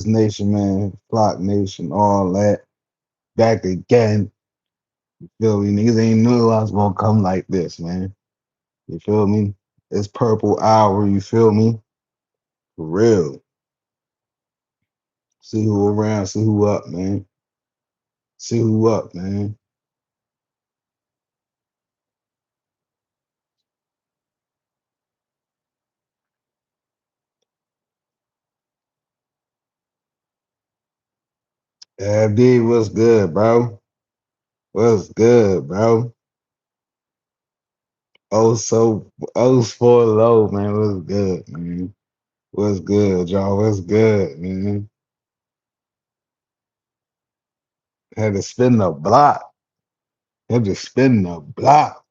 Nation, man, Flock Nation, all that. Back again. You feel me? Niggas ain't knew I was gonna come like this, man. You feel me? It's purple hour, you feel me? For real. See who around, see who up, man. See who up, man. FD, what's good, bro? What's good, bro? For low, man. What's good, man? What's good, y'all? What's good, man? Had to spin the block. Had to spin the block.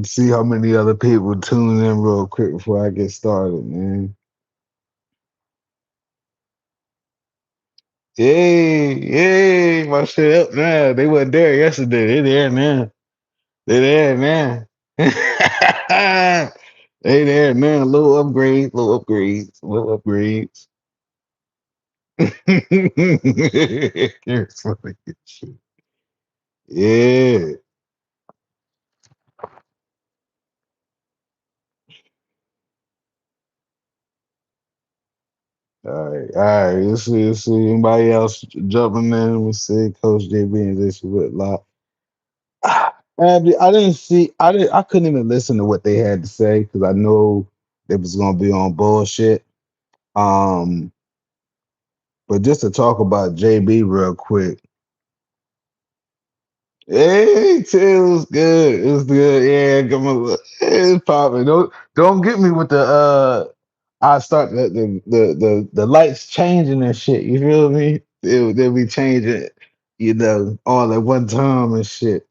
See how many other people tune in real quick before I get started, man. Yay, my shit up now. They weren't there yesterday. They there now. They there now. They there now. Little upgrades, little upgrades, little upgrades. You're funny as shit. Yeah. All right. Let's see. Anybody else jumping in? Let's see. Coach JB and this Whitlock. I didn't see. I couldn't even listen to what they had to say because I know they was gonna be on bullshit. Um, but just to talk about JB real quick. Hey, Taylor's good. It's good. Yeah, come on. It's popping. Don't get me with the I start the lights changing and shit. You feel me? They'll be changing, all at one time and shit.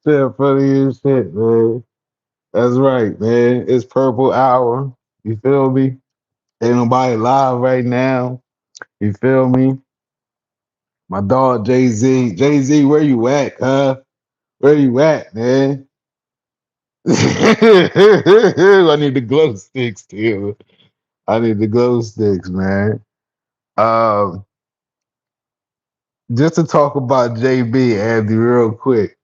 Shit, funny as shit, man. That's right, man. It's purple hour. You feel me? Ain't nobody live right now. You feel me? My dog Jay Z. Jay Z, where you at, huh? Where you at, man? I need the glow sticks too. I need the glow sticks, man. Um, just to talk about JB, Andy, real quick.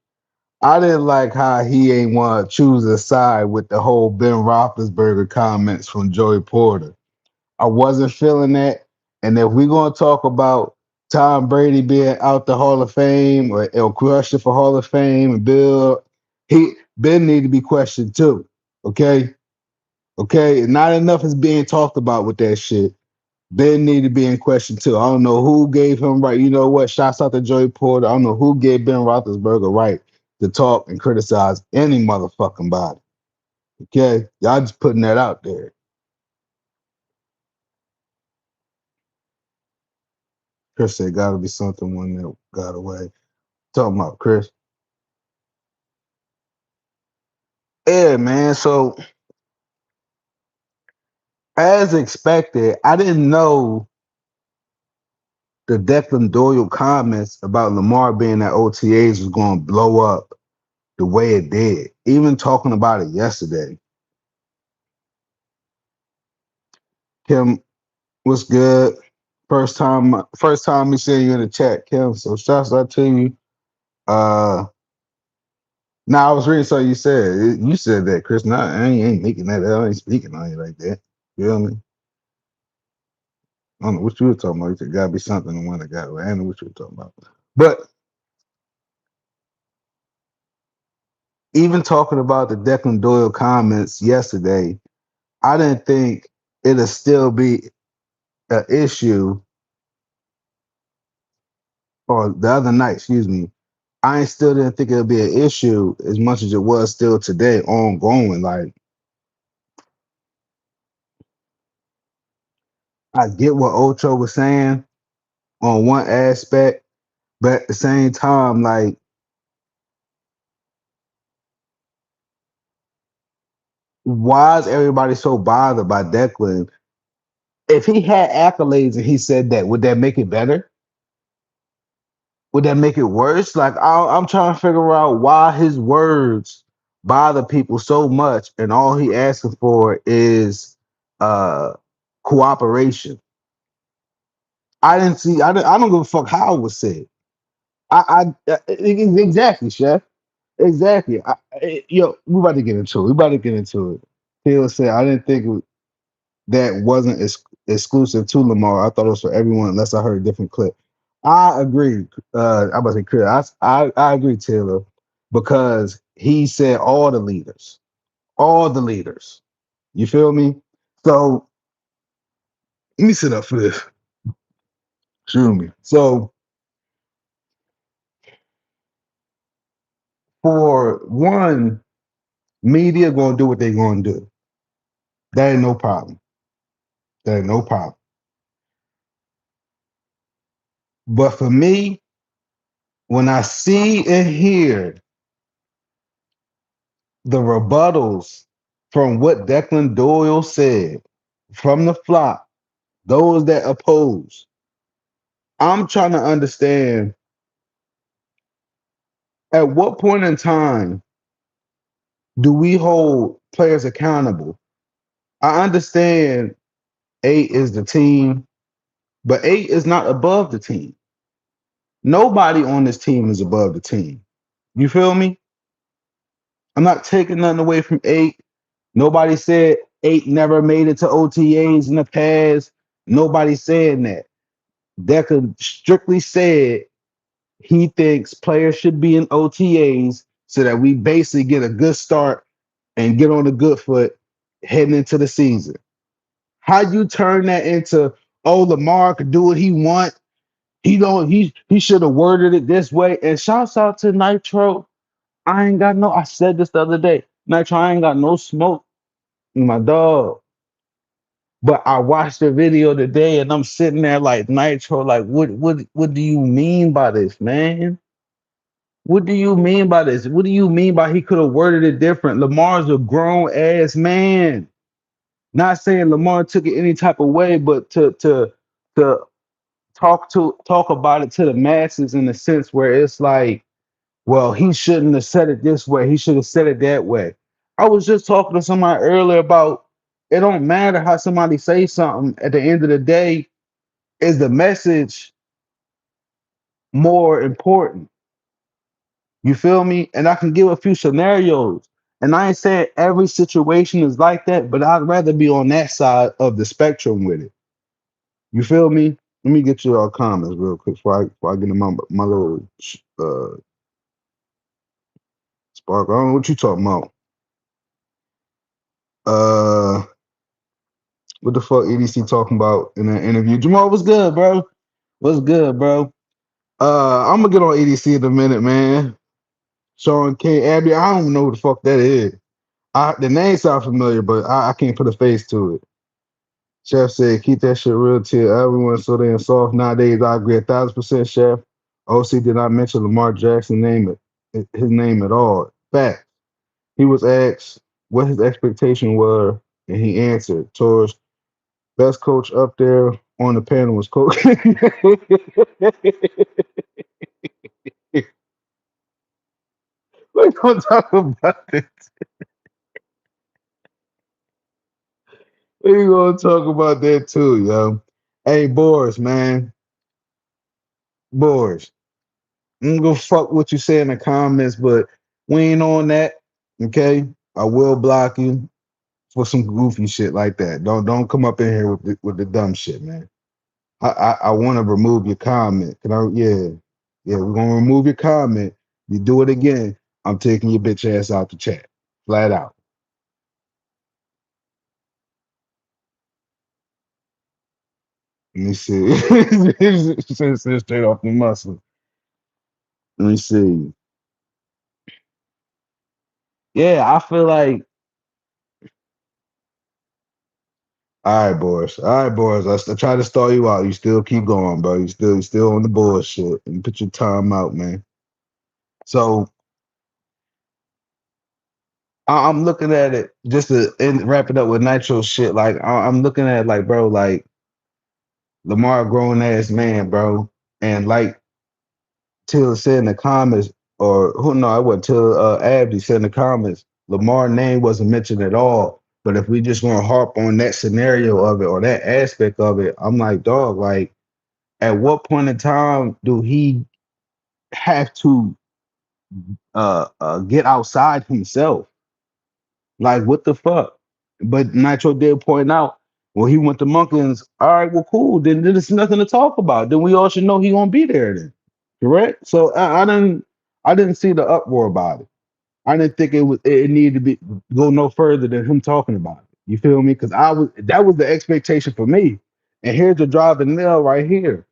I didn't like how he ain't want to choose a side with the whole Ben Roethlisberger comments from Joey Porter. I wasn't feeling that. And if we're gonna talk about Tom Brady being out the Hall of Fame or question for Hall of Fame and Ben need to be questioned too. Okay, okay. Not enough is being talked about with that shit. Ben need to be in question too. I don't know who gave him right. You know what? Shouts out to Joey Porter. I don't know who gave Ben Roethlisberger right to talk and criticize any motherfucking body. Okay, y'all just putting that out there. Chris said, "Got to be something when that got away." Talking about Chris. Yeah, man. So as expected, I didn't know the Declan Doyle comments about Lamar being at OTAs was going to blow up the way it did. Even talking about it yesterday. Kim, what's good? First time we see you in the chat, Kim. So shouts out to you. Now I was reading something you said. You said that, Chris. Nah, I ain't making that. I ain't speaking on you like that. You feel me? I don't know what you were talking about. You said gotta be something the one that got away. I don't know what you were talking about. But even talking about the Declan Doyle comments yesterday, I didn't think it'll still be an issue, or the other night, excuse me. I still didn't think it'll be an issue as much as it was still today, ongoing. Like, I get what Ocho was saying on one aspect, but at the same time, like, why is everybody so bothered by Declan? If he had accolades and he said that, would that make it better? Would that make it worse? Like I'm trying to figure out why his words bother people so much, and all he asking for is uh cooperation. I didn't see. I don't give a fuck how it was said. Exactly, chef. Exactly. Yo, we about to get into it. We about to get into it. Taylor said, I didn't think that wasn't exclusive to Lamar. I thought it was for everyone, unless I heard a different clip. I agree. I about to say, Chris. I agree, Taylor, because he said all the leaders. You feel me? So let me sit up for this. Excuse me. So for one, media gonna do what they gonna do. That ain't no problem. That ain't no problem. But for me, when I see and hear the rebuttals from what Declan Doyle said from the flock, those that oppose, I'm trying to understand at what point in time do we hold players accountable? I understand eight is the team, but eight is not above the team. Nobody on this team is above the team. You feel me? I'm not taking nothing away from eight. Nobody said eight never made it to OTAs in the past. Nobody saying that. Decker strictly said he thinks players should be in OTAs so that we basically get a good start and get on a good foot heading into the season. How you turn that into, oh, Lamar could do what he want. He don't he should have worded it this way. And shouts out to Nitro. I ain't got no, I said this the other day. Nitro, I ain't got no smoke in my dog. But I watched the video today and I'm sitting there like Nitro, like what do you mean by this, man? What do you mean by this? What do you mean by he could have worded it different? Lamar's a grown ass man. Not saying Lamar took it any type of way, but to talk about it to the masses in the sense where it's like, well, he shouldn't have said it this way. He should have said it that way. I was just talking to somebody earlier about it don't matter how somebody say something. At the end of the day, is the message more important? You feel me? And I can give a few scenarios. And I ain't saying every situation is like that, but I'd rather be on that side of the spectrum with it. You feel me? Let me get your comments real quick before I get in my little spark. I don't know what you talking about. Uh, what the fuck EDC talking about in that interview? Jamal, what's good, bro? What's good, bro? I'm gonna get on EDC in a minute, man. Sean King, Abby, I don't know what the fuck that is. The name sounds familiar, but I can't put a face to it. Chef said, keep that shit real to everyone so damn soft nowadays. I agree 1,000%, Chef. OC did not mention Lamar Jackson his name at all. Fact. He was asked what his expectation were, and he answered, Taurus, best coach up there on the panel was coach. We're gonna talk about it. We're gonna talk about that too, yo. Hey, Boris, man. Boris. I'm gonna fuck what you say in the comments, but we ain't on that. Okay. I will block you for some goofy shit like that. Don't come up in here with the dumb shit, man. I want to remove your comment. Can I? Yeah, yeah. We're gonna remove your comment. You do it again, I'm taking your bitch ass out the chat, flat out. Let me see. Straight off the muscle. Let me see. Yeah, I feel like. All right, boys. All right, boys. I try to stall you out. You still keep going, bro. You still on the bullshit. And put your time out, man. So I'm looking at it just to wrap it up with Nitro shit. Like I'm looking at it like, bro, like Lamar a grown ass man, bro. And like Till said in the comments, or who no, I wasn't till Abdi said in the comments, Lamar name wasn't mentioned at all. But if we just want to harp on that scenario of it or that aspect of it, I'm like, dog, like at what point in time do he have to get outside himself? Like what the fuck? But Nitro did point out, well, he went to Monklands. All right, well, cool. Then there's nothing to talk about. Then we all should know he gonna be there then. Correct? So I didn't see the uproar about it. I didn't think it needed to be go no further than him talking about it. You feel me? Because I was that was the expectation for me. And here's the driving nail right here.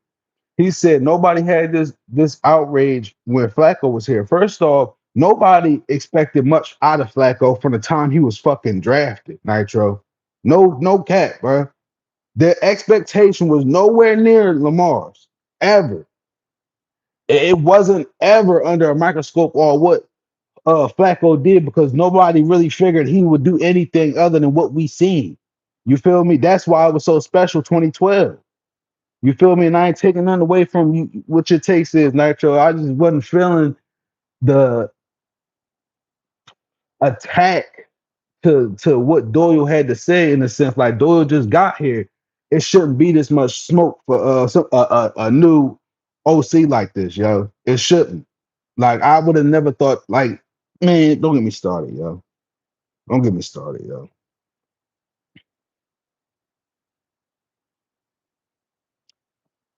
He said nobody had this outrage when Flacco was here. First off, nobody expected much out of Flacco from the time he was fucking drafted. Nitro, no cap, bro. The expectation was nowhere near Lamar's ever. It wasn't ever under a microscope or what Flacco did because nobody really figured he would do anything other than what we seen. You feel me? That's why it was so special 2012. You feel me? And I ain't taking nothing away from you what your taste is, Nitro. I just wasn't feeling the attack to what Doyle had to say in a sense. Like Doyle just got here. It shouldn't be this much smoke for a new OC like this, yo. It shouldn't. Like I would have never thought. Like man, don't get me started, yo. Don't get me started, yo.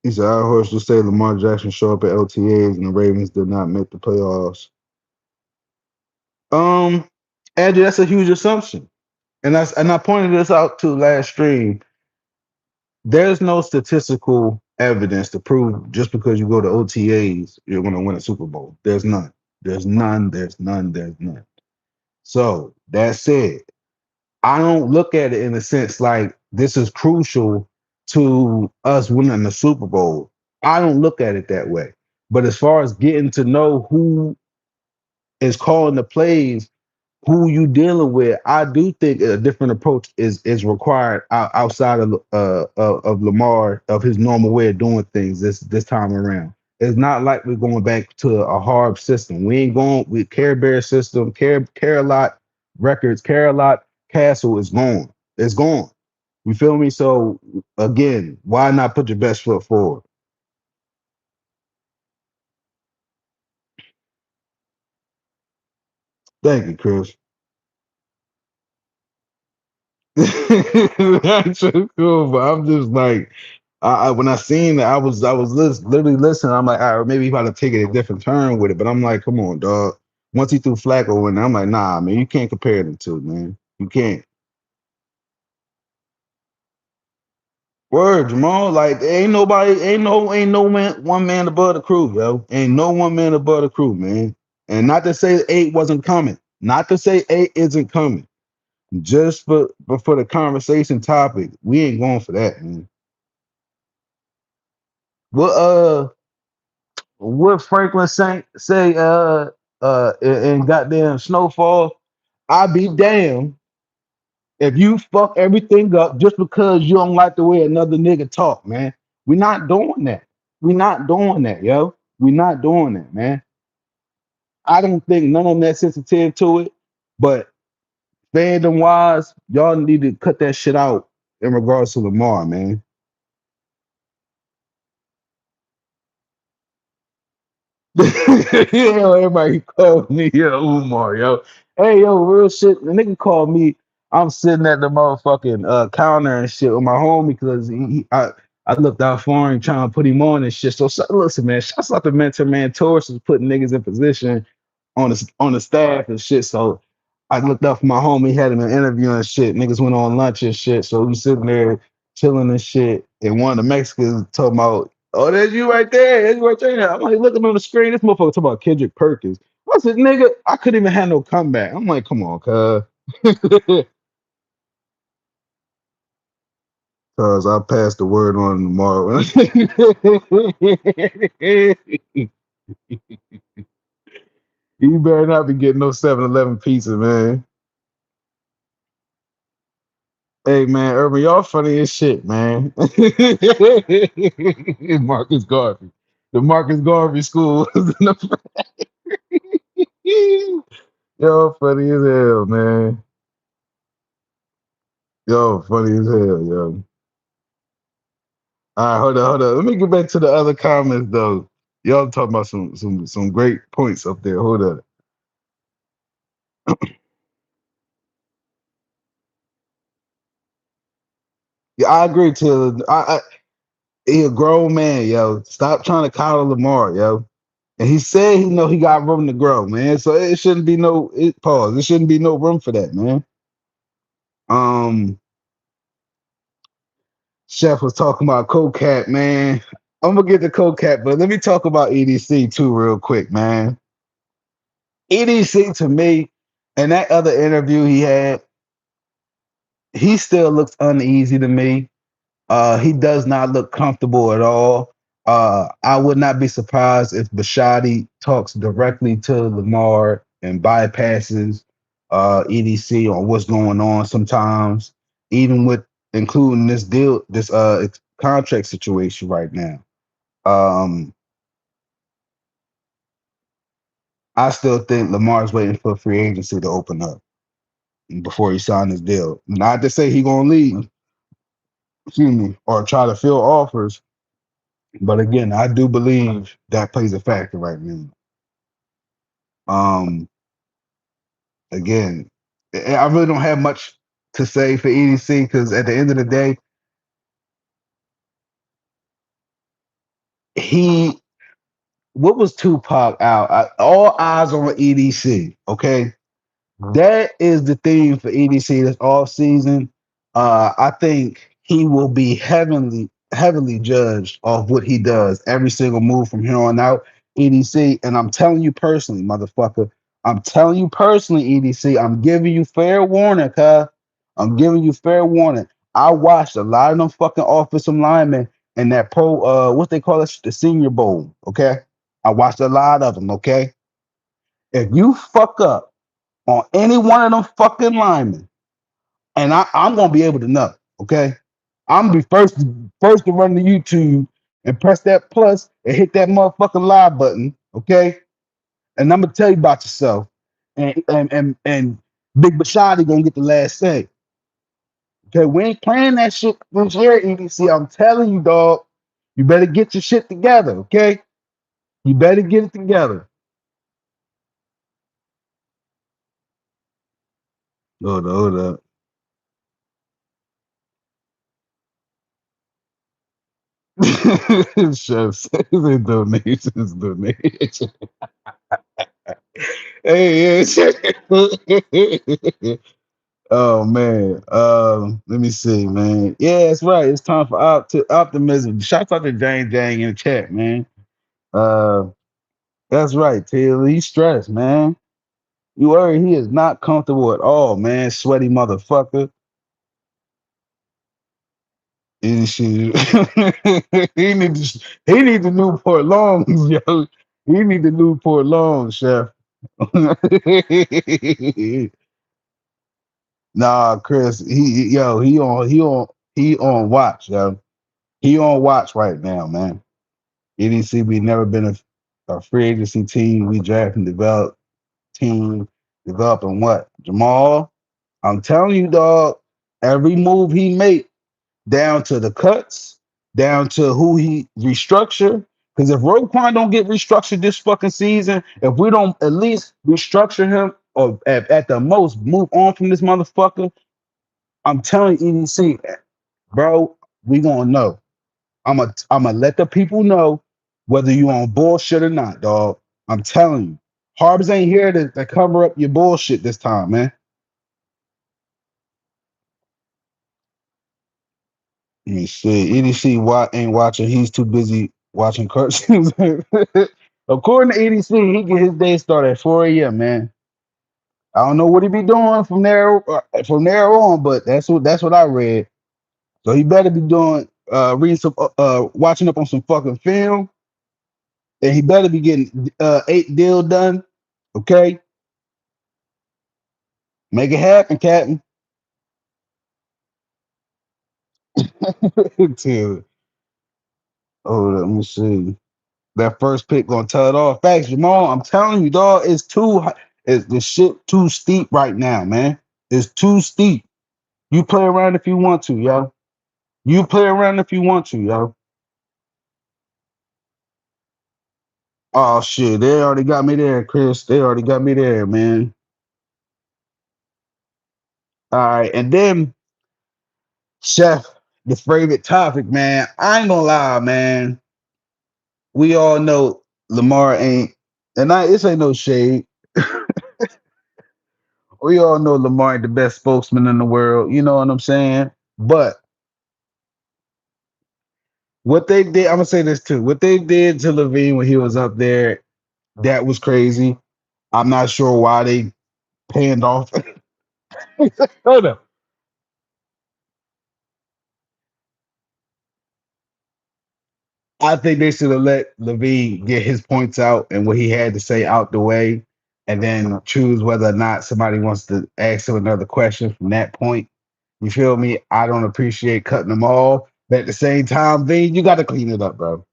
He said, "Our horse will say Lamar Jackson show up at LTAs and the Ravens did not make the playoffs." Um, Andrew, that's a huge assumption, and I pointed this out to last stream. There's no statistical evidence to prove just because you go to OTAs you're going to win a Super Bowl. There's none. There's none. There's none. There's none. So that said, I don't look at it in a sense like this is crucial to us winning the Super Bowl. I don't look at it that way. But as far as getting to know who is calling the plays, who you dealing with, I do think a different approach is required outside of Lamar of his normal way of doing things this time around. It's not like we're going back to a hard system. We ain't going with Care Bear system, Care Lot Records, Care Lot Castle is gone. It's gone. You feel me? So again, why not put your best foot forward? Thank you, Chris. That's so cool, but I'm just like, when I seen that, I was literally listening. I'm like, all right, maybe he about to take it a different turn with it, but I'm like, come on, dog. Once he threw Flacco in, I'm like, nah, man, you can't compare them two, man. You can't. Word, Jamal. Like, ain't nobody, ain't no man, one man above the crew, yo. Ain't no one man above the crew, man. And not to say eight wasn't coming. Not to say eight isn't coming. Just but for the conversation topic, we ain't going for that, man. What what Franklin say in goddamn Snowfall? I be damned if you fuck everything up just because you don't like the way another nigga talk, man. We not doing that. We not doing that, yo. We not doing that, man. I don't think none of them that sensitive to it, but fandom wise, y'all need to cut that shit out in regards to Lamar, man. You know, everybody called me yo Umar, yo. Hey, yo, real shit. The nigga called me. I'm sitting at the motherfucking counter and shit with my homie because I looked out for him trying to put him on and shit. So listen, man, shouts out to Mentor Man Taurus is putting niggas in position on the staff and shit. So I looked up for my homie, he had him an interview and shit. Niggas went on lunch and shit. So we sitting there chilling and shit. And one of the Mexicans talking about, oh, there's you right there. There's you right there. I'm like looking on the screen. This motherfucker talking about Kendrick Perkins. I said, nigga, I couldn't even have no comeback. I'm like, come on, cuz. Cause I passed the word on tomorrow. You better not be getting no 7-Eleven pizza, man. Hey man, Urban, y'all funny as shit, man. Marcus Garvey. The Marcus Garvey School. Yo, funny as hell, man. Yo, funny as hell, yo. All right, hold on. Let me get back to the other comments though. Y'all talking about some great points up there. Hold up. Yeah, I agree, Taylor. He a grown man, yo. Stop trying to coddle Lamar, yo. And he said he know he got room to grow, man. So it shouldn't be no pause. There shouldn't be no room for that, man. Um, Chef was talking about CoCat, man. I'm gonna get to CoCat, but let me talk about EDC too, real quick, man. EDC to me, and that other interview he had, he still looks uneasy to me. He does not look comfortable at all. I would not be surprised if Bashadi talks directly to Lamar and bypasses EDC on what's going on sometimes, even with including this deal, this contract situation right now. Um, I still think Lamar's waiting for free agency to open up before he signs his deal. Not to say he gonna leave, excuse me, or try to fill offers. But again, I do believe that plays a factor right now. Um, again, I really don't have much to say for EDC because at the end of the day, he what was Tupac out? All eyes on EDC. Okay, that is the theme for EDC this off season. I think he will be heavily judged off what he does every single move from here on out. EDC, and I'm telling you personally, motherfucker. I'm telling you personally, EDC. I'm giving you fair warning, cuz. I'm giving you fair warning. I watched a lot of them fucking offensive linemen in that what they call it, the Senior Bowl. Okay, I watched a lot of them. Okay, if you fuck up on any one of them fucking linemen, and I'm gonna be able to know. Okay, I'm gonna be first to run to YouTube and press that plus and hit that motherfucking live button. Okay, and I'm gonna tell you about yourself. And Big Bashadi gonna get the last say. Okay, we ain't playing that shit this year, EDC. I'm telling you, dog. You better get your shit together. Okay, you better get it together. Hold up. Chef says donations. Hey, yeah. Oh man. Let me see, man. Yeah, that's right. It's time for optimism. Shouts out to Jang Jang in the chat, man. Uh, that's right, Taylor. He's stressed, man. You worry he is not comfortable at all, man. Sweaty motherfucker. And shit. He need the Newport Longs, yo. He need the Newport Longs, chef. Nah, Chris, he on watch, yo. He on watch right now, man. EDC, we never been a free agency team. We draft and develop team, developing what? Jamal, I'm telling you, dog, every move he make, down to the cuts, down to who he restructure. Because if Roquan don't get restructured this fucking season, if we don't at least restructure him or at the most move on from this motherfucker, I'm telling EDC, bro, we gonna know. I'm gonna let the people know whether you on bullshit or not, dog. I'm telling you, Harbs ain't here to cover up your bullshit this time, man. Let me see. EDC ain't watching. He's too busy watching cartoons. According to EDC, he get his day started at 4 a.m. Man, I don't know what he be doing from there on, but that's what I read. So he better be doing reading some watching up on some fucking film, and he better be getting 8 deal done. Okay, make it happen, Captain. Dude, hold up, let me see. That first pick gonna tell it all. Facts, Jamal. I'm telling you, dog. It's too. It's the shit too steep right now, man. It's too steep. You play around if you want to, yo. You play around if you want to, yo. Oh shit, they already got me there, Chris. They already got me there, man. All right, and then Chef, the favorite topic, man. I ain't gonna lie, man. We all know Lamar ain't, and this ain't no shade. We all know Lamar ain't the best spokesman in the world. You know what I'm saying? But what they did, I'm gonna say this too. What they did to Levine when he was up there, that was crazy. I'm not sure why they panned off. Hold up. I think they should have let Levine get his points out and what he had to say out the way, and then choose whether or not somebody wants to ask him another question from that point. You feel me? I don't appreciate cutting them all, but at the same time, Veen, you got to clean it up, bro.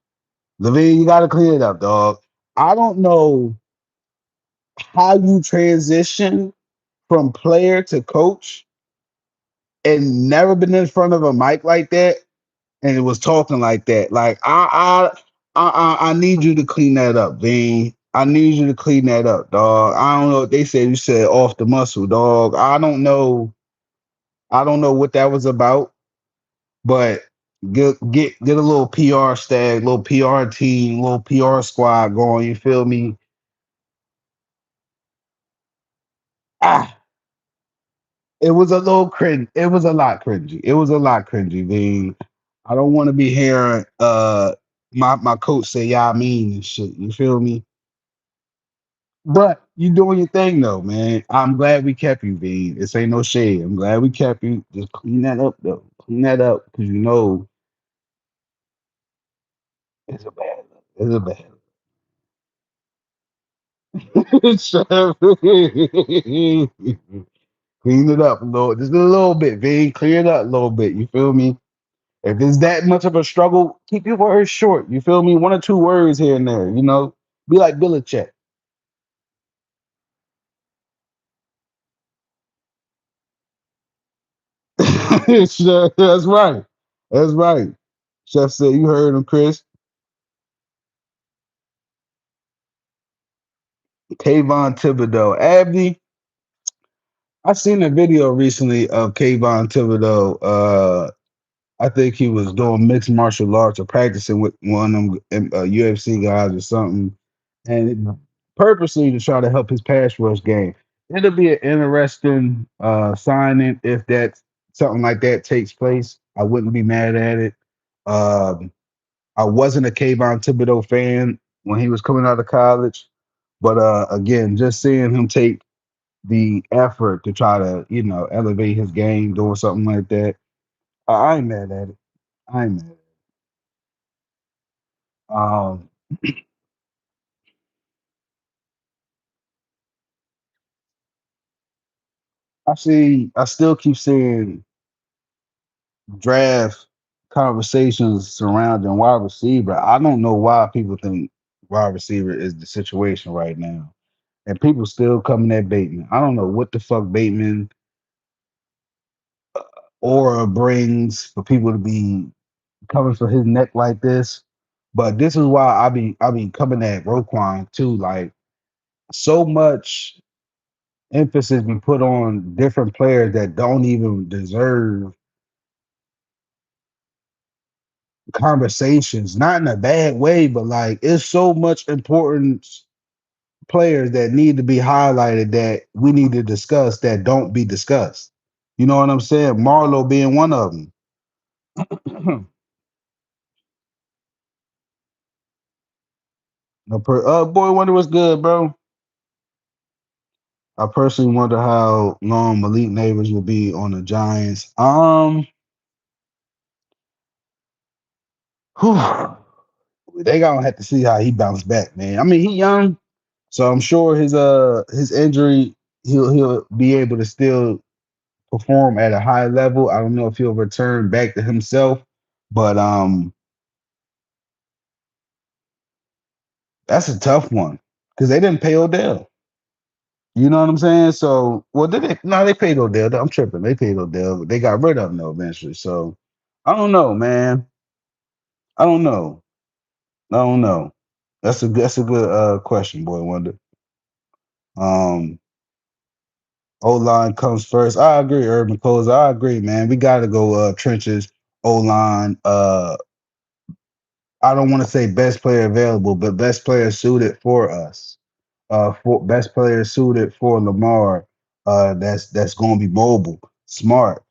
Levine, you got to clean it up, dog. I don't know how you transition from player to coach and never been in front of a mic like that and it was talking like that. Like I need you to clean that up, Veen. I need you to clean that up, dog. I don't know. They said you said off the muscle, dog. I don't know. I don't know what that was about, but get a little PR stag, little PR team, little PR squad going. You feel me? Ah, it was a little cringe. It was a lot cringy. It was a lot cringy, Veen. I don't want to be hearing my coach say y'all mean and shit. You feel me? But you doing your thing though, man. I'm glad we kept you, V. This ain't no shade. I'm glad we kept you. Just clean that up though. Clean that up because you know it's a bad look. It's a bad look. Clean it up a little, just a little bit, V. Clear it up a little bit. You feel me? If it's that much of a struggle, keep your words short. You feel me? One or two words here and there. You know, be like Belichick. Chef, that's right. That's right. Chef said you heard him, Chris. Kayvon Thibodeau. Abdi, I seen a video recently of Kayvon Thibodeau. I think he was doing mixed martial arts or practicing with one of them UFC guys or something, and purposely to try to help his pass rush game. It'll be an interesting signing if that something like that takes place. I wouldn't be mad at it. Um, I wasn't a Kayvon Thibodeau fan when he was coming out of college, but again, just seeing him take the effort to try to, elevate his game, doing something like that. I ain't mad at it. I ain't mad. Um, I still keep seeing draft conversations surrounding wide receiver. I don't know why people think wide receiver is the situation right now. And people still coming at Bateman. I don't know what the fuck Bateman aura brings for people to be coming for his neck like this. But this is why I be coming at Roquan too. Like so much emphasis be put on different players that don't even deserve conversations. Not in a bad way, but like it's so much important players that need to be highlighted that we need to discuss that don't be discussed. You know what I'm saying? Marlo being one of them. Boy, wonder what's good, bro. I personally wonder how long Malik Neighbors will be on the Giants. Whew, they gonna have to see how he bounced back, man. I mean, he young, so I'm sure his injury he'll be able to still perform at a high level. I don't know if he'll return back to himself, but That's a tough one because they didn't pay Odell. You know what I'm saying? So, well, did they? No, they paid Odell. I'm tripping. They paid Odell. But they got rid of him though eventually. So, I don't know, man. I don't know. I don't know. That's a good question, boy. Wonder. Um, O line comes first. I agree, Urban Coles. I agree, man. We got to go trenches. O line. I don't want to say best player available, but best player suited for us. For best player suited for Lamar. That's going to be mobile, smart.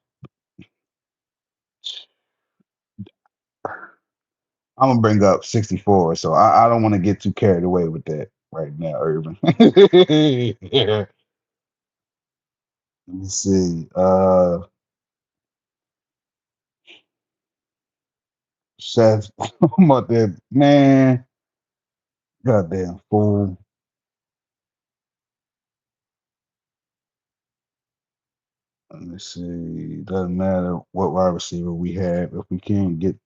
I'm gonna bring up 64, so I don't want to get too carried away with that right now, Urban. Yeah. Let me see. Seth, I'm out there, man. Goddamn fool. Let me see. Doesn't matter what wide receiver we have if we can't get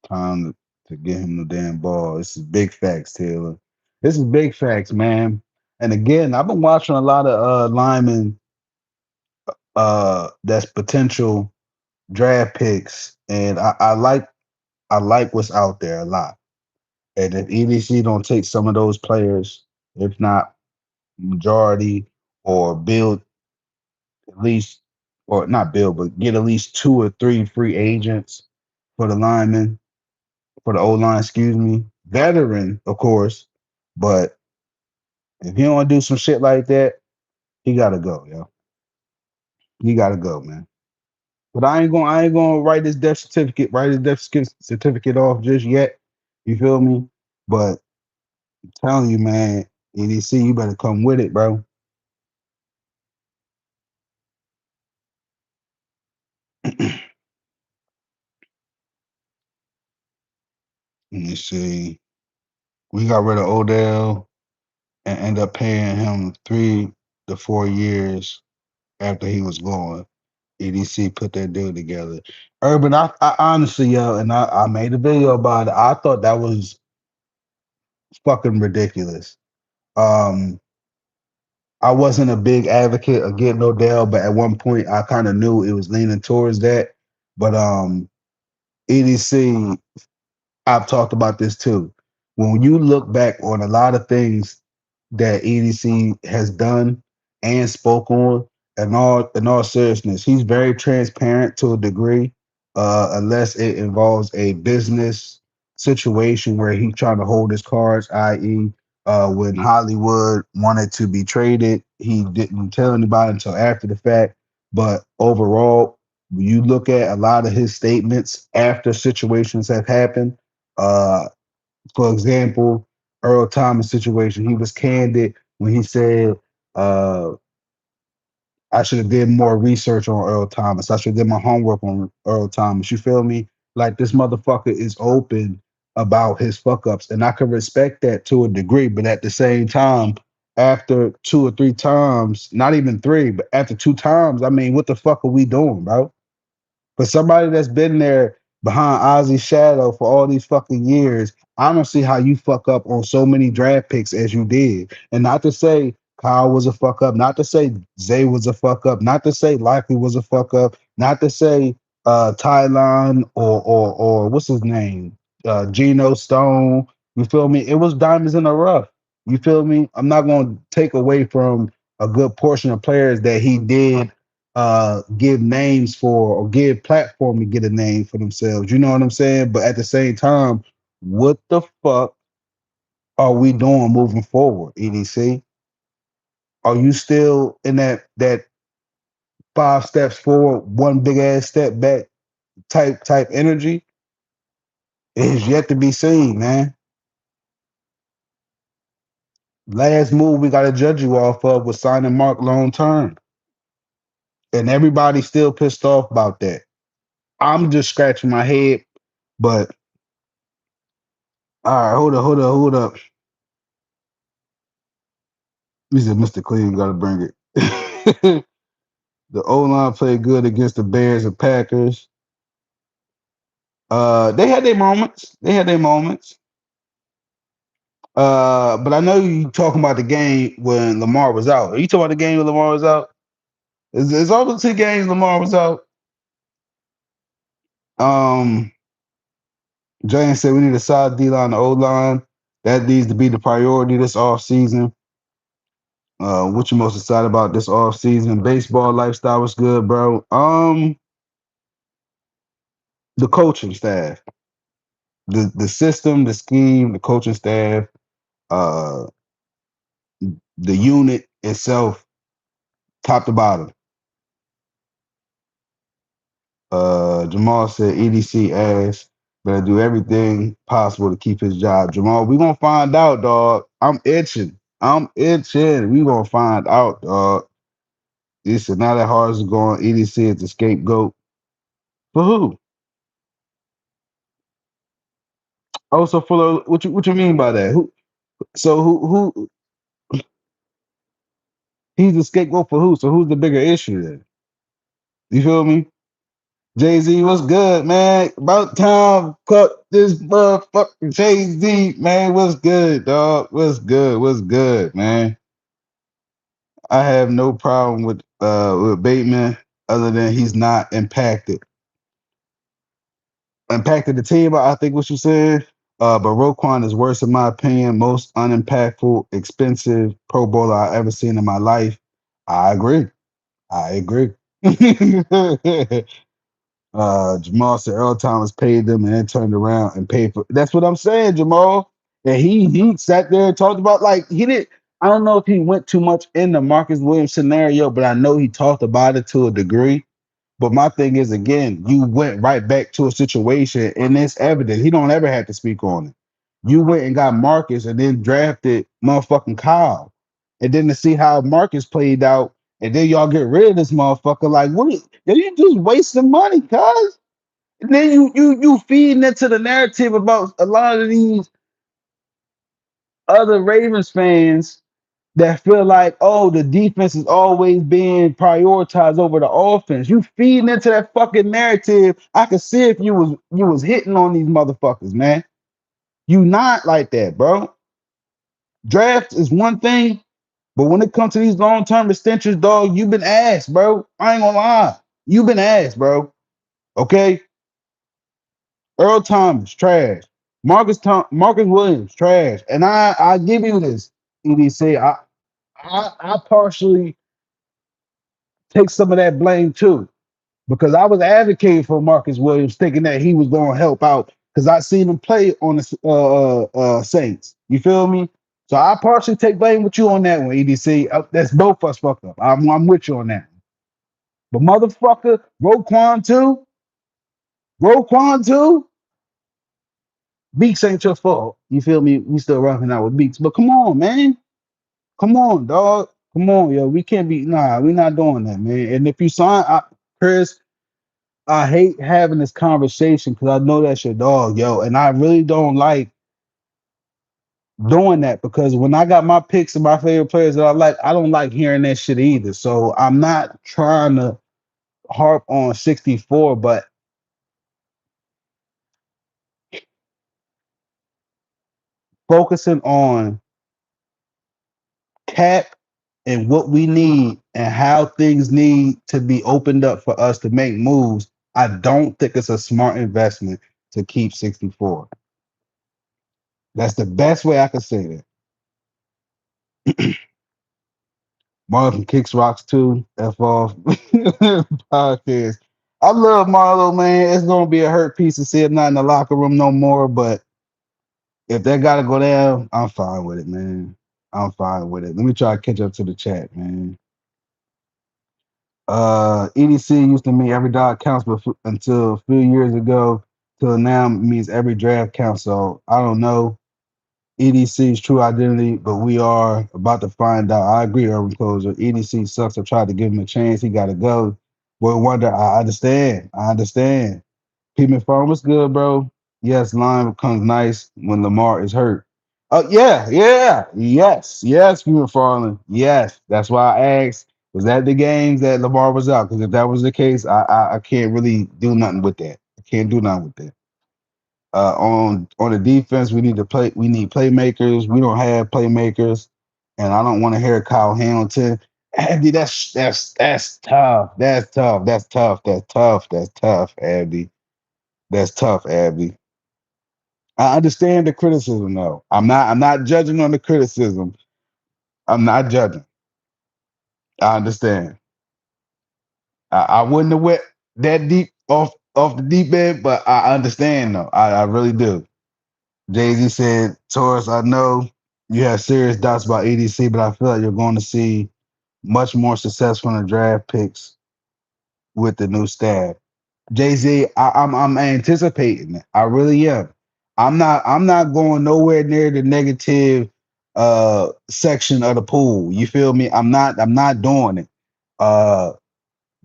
time to get him the damn ball. This is big facts, Taylor. This is big facts, man. And again, I've been watching a lot of linemen that's potential draft picks, and I like what's out there a lot. And if EDC don't take some of those players, if not majority, or build at least, or not build, but get at least two or three free agents for the linemen, for the O line, excuse me, veteran, of course. But if he don't do some shit like that, he gotta go, yo. He gotta go, man. But I ain't gonna write his death certificate off just yet. You feel me? But I'm telling you, man, EDC, you better come with it, bro. Let me see. We got rid of Odell and end up paying him 3 to 4 years after he was gone. EDC put that deal together. Urban, I honestly, yo, and I made a video about it. I thought that was fucking ridiculous. Um, I wasn't a big advocate of getting Odell, but at one point I kind of knew it was leaning towards that. But EDC, I've talked about this too. When you look back on a lot of things that EDC has done and spoke on, in all seriousness, he's very transparent to a degree, unless it involves a business situation where he's trying to hold his cards, i.e., when Hollywood wanted to be traded, he didn't tell anybody until after the fact. But overall, when you look at a lot of his statements after situations have happened, uh, for example, Earl Thomas situation, he was candid when he said, uh, I should have did more research on Earl Thomas. I should have did my homework on Earl Thomas. You feel me? Like this motherfucker is open about his fuck ups, and I can respect that to a degree. But at the same time, after two or three times, not even three, but after two times, I mean, what the fuck are we doing, bro? For somebody that's been there behind Ozzy's shadow for all these fucking years, I don't see how you fuck up on so many draft picks as you did. And not to say Kyle was a fuck up, not to say Zay was a fuck up, not to say Likely was a fuck up, not to say Tylon or what's his name? Geno Stone. You feel me? It was diamonds in the rough. You feel me? I'm not gonna take away from a good portion of players that he did give names for or give platform to get a name for themselves. You know what I'm saying? But at the same time, what the fuck are we doing moving forward, EDC? Are you still in that 5 steps forward, one big ass step back type energy? It is yet to be seen, man. Last move we got to judge you off of was signing Mark long term, and everybody's still pissed off about that. I'm just scratching my head, but all right, hold up. He said, Mr. Cleveland got to bring it. The O line played good against the Bears and Packers. They had their moments. They had their moments. But I know you talking about the game when Lamar was out. Are you talking about the game when Lamar was out? Is all the 2 games Lamar was out? Um, Jane said we need a solid D line, the O line. That needs to be the priority this off season. What you most excited about this off season? Baseball lifestyle was good, bro. The coaching staff, the system, the scheme, the coaching staff, uh, the unit itself, top to bottom. Jamal said EDC ass better do everything possible to keep his job. Jamal, we gonna find out, dog. I'm itching. I'm itching. We gonna find out, dog. It's not that hard as going. EDC is the scapegoat for who? Oh, so for what you mean by that? Who? So who he's the scapegoat for who? So who's the bigger issue then? You feel me? Jay Z, what's good, man? About time, cut this motherfucking Jay Z, man. What's good, dog? What's good? What's good, man? I have no problem with Bateman, other than he's not impacted the team. I think what you said. But Roquan is worse in my opinion. Most unimpactful, expensive Pro Bowler I ever seen in my life. I agree. I agree. Jamal said Earl Thomas paid them and then turned around and paid for. That's what I'm saying, Jamal. And he sat there and talked about like he did. I don't know if he went too much in the Marcus Williams scenario, but I know he talked about it to a degree. But my thing is, again, you went right back to a situation, and it's evident he don't ever have to speak on it. You went and got Marcus, and then drafted motherfucking Kyle, and then to see how Marcus played out, and then y'all get rid of this motherfucker. Like, what? You just wasting money, cuz. And then you feeding into the narrative about a lot of these other Ravens fans that feel like, oh, the defense is always being prioritized over the offense. You feeding into that fucking narrative. I could see if you was hitting on these motherfuckers, man. You not like that, bro. Draft is one thing, but when it comes to these long-term extensions, dog, you've been asked, bro. I ain't gonna lie. You've been asked, bro. Okay? Earl Thomas, trash. Marcus Williams, trash. And I give you this, EDC. I partially take some of that blame too, because I was advocating for Marcus Williams, thinking that he was going to help out because I seen him play on the Saints. You feel me? So I partially take blame with you on that one, EDC. That's both of us fucked up. I'm with you on that. But motherfucker, Roquan too. Beaks ain't your fault. You feel me? We still rocking out with Beaks, but come on, man. Come on, dog. Come on, yo. We can't be we not doing that, man. And if you sign Chris, I hate having this conversation because I know that's your dog, yo. And I really don't like doing that because when I got my picks and my favorite players that I like, I don't like hearing that shit either. So I'm not trying to harp on 64, but focusing on cap and what we need and how things need to be opened up for us to make moves, I don't think it's a smart investment to keep 64. That's the best way I can say that. Marlon kicks rocks too. F off podcast. I love Marlo, man. It's gonna be a hurt piece to see him not in the locker room no more. But if that gotta go down, I'm fine with it, man. I'm fine with it. Let me try to catch up to the chat, man. EDC used to mean every dollar counts, but until a few years ago, till now means every draft counts. So I don't know EDC's true identity, but we are about to find out. I agree, Urban Closer. EDC sucks. I tried to give him a chance. He got to go. Boy, Wonder, I understand. I understand. Pete Farm, good, bro? Yes, line becomes nice when Lamar is hurt. Oh, yes, Pete McFarland. Yes, that's why I asked. Was that the games that Lamar was out? Because if that was the case, I can't really do nothing with that. I can't do nothing with that. On the defense, we need to play. We need playmakers. We don't have playmakers, and I don't want to hear Kyle Hamilton. Abdi, that's tough. That's tough. That's tough. That's tough. That's tough, Abdi. That's tough, Abdi. I understand the criticism, though. I'm not judging on the criticism. I'm not judging. I understand. I wouldn't have went that deep off the deep end, but I understand though. I really do. Jay Z said, Taurus, I know you have serious doubts about EDC, but I feel like you're going to see much more success from the draft picks with the new staff. Jay Z, I'm anticipating it. I really am. I'm not going nowhere near the negative section of the pool. You feel me? I'm not doing it. Uh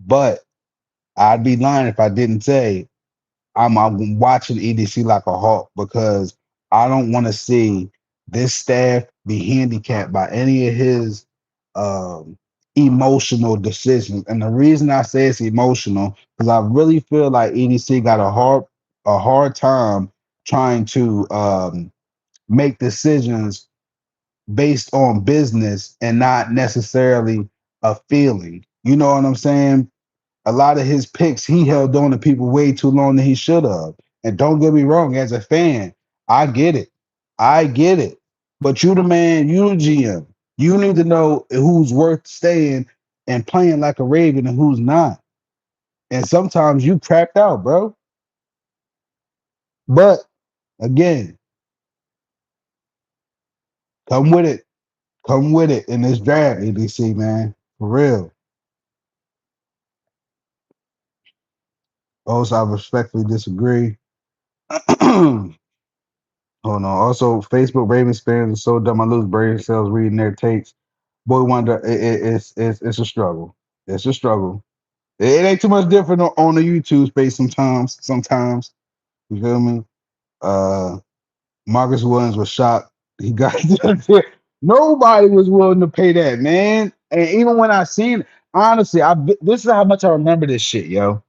but I'd be lying if I didn't say I'm watching EDC like a hawk because I don't want to see this staff be handicapped by any of his um, emotional decisions. And the reason I say it's emotional because I really feel like EDC got a hard time trying to make decisions based on business and not necessarily a feeling. You know what I'm saying? A lot of his picks, he held on to people way too long than he should have. And don't get me wrong, as a fan, I get it. I get it. But you the man, you the GM. You need to know who's worth staying and playing like a Raven and who's not. And sometimes you crapped out, bro. But again, come with it. Come with it in this draft, ABC, man. For real. Also, I respectfully disagree. Hold on. Also, Facebook Ravens fans are so dumb. I lose brain cells reading their takes. Boy, wonder it's a struggle. It's a struggle. It ain't too much different on the YouTube space sometimes. Sometimes you feel me. Uh, Marcus Williams was shocked. He got nobody was willing to pay that, man. And even when I seen, honestly, this is how much I remember this shit, yo.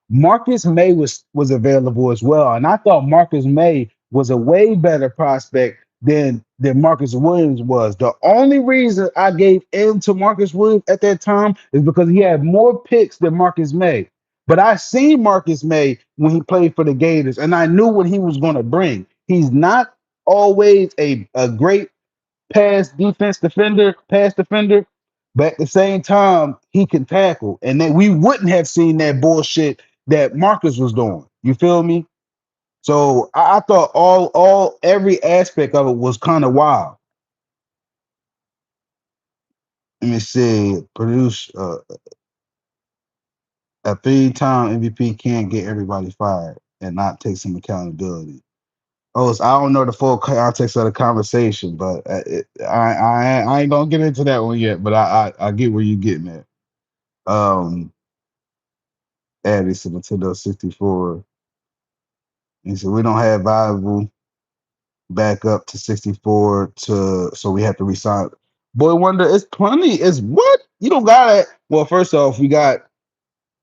Marcus May was available as well, and I thought Marcus May was a way better prospect than Marcus Williams was. The only reason I gave in to Marcus Williams at that time is because he had more picks than Marcus May. But I seen Marcus May when he played for the Gators, and I knew what he was going to bring. He's not always a great pass defender, but at the same time, he can tackle. And then we wouldn't have seen that bullshit that Marcus was doing. You feel me? So I thought every aspect of it was kind of wild. Let me see. Produce a three-time MVP can't get everybody fired and not take some accountability. Oh, so I don't know the full context of the conversation, but I ain't gonna get into that one yet. But I get where you getting at. Um, added to Nintendo 64. And so we don't have viable backup to 64 so we have to resign. Boy Wonder, it's plenty. It's what? You don't got it. Well, first off, we got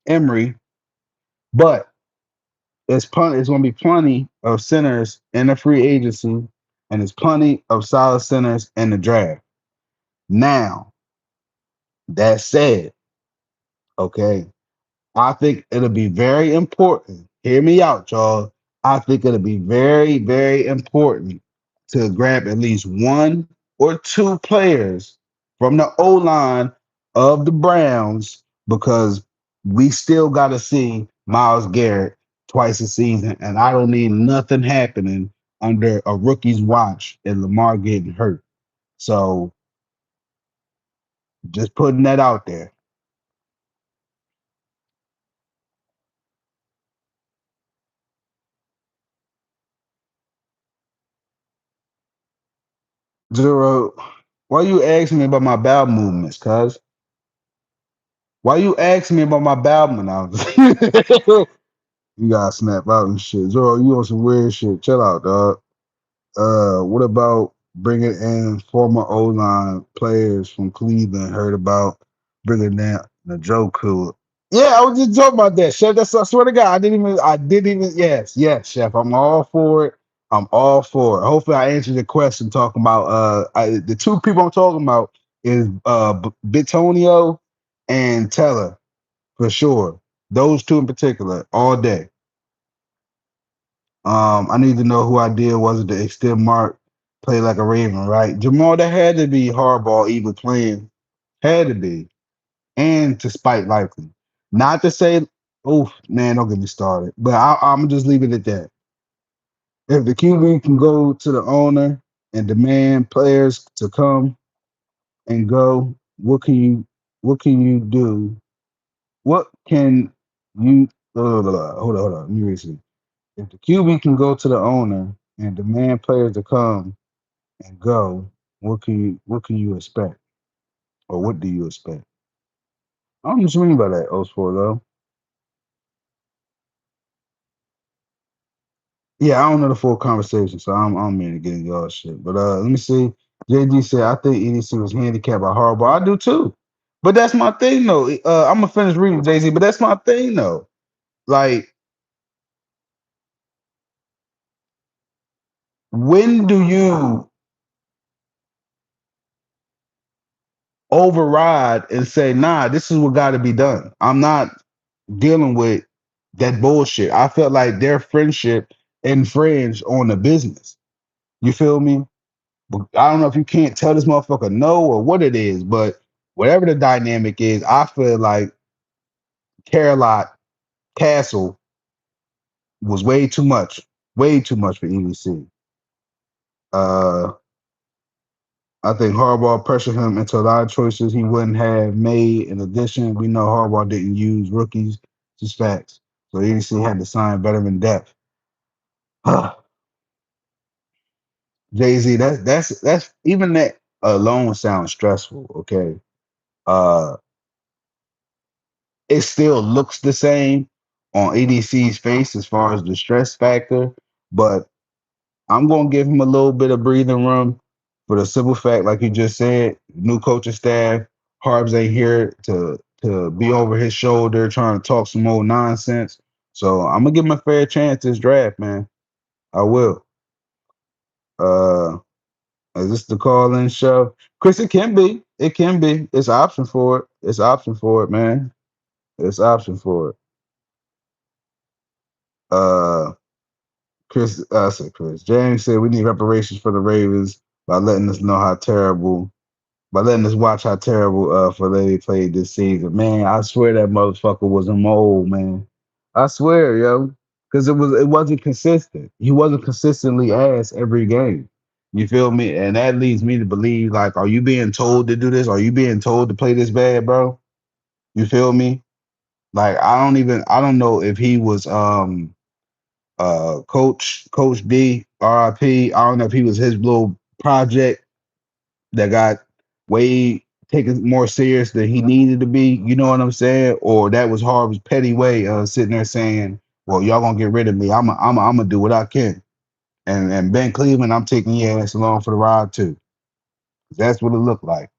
Emery, but it's gonna be plenty of centers in the free agency, and there's plenty of solid centers in the draft. Now, that said, okay, I think it'll be very important. Hear me out, y'all. I think it'll be very, very important to grab at least one or two players from the O line of the Browns because we still got to see Miles Garrett twice a season, and I don't need nothing happening under a rookie's watch and Lamar getting hurt. So just putting that out there. Zero, why you asking me about my bowel movements, cuz? Why you asking me about my bowel movements? You gotta snap out and shit. Zoro, you on some weird shit. Chill out, dog. What about bringing in former O-line players from Cleveland? Heard about bringing down the Joe Cool. Yeah, I was just talking about that, Chef. That's I swear to God, I didn't even. Yes, yes, Chef. I'm all for it. I'm all for it. Hopefully, I answered the question talking about the two people I'm talking about is Bitonio and Teller for sure. Those two in particular, all day. I need to know who I did was it to extend Mark play like a Raven, right? Jamal, that had to be hardball even playing. Had to be. And to spite likely. Not to say, oh man, don't get me started. But I'm just leave it at that. If the QB can go to the owner and demand players to come and go, what can you do? What can you hold on. Let me read this. If the QB can go to the owner and demand players to come and go, what can you expect? Or what do you expect? I don't know what you mean by that, O4 though. Yeah, I don't know the full conversation, so I don't mean to get into y'all shit. But let me see. JD said I think EDC was handicapped by hardball. I do too. But that's my thing though. I'm gonna finish reading Jay Z, but that's my thing though. Like, when do you override and say, nah, this is what gotta be done? I'm not dealing with that bullshit. I felt like their friendship infringed on the business. You feel me? But I don't know if you can't tell this motherfucker no or what it is, but whatever the dynamic is, I feel like Carolot Castle was way too much for EDC. Uh, I think Harbaugh pressured him into a lot of choices he wouldn't have made. In addition, we know Harbaugh didn't use rookies, just facts. So EDC had to sign veteran depth. Jay Z, that's even that alone sounds stressful. Okay, uh, it still looks the same on EDC's face as far as the stress factor, but I'm gonna give him a little bit of breathing room for the simple fact, like you just said, new coaching staff, Harbs ain't here to be over his shoulder trying to talk some old nonsense. So I'm gonna give him a fair chance this draft, man. I will. Uh, is this the call in show? Chris, it can be. It can be. It's option for it. It's option for it, man. It's option for it. Uh Chris, I said Chris. James said we need reparations for the Ravens by letting us know how terrible, by letting us watch how terrible they played this season. Man, I swear that motherfucker was a mole, man. I swear, yo, because it wasn't consistent. He wasn't consistently ass every game. You feel me? And that leads me to believe, like, are you being told to do this? Are you being told to play this bad, bro? You feel me? Like, I don't know if he was Coach D, RIP. I don't know if he was his little project that got way taken more serious than he needed to be. You know what I'm saying? Or that was Harv's petty way of sitting there saying, "Well, y'all gonna get rid of me. I'm gonna do what I can." And Ben Cleveland, I'm taking your ass along for the ride too. That's what it looked like.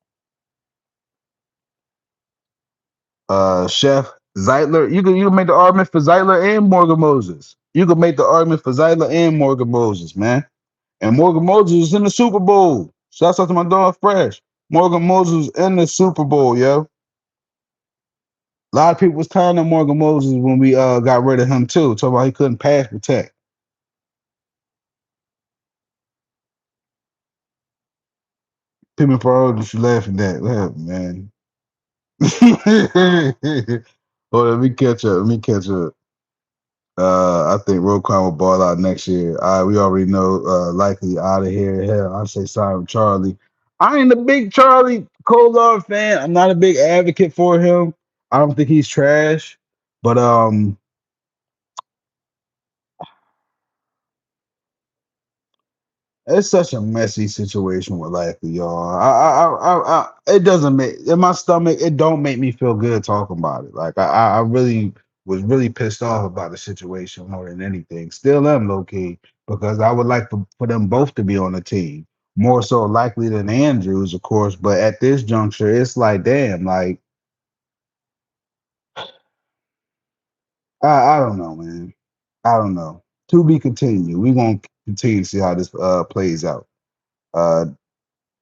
Chef Zeitler, you can make the argument for Zeitler and Morgan Moses. You can make the argument for Zeitler and Morgan Moses, man. And Morgan Moses is in the Super Bowl. Shouts out to my dog Fresh. Morgan Moses in the Super Bowl, yo. A lot of people was tired of Morgan Moses when we got rid of him too. Talking about he couldn't pass protect. People for what you laughing at? Laugh, man. Hold on, let me catch up. Let me catch up. I think Roquan will ball out next year. We already know likely out of here. Hell, I say sorry with Charlie. I ain't a big Charlie Kolar fan. I'm not a big advocate for him. I don't think he's trash. But it's such a messy situation with likely, y'all. It doesn't make in my stomach. It don't make me feel good talking about it. Like I really was really pissed off about the situation more than anything. Still am low key because I would like for them both to be on the team. More so likely than Andrews, of course. But at this juncture, it's like, damn, like I don't know, man. I don't know. To be continued. We're gonna continue to see how this plays out. Uh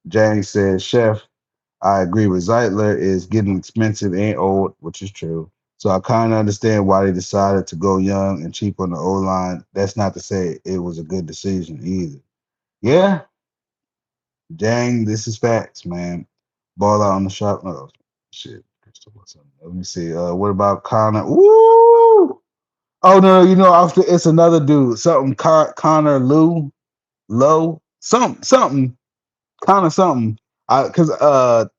Jang says, Chef, I agree with Zeitler is getting expensive and old, which is true. So I kind of understand why they decided to go young and cheap on the O line. That's not to say it was a good decision either. Yeah, Jang, this is facts, man. Ball out on the shot. Oh, shit. Let me see. What about Connor? Woo! Oh no, you know, it's another dude. Something Connor Low, something. Kind of something. Cause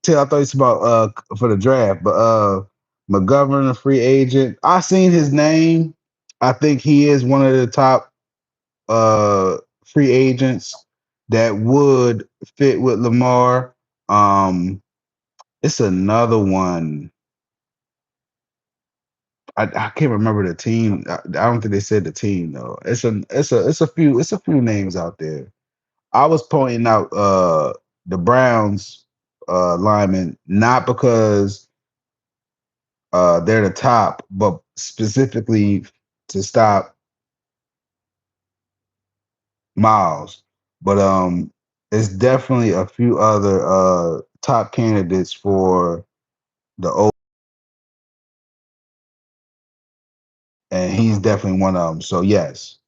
Till I thought it's about for the draft, but McGovern, a free agent. I seen his name. I think he is one of the top free agents that would fit with Lamar. It's another one. I can't remember the team. I don't think they said the team though. It's a few names out there. I was pointing out the Browns linemen not because they're the top, but specifically to stop Miles. But it's definitely a few other top candidates for the O, and he's definitely one of them. So yes,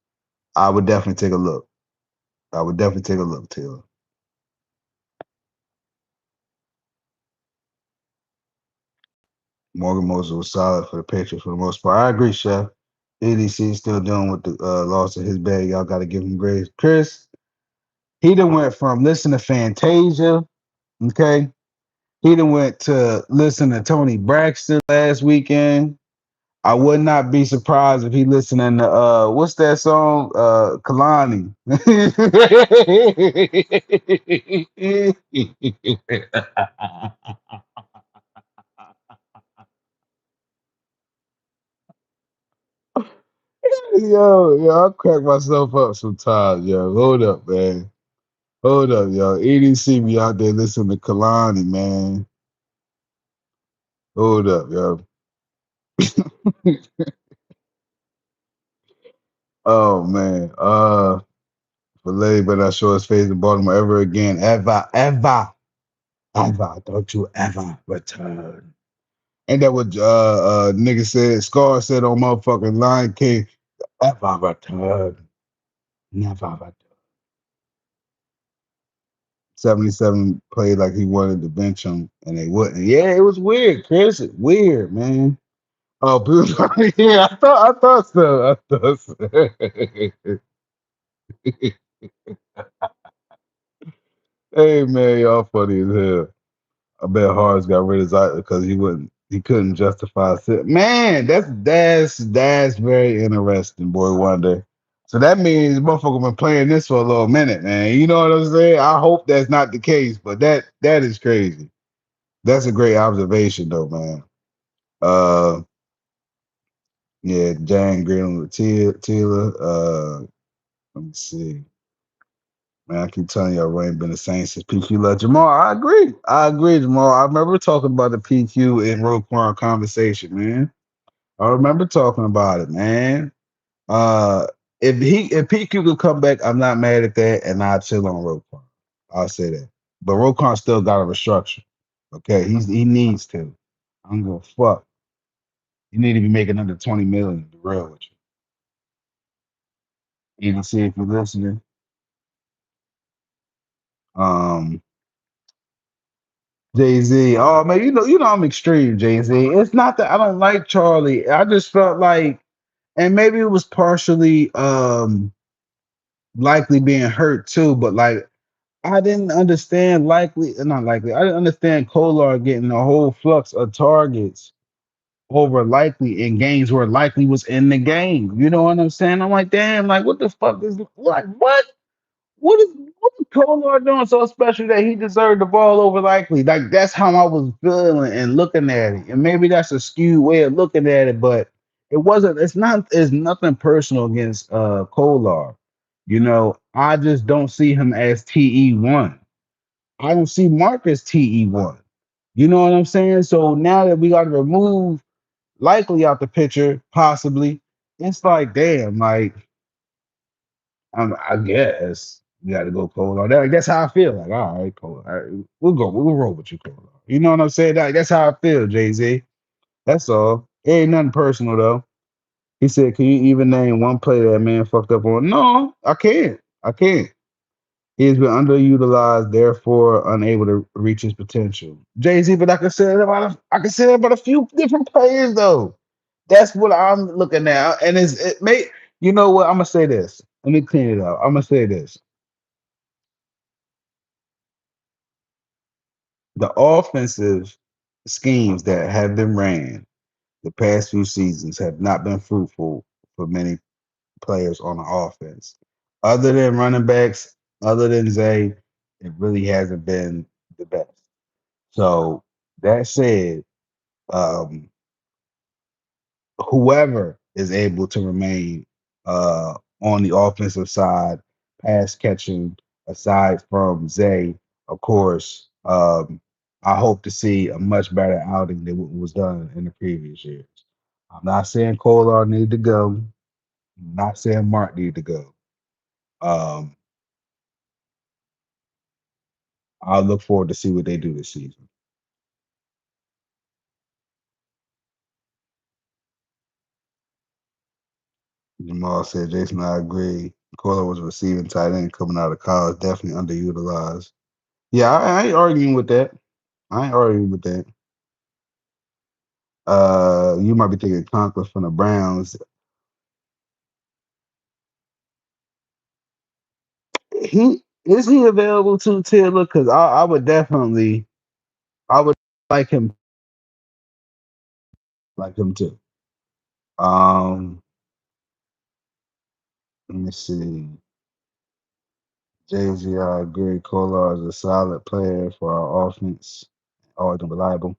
I would definitely take a look. I would definitely take a look, Taylor. Morgan Moses was solid for the Patriots for the most part. I agree, Chef. EDC still dealing with the loss of his bag. Y'all got to give him grace. Chris, he done went from listening to Fantasia, okay? He done went to listen to Tony Braxton last weekend. I would not be surprised if he listening to what's that song? Kalani. Yo, I crack myself up sometimes, yo. Hold up, man. Hold up, yo. EDC be out there listening to Kalani, man. Hold up, yo. Oh man. Filet but not show his face in Baltimore ever again. Ever. Don't you ever return. And that what nigga said, Scar said on motherfucking Lion King, ever return. Never return. 77 played like he wanted to bench him and they wouldn't. Yeah, it was weird, Chris. Weird, man. Oh, yeah, I thought so. I thought so. Hey man, y'all funny as hell. I bet Harris got rid of Zeitler because he couldn't justify it. Man, that's very interesting, boy wonder. So that means motherfucker been playing this for a little minute, man. You know what I'm saying? I hope that's not the case, but that is crazy. That's a great observation though, man. Uh yeah, Jan Green with Tila. Let me see. Man, I keep telling you, Ray ain't been the same since PQ left Jamal. I agree. Jamal. I remember talking about the PQ in Roquan conversation, man. I remember talking about it, man. Uh, if PQ could come back, I'm not mad at that, and I'll chill on Roquan. I'll say that. But Roquan still got to restructure. Okay, he needs to. I'm gonna fuck. You need to be making under 20 million. To be real with you. Even see if you're listening. Um, Jay Z. Oh man, you know I'm extreme, Jay Z. It's not that I don't like Charlie. I just felt like, and maybe it was partially likely being hurt too, but like I didn't understand not likely. I didn't understand Kolar getting a whole flux of targets over likely in games where likely was in the game. You know what I'm saying? I'm like, damn, like what the fuck is like what? What is Kolar doing so special that he deserved the ball over likely? Like that's how I was feeling and looking at it. And maybe that's a skewed way of looking at it, but it wasn't, it's nothing personal against Kolar. You know, I just don't see him as TE1. I don't see Marcus TE1. You know what I'm saying? So now that we got to remove likely out the picture, possibly, it's like damn, like I guess you got to go cold on that. Like, that's how I feel. Like, all right, cold. All right, we'll roll with you, cold. You know what I'm saying? Like, that's how I feel, Jay Z. That's all. It ain't nothing personal though. He said, "Can you even name one play that man fucked up on?" No, I can't. I can't. He has been underutilized, therefore unable to reach his potential. Jay Z, but I can say that about a few different players though. That's what I'm looking at, and it may. You know what? I'm gonna say this. Let me clean it up. I'm gonna say this. The offensive schemes that have been ran the past few seasons have not been fruitful for many players on the offense. Other than running backs, other than Zay, it really hasn't been the best. So that said, um, whoever is able to remain on the offensive side, pass catching, aside from Zay, of course, I hope to see a much better outing than what was done in the previous years. I'm not saying Kolar need to go. I'm not saying Mark need to go. Um, I'll look forward to see what they do this season. Jamal said, Jason, I agree. Kolar was a receiving tight end coming out of college, definitely underutilized. Yeah, I ain't arguing with that. I ain't arguing with that. You might be thinking Conklin from the Browns. He available to Taylor? Because I would definitely I would like him too. Um, let me see. Jay-Z, I agree. Kolar is a solid player for our offense. Always been reliable.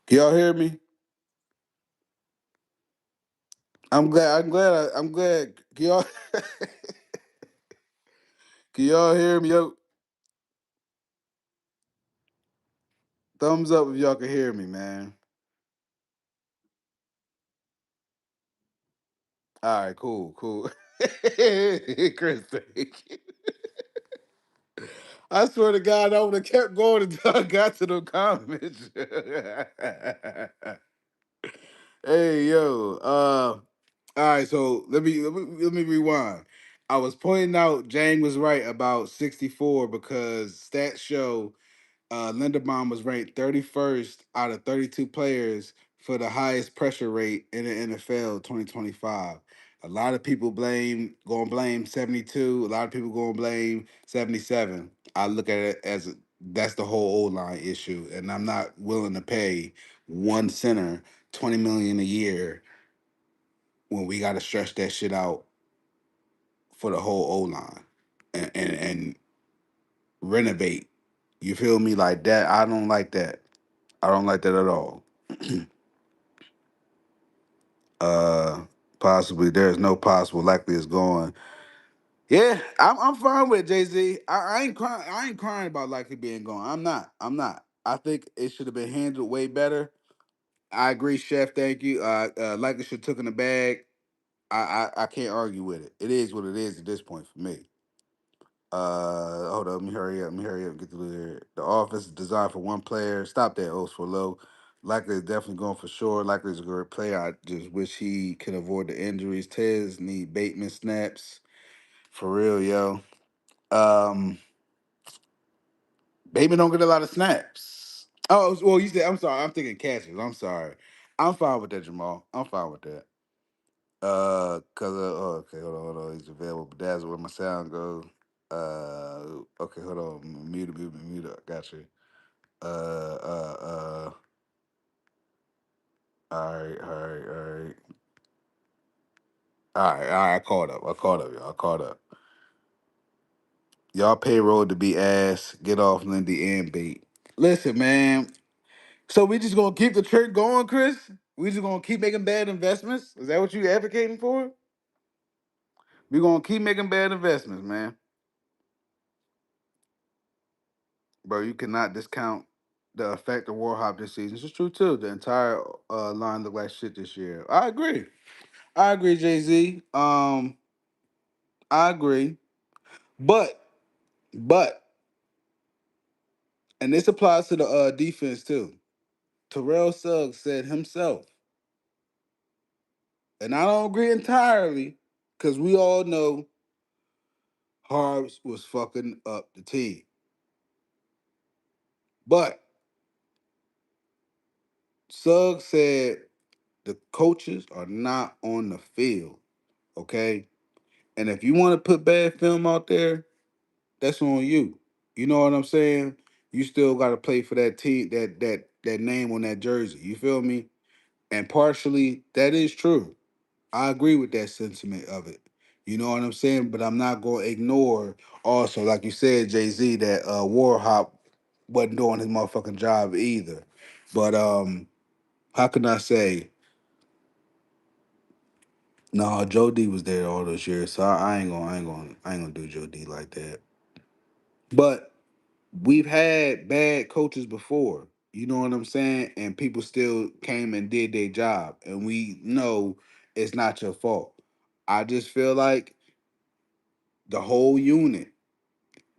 Can y'all hear me? I'm glad. I'm glad. Can y'all? Can y'all hear me? Yo, thumbs up if y'all can hear me, man. All right, cool. Chris, thank you. I swear to God, I would have kept going until I got to the comments. Hey yo, all right. So let me rewind. I was pointing out Jang was right about 64 because stats show Linderbaum was ranked 31st out of 32 players for the highest pressure rate in the NFL 2025. A lot of people gonna blame 72. A lot of people gonna blame 77. I look at it as that's the whole O line issue, and I'm not willing to pay one center 20 million a year when we got to stretch that shit out for the whole O line and renovate. You feel me? Like that, I don't like that. I don't like that at all. uh Possibly there's no possible likely it's going. Yeah, I'm fine with Jay-Z. I ain't crying. I ain't crying about likely being gone. I'm not. I'm not. I think it should have been handled way better. I agree, Chef. Thank you. Likely should have took in the bag. I can't argue with it. It is what it is at this point for me. Hold up, let me hurry up. Let me hurry up and get through here. The offense is designed for one player. Stop that, O's for low. Likely is definitely going for sure. Likely is a great player. I just wish he can avoid the injuries. Tez need Bateman snaps. For real, yo. Um, Bateman don't get a lot of snaps. Oh, well, you said, I'm sorry. I'm thinking catches. I'm sorry. I'm fine with that, Jamal. I'm fine with that. Cause oh, okay, hold on, he's available. But that's where my sound goes. Okay, hold on, mute, got you. Uh, uh, uh. All right. All right. I caught up, y'all. I caught up. Y'all payroll to be ass. Get off Lindy and bait. Listen, man. So we just gonna keep the trend going, Chris? We just gonna keep making bad investments? Is that what you advocating for? We gonna keep making bad investments, man. Bro, you cannot discount the effect of Warhop this season. It's true too. The entire line looked like shit this year. I agree. I agree, Jay Z. I agree. But but and this applies to the defense too. Terrell Suggs said himself, and I don't agree entirely, because we all know Harbs was fucking up the team. But Suggs said the coaches are not on the field, okay? And if you want to put bad film out there, that's on you. You know what I'm saying? You still got to play for that team, that name on that jersey. You feel me? And partially, that is true. I agree with that sentiment of it. You know what I'm saying? But I'm not going to ignore also, like you said, Jay-Z, that Warhop wasn't doing his motherfucking job either. But how can I say? No, Joe D was there all those years, so I ain't gonna do Joe D like that. But we've had bad coaches before. You know what I'm saying? And people still came and did their job, and we know it's not your fault. I just feel like the whole unit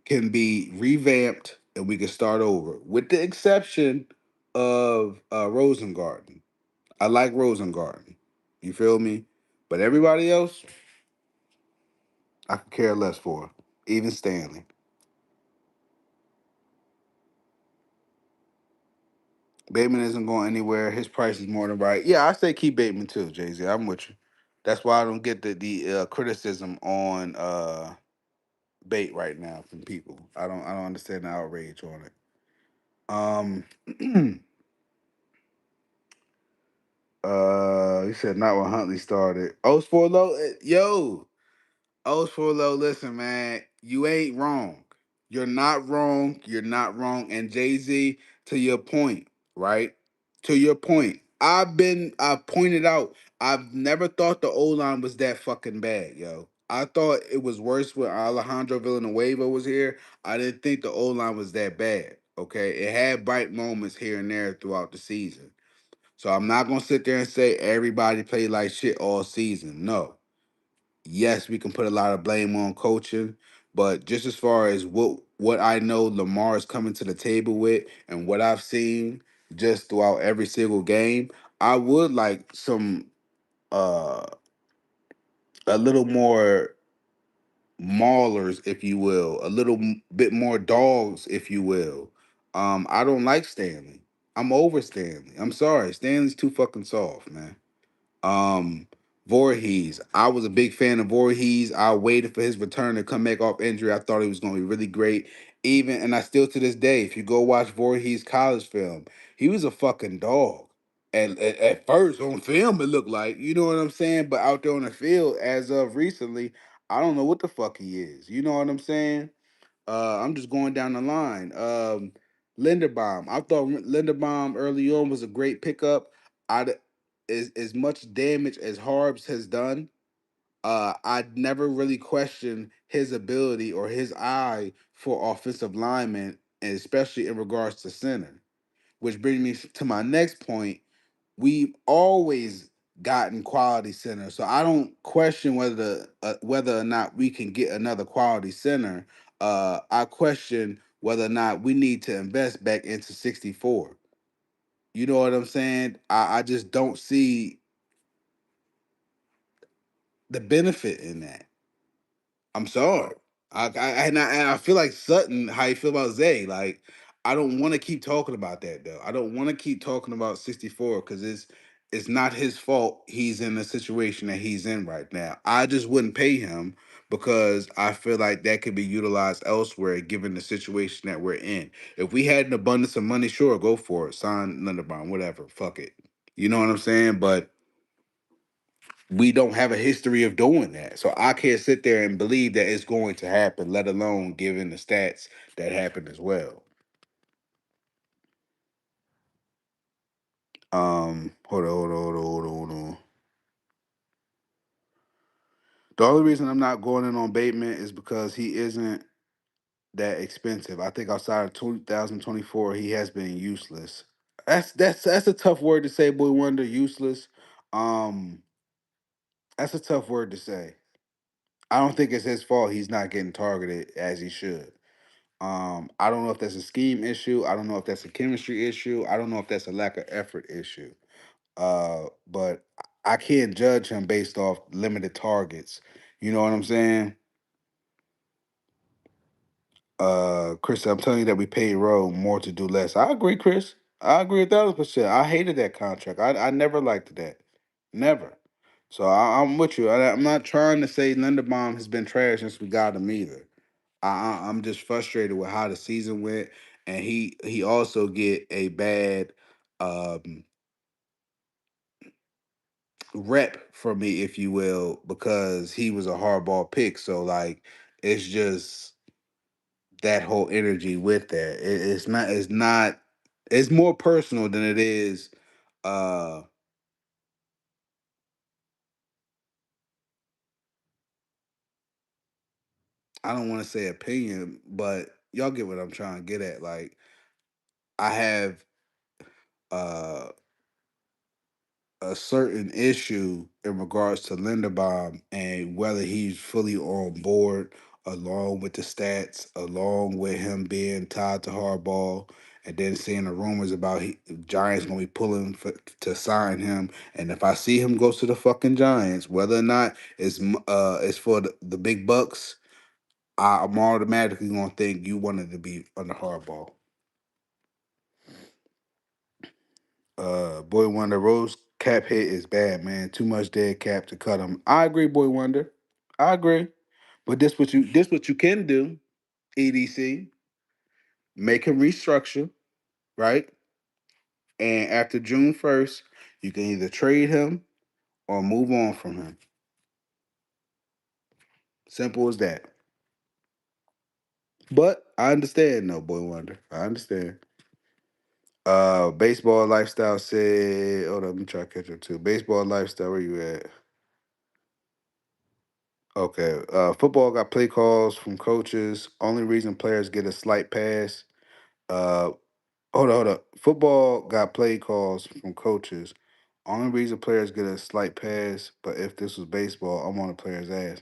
can be revamped and we can start over, with the exception of Rosengarten. I like Rosengarten. You feel me? But everybody else, I could care less for. Even Stanley. Bateman isn't going anywhere. His price is more than right. Yeah, I say keep Bateman too, Jay Z. I'm with you. That's why I don't get the criticism on bait right now from people. I don't understand the outrage on it. He said not when Huntley started. O's for low, yo. O's for low. Listen, man, you ain't wrong. You're not wrong. You're not wrong. And Jay Z, to your point, right? To your point, I pointed out. I've never thought the O line was that fucking bad, yo. I thought it was worse when Alejandro Villanueva was here. I didn't think the O line was that bad. Okay, it had bright moments here and there throughout the season. So I'm not gonna sit there and say everybody played like shit all season. No. Yes, we can put a lot of blame on coaching, But just as far as what I know Lamar is coming to the table with, and what I've seen just throughout every single game, I would like some uh a little more maulers, if you will, a little bit more dogs, if you will. I don't like Stanley. I'm over Stanley. I'm sorry, Stanley's too fucking soft, man. Um, Voorhees. I was a big fan of Voorhees. I waited for his return to come back off injury. I thought he was going to be really great. Even and I still to this day, if you go watch Voorhees college film, he was a fucking dog. And at first on film, it looked like, you know what I'm saying. But out there on the field, as of recently, I don't know what the fuck he is. You know what I'm saying? I'm just going down the line. Linderbaum. I thought Linderbaum early on was a great pickup. I as much damage as Harbs has done, I'd never really questioned his ability or his eye for offensive linemen, and especially in regards to center. Which brings me to my next point. We've always gotten quality center, so I don't question whether or not we can get another quality center. I question whether or not we need to invest back into 64. You know what I'm saying? I just don't see the benefit in that. I'm sorry. And I feel like Sutton. How you feel about Zay? Like, I don't want to keep talking about that though. I don't want to keep talking about 64 because it's not his fault. He's in the situation that he's in right now. I just wouldn't pay him because I feel like that could be utilized elsewhere given the situation that we're in. If we had an abundance of money, sure, go for it. Sign Linderbaum, whatever. Fuck it. You know what I'm saying? But we don't have a history of doing that. So I can't sit there and believe that it's going to happen, let alone given the stats that happened as well. Hold on. The only reason I'm not going in on Bateman is because he isn't that expensive. I think outside of 2024, he has been useless. That's a tough word to say, boy wonder, useless. Um, that's a tough word to say. I don't think it's his fault he's not getting targeted as he should. I don't know if that's a scheme issue. I don't know if that's a chemistry issue. I don't know if that's a lack of effort issue. But I can't judge him based off limited targets. You know what I'm saying? Chris, I'm telling you that we paid Rowe more to do less. I agree, Chris. I agree 1,000%. I hated that contract. I never liked that. Never. So I'm with you. I'm not trying to say Linderbaum has been trash since we got him either. I'm just frustrated with how the season went, and he also get a bad um, rep from me, if you will, because he was a hardball pick. So like, it's just that whole energy with that. It's not. It's more personal than it is. Uh, I don't want to say opinion, but y'all get what I'm trying to get at. Like, I have uh a certain issue in regards to Linderbaum and whether he's fully on board, along with the stats, along with him being tied to hardball, and then seeing the rumors about Giants gonna be pulling to sign him. And if I see him go to the fucking Giants, whether or not it's for the big bucks, I'm automatically gonna think you wanted to be under hardball. Boy Wonder Rose cap hit is bad, man. Too much dead cap to cut him. I agree, Boy Wonder. I agree. But this what you can do, EDC, make him restructure, right? And after June 1st, you can either trade him or move on from him. Simple as that. But I understand, no, Boy Wonder. I understand. Baseball lifestyle said, hold on, let me try to catch up too. Baseball lifestyle, where you at? Okay. Football got play calls from coaches. Only reason players get a slight pass. Uh, hold on. Football got play calls from coaches. Only reason players get a slight pass. But if this was baseball, I'm on the player's ass.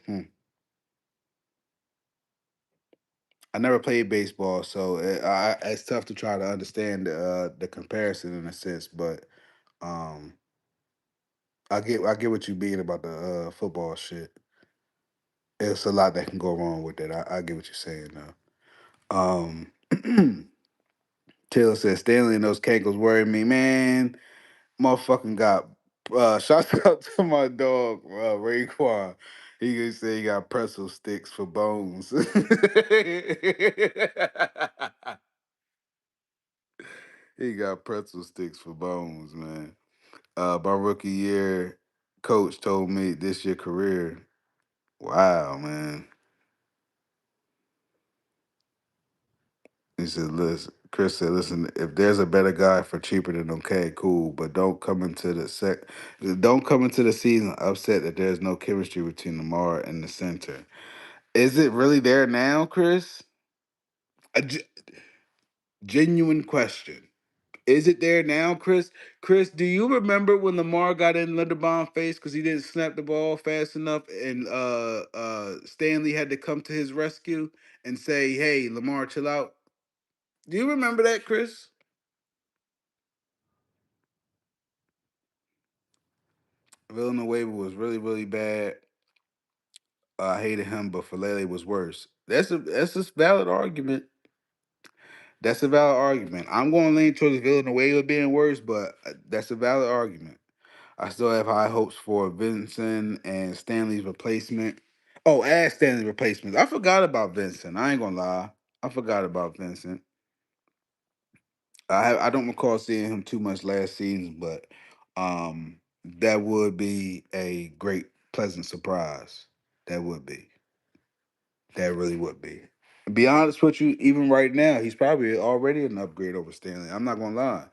I never played baseball, so it's tough to try to understand the comparison in a sense. But um, I get what you mean about the football shit. It's a lot that can go wrong with it. I get what you're saying though. Taylor said Stanley and those cankles worry me, man. Motherfucking got shouts out to my dog, Raekwon. He could say he got pretzel sticks for bones. He got pretzel sticks for bones, man. My rookie year coach told me this your career. Wow, man. He said, listen, Chris said, listen, if there's a better guy for cheaper than okay, cool, but don't come into the season upset that there's no chemistry between Lamar and the center. Is it really there now, Chris? A genuine question. Is it there now, Chris? Chris, do you remember when Lamar got in Linderbaum's face because he didn't snap the ball fast enough, and Stanley had to come to his rescue and say, "Hey, Lamar, chill out." Do you remember that, Chris? Villanueva was really, really bad. I hated him, but Falele was worse. That's a valid argument. That's a valid argument. I'm going to lean towards Villanueva being worse, but that's a valid argument. I still have high hopes for Vincent and Stanley's replacement. Oh, as Stanley's replacement. I forgot about Vincent. I ain't gonna lie. I forgot about Vincent. I don't recall seeing him too much last season, but that would be a great pleasant surprise. That would be. That really would be. To be honest with you, even right now, he's probably already an upgrade over Stanley. I'm not gonna lie.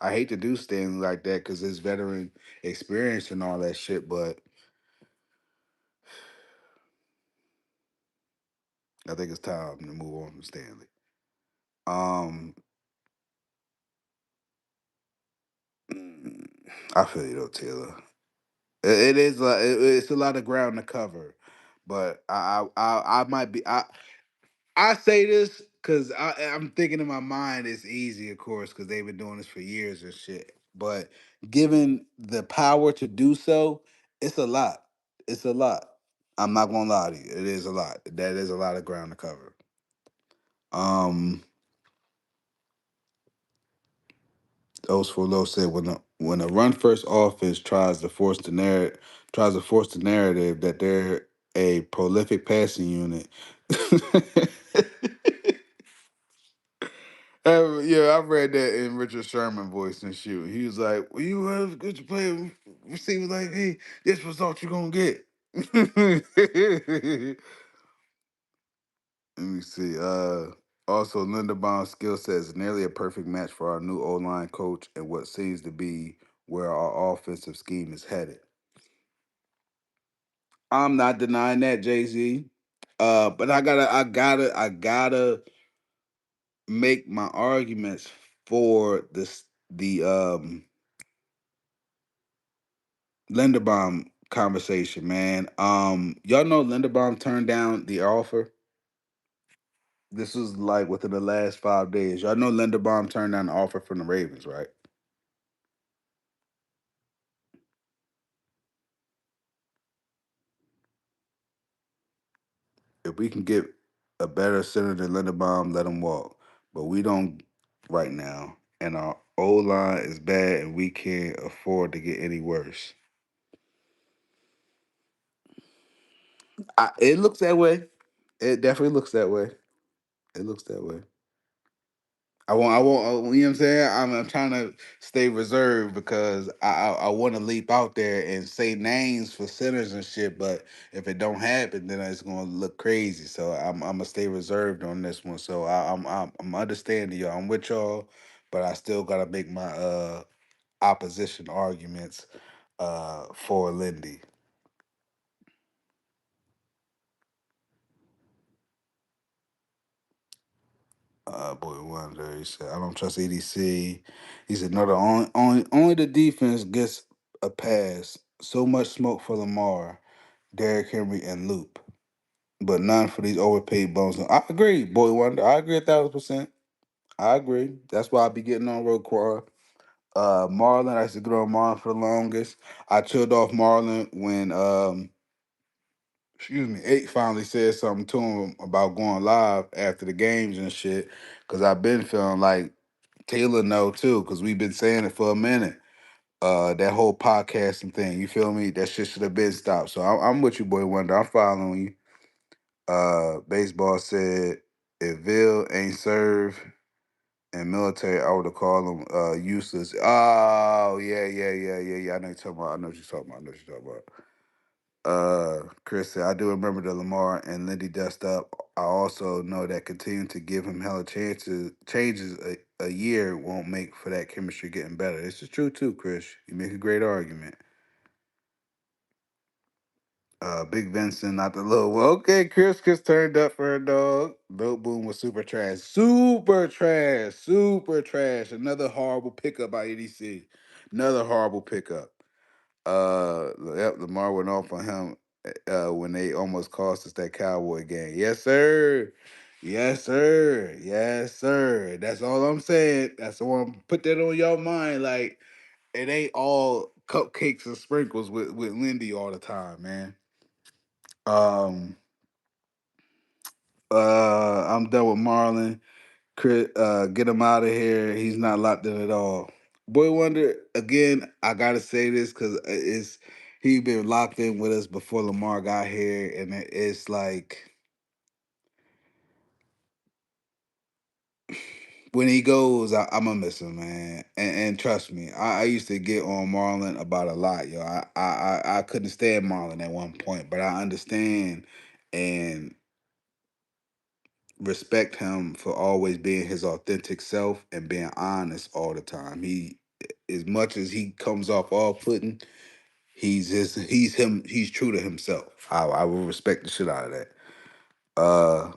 I hate to do Stanley like that because his veteran experience and all that shit, but I think it's time to move on from Stanley. Um, mm, I feel you though, Taylor. It is it's a lot of ground to cover, but I might be I say this because I'm thinking in my mind it's easy, of course, because they've been doing this for years and shit. But given the power to do so, it's a lot. It's a lot. I'm not gonna lie to you. It is a lot. That is a lot of ground to cover. Um, those for low said when a run first offense tries to force the narrative that they're a prolific passing unit. Yeah, I read that in Richard Sherman voice and shoot. He was like, "Well, you have good to play receiver like me. This result you're gonna get." Let me see. Also, Linderbaum's skill set is nearly a perfect match for our new O line coach and what seems to be where our offensive scheme is headed. I'm not denying that, Jay Z. But I gotta make my arguments for the Linderbaum conversation, man. Y'all know Linderbaum turned down the offer. This was like within the last 5 days. Y'all know Linderbaum turned down the offer from the Ravens, right? If we can get a better center than Linderbaum, let him walk. But we don't right now, and our O line is bad, and we can't afford to get any worse. It looks that way. It definitely looks that way. It looks that way. You know what I'm saying? I'm trying to stay reserved because I want to leap out there and say names for centers and shit. But if it don't happen, then it's gonna look crazy. So I'm gonna stay reserved on this one. So I'm understanding y'all. I'm with y'all, but I still gotta make my opposition arguments for Lindy. Boy Wonder. He said, I don't trust EDC. He said, no, the only the defense gets a pass. So much smoke for Lamar, Derrick Henry, and Loop. but none for these overpaid bones. I agree, Boy Wonder. I agree 1,000%. I agree. That's why I be getting on road Quora. Marlon, I used to get on Marlon for the longest. I chilled off Marlon when excuse me, Eight finally said something to him about going live after the games and shit. Cause I've been feeling like Taylor know too, cause we've been saying it for a minute. That whole podcasting thing, you feel me? That shit should have been stopped. So I'm with you, Boy Wonder. I'm following you. Baseball said if Ville ain't served in military, I would have called him useless. Oh yeah. I know you're talking about. I know what you're talking about. I know what you're talking about. Chris said, I do remember the Lamar and Lindy dust up. I also know that continuing to give him hella changes a year won't make for that chemistry getting better. This is true too, Chris. You make a great argument. Big Vincent, not the little one. Okay, Chris turned up for her dog. Dope Boom was super trash. Super trash. Super trash. Another horrible pickup by EDC. Another horrible pickup. Yep, Lamar went off on him when they almost cost us that Cowboy game. Yes, sir. Yes, sir. Yes, sir. That's all I'm saying. That's all I'm put that on your mind. Like it ain't all cupcakes and sprinkles with Lindy all the time, man. Um, I'm done with Marlon. Chris, get him out of here. He's not locked in at all. Boy Wonder, again, I gotta say this because it's he been locked in with us before Lamar got here, and it's like when he goes, I'm gonna miss him, man. And trust me, I used to get on Marlon about a lot, yo. I couldn't stand Marlon at one point, but I understand and respect him for always being his authentic self and being honest all the time. He, as much as he comes off off putting, he's him. He's true to himself. I will respect the shit out of that. Uh,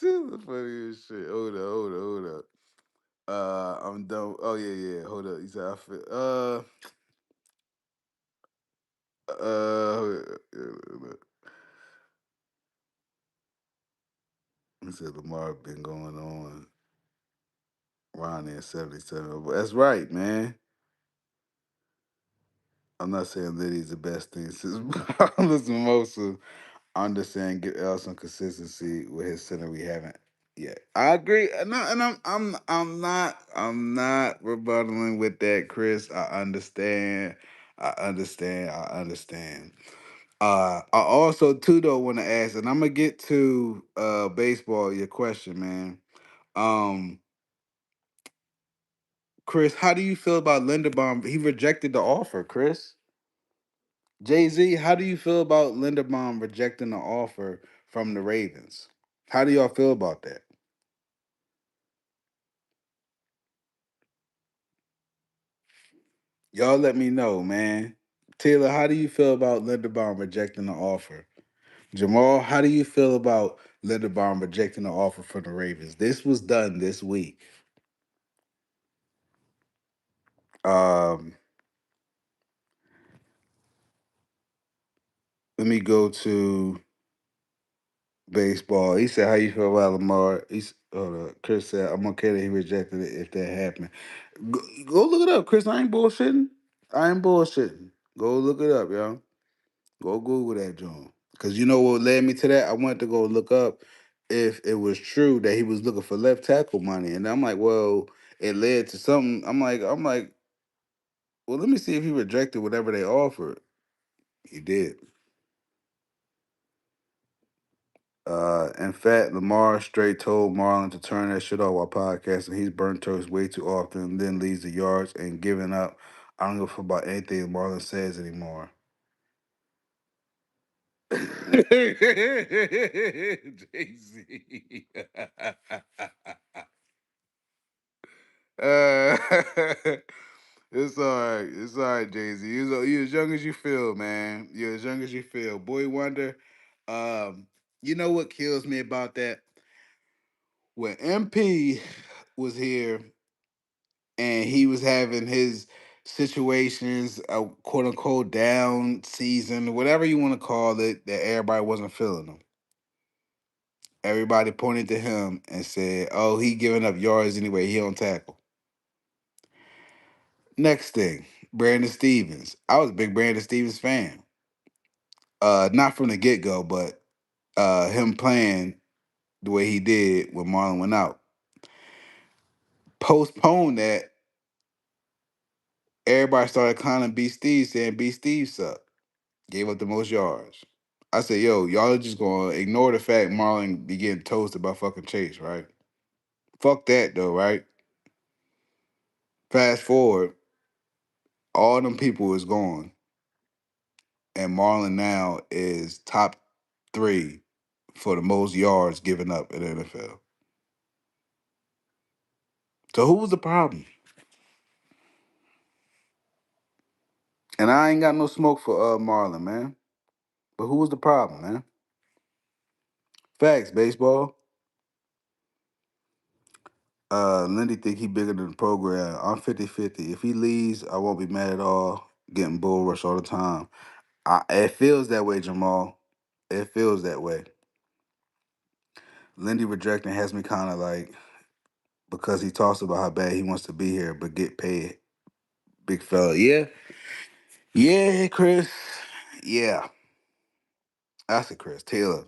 Too the funniest shit. Hold up. I'm done. Oh yeah. Hold up. He said I feel. Hold up. He said Lamar been going on around there 77. But that's right, man. I'm not saying Liddy's the best thing since listen Mimosa. I'm just saying get L some consistency with his center we haven't yet. I agree. I'm not rebuttaling with that, Chris. I understand. I also too though want to ask, and I'm gonna get to baseball, your question, man. Um Chris, how do you feel about Linderbaum? He rejected the offer, Chris. Jay Z, how do you feel about Linderbaum rejecting the offer from the Ravens? How do y'all feel about that? Y'all let me know, man. Taylor, how do you feel about Linderbaum rejecting the offer? Jamal, how do you feel about Linderbaum rejecting the offer from the Ravens? This was done this week. Um, Let me go to baseball. He said, "How you feel about Lamar?" Chris said, "I'm okay that he rejected it if that happened." Go look it up, Chris. I ain't bullshitting. I ain't bullshitting. Go look it up, yo. Go Google that, John. Because you know what led me to that? I went to go look up if it was true that he was looking for left tackle money, and I'm like, well, it led to something. I'm like, well, let me see if he rejected whatever they offered. He did. In fact, Lamar straight told Marlon to turn that shit off while podcasting. He's burnt toast way too often, then leaves the yards and giving up. I don't give a fuck about anything Marlon says anymore. Jay-Z. uh, it's all right. It's all right, Jay-Z. You as young as you feel, man. You're as young as you feel. Boy Wonder, you know what kills me about that? When MP was here and he was having situations, a quote unquote down season, whatever you want to call it, that everybody wasn't feeling him. Everybody pointed to him and said, "Oh, he giving up yards anyway. He don't tackle." Next thing, Brandon Stevens. I was a big Brandon Stevens fan. Not from the get go, but him playing the way he did when Marlon went out. Postponed that, everybody started clowning B Steve, saying B Steve sucked. Gave up the most yards. I said, yo, y'all are just gonna ignore the fact Marlon be getting toasted by fucking Chase, right? Fuck that though, right? Fast forward, all them people is gone, and Marlon now is top three for the most yards given up in the NFL. So who was the problem? And I ain't got no smoke for Marlon, man. But who was the problem, man? Facts, baseball. Lindy think he bigger than the program. I'm 50-50. If he leaves, I won't be mad at all. Getting bull rush all the time. It feels that way, Jamal. It feels that way. Lindy rejecting has me kind of like, because he talks about how bad he wants to be here, but get paid. Big fella. Yeah. Yeah, Chris. Yeah. That's it, Chris. Taylor.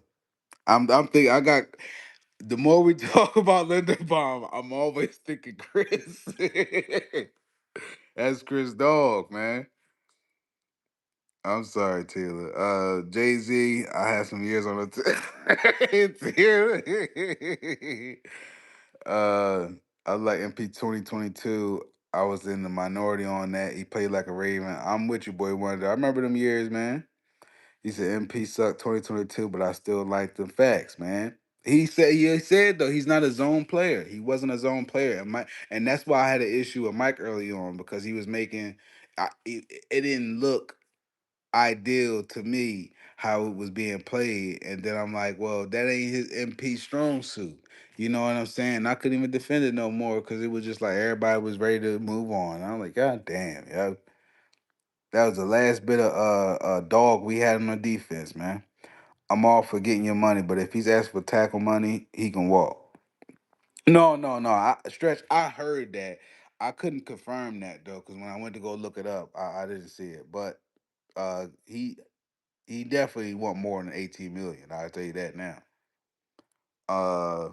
I'm thinking I got the more we talk about Linderbaum, I'm always thinking Chris. That's Chris Dog, man. I'm sorry, Taylor. Jay Z, I had some years on the I like MP 2022. I was in the minority on that. He played like a Raven. I'm with you, boy Wonder. I remember them years, man. He said MP sucked 2022, but I still like the facts, man. He said though he's not a zone player. He wasn't a zone player, and that's why I had an issue with Mike early on because he was making. It didn't look ideal to me how it was being played. And then I'm like, well, that ain't his MP strong suit. You know what I'm saying? I couldn't even defend it no more because it was just like everybody was ready to move on. I'm like, God damn, yeah. That was the last bit of dog we had on the defense, man. I'm all for getting your money, but if he's asked for tackle money, he can walk. No, no, no. Stretch, I heard that. I couldn't confirm that though, because when I went to go look it up, I didn't see it. But he definitely want more than 18 million. I'll tell you that now. Uh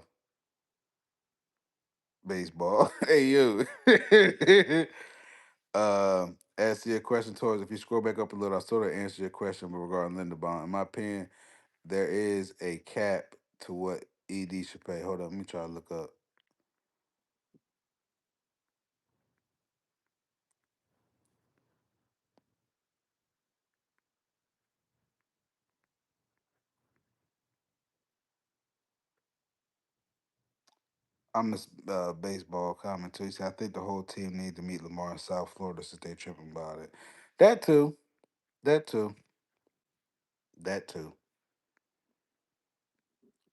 Baseball. Hey you. Answer your question towards if you scroll back up a little, I sort of answer your question regarding Linderbaum. In my opinion, there is a cap to what ED should pay. Hold up, let me try to look up. I'm a baseball commentator. He said, I think the whole team need to meet Lamar in South Florida since they tripping about it. That too. That too. That too.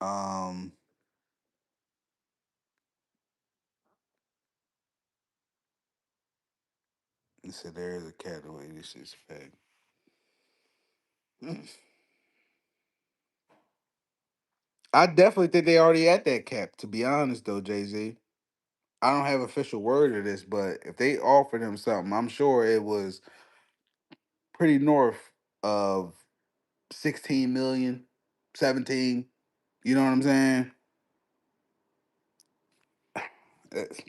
Um, he said there is a cat the way this is fake. I definitely think they already at that cap. To be honest, though, Jay Z, I don't have official word of this, but if they offered him something, I'm sure it was pretty north of 16 million, 17. You know what I'm saying? It's,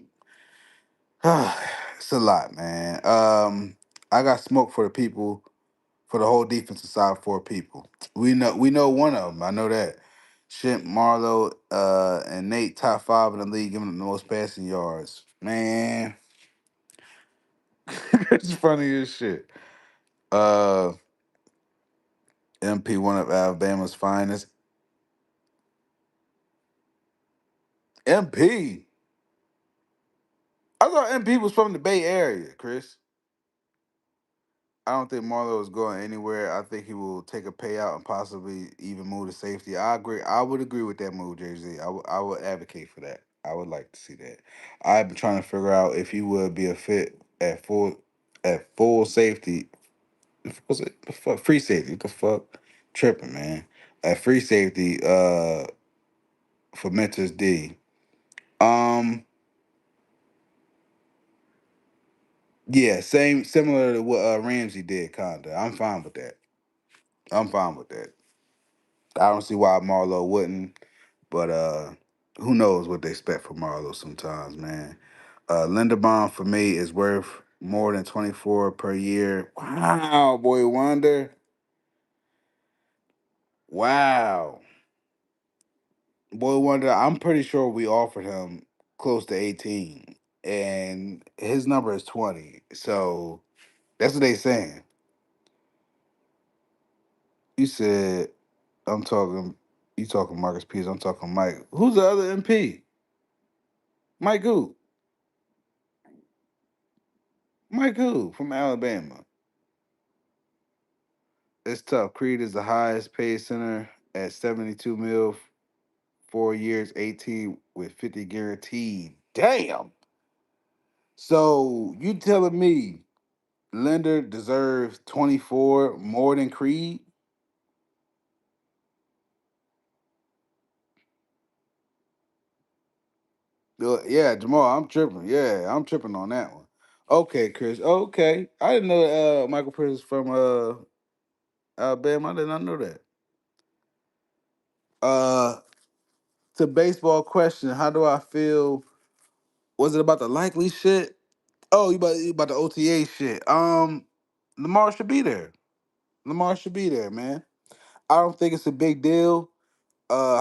it's a lot, man. I got smoke for the people, for the whole defensive side, four people. We know one of them. I know that. Shimp, Marlowe, and Nate, top five in the league, giving them the most passing yards. Man, it's funny as shit. Uh, MP, one of Alabama's finest. MP. I thought MP was from the Bay Area, Chris. I don't think Marlowe is going anywhere. I think he will take a payout and possibly even move to safety. I agree. I would agree with that move, Jay Z. I would advocate for that. I would like to see that. I've been trying to figure out if he would be a fit at full at full safety. Was it the fuck free safety? What the fuck? Tripping, man. At free safety, for Memphis D. Um, yeah, same similar to what Ramsey did, kinda. I'm fine with that. I'm fine with that. I don't see why Marlo wouldn't, but who knows what they expect from Marlo sometimes, man. Linderbaum for me is worth more than 24 per year. Wow, boy wonder. Wow. Boy wonder, I'm pretty sure we offered him close to 18. And his number is 20. So that's what they saying. You said I'm talking you talking Marcus Peters, I'm talking Mike. Who's the other MP? Mike who? Mike who from Alabama. It's tough. Creed is the highest paid center at 72 mil, 4 years, 18 with 50 guaranteed. Damn. So you telling me Linder deserves 24 more than Creed? Yeah, Jamal, I'm tripping. Yeah, I'm tripping on that one. Okay, Chris. Okay. I didn't know Michael Pierce is from Alabama. I did not know that. Uh to baseball question, how do I feel? Was it about the likely shit? Oh, you about the OTA shit. Lamar should be there. Lamar should be there, man. I don't think it's a big deal.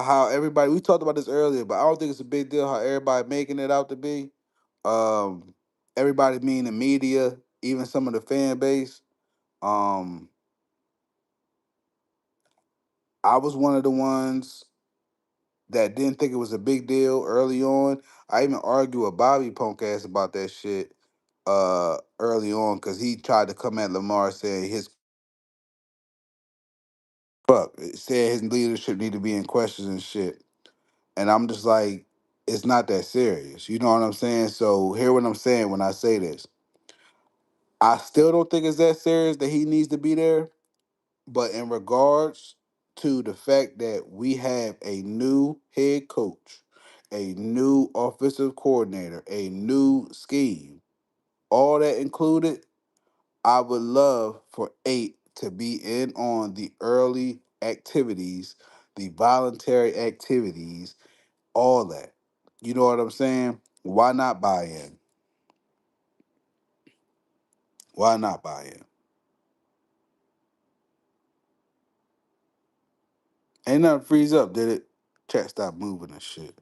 How everybody we talked about this earlier, but I don't think it's a big deal how everybody making it out to be. Um, Everybody being the media, even some of the fan base. Um, I was one of the ones that didn't think it was a big deal early on. I even argued with Bobby punk ass about that shit early on because he tried to come at Lamar saying his fuck saying his leadership need to be in questions and shit. And I'm just like, it's not that serious. You know what I'm saying? So hear what I'm saying when I say this. I still don't think it's that serious that he needs to be there. But in regards to the fact that we have a new head coach, a new offensive coordinator, a new scheme, all that included, I would love for eight to be in on the early activities, the voluntary activities, all that. You know what I'm saying? Why not buy in? Why not buy in? Ain't nothing freeze up, did it? Chat stop moving and shit.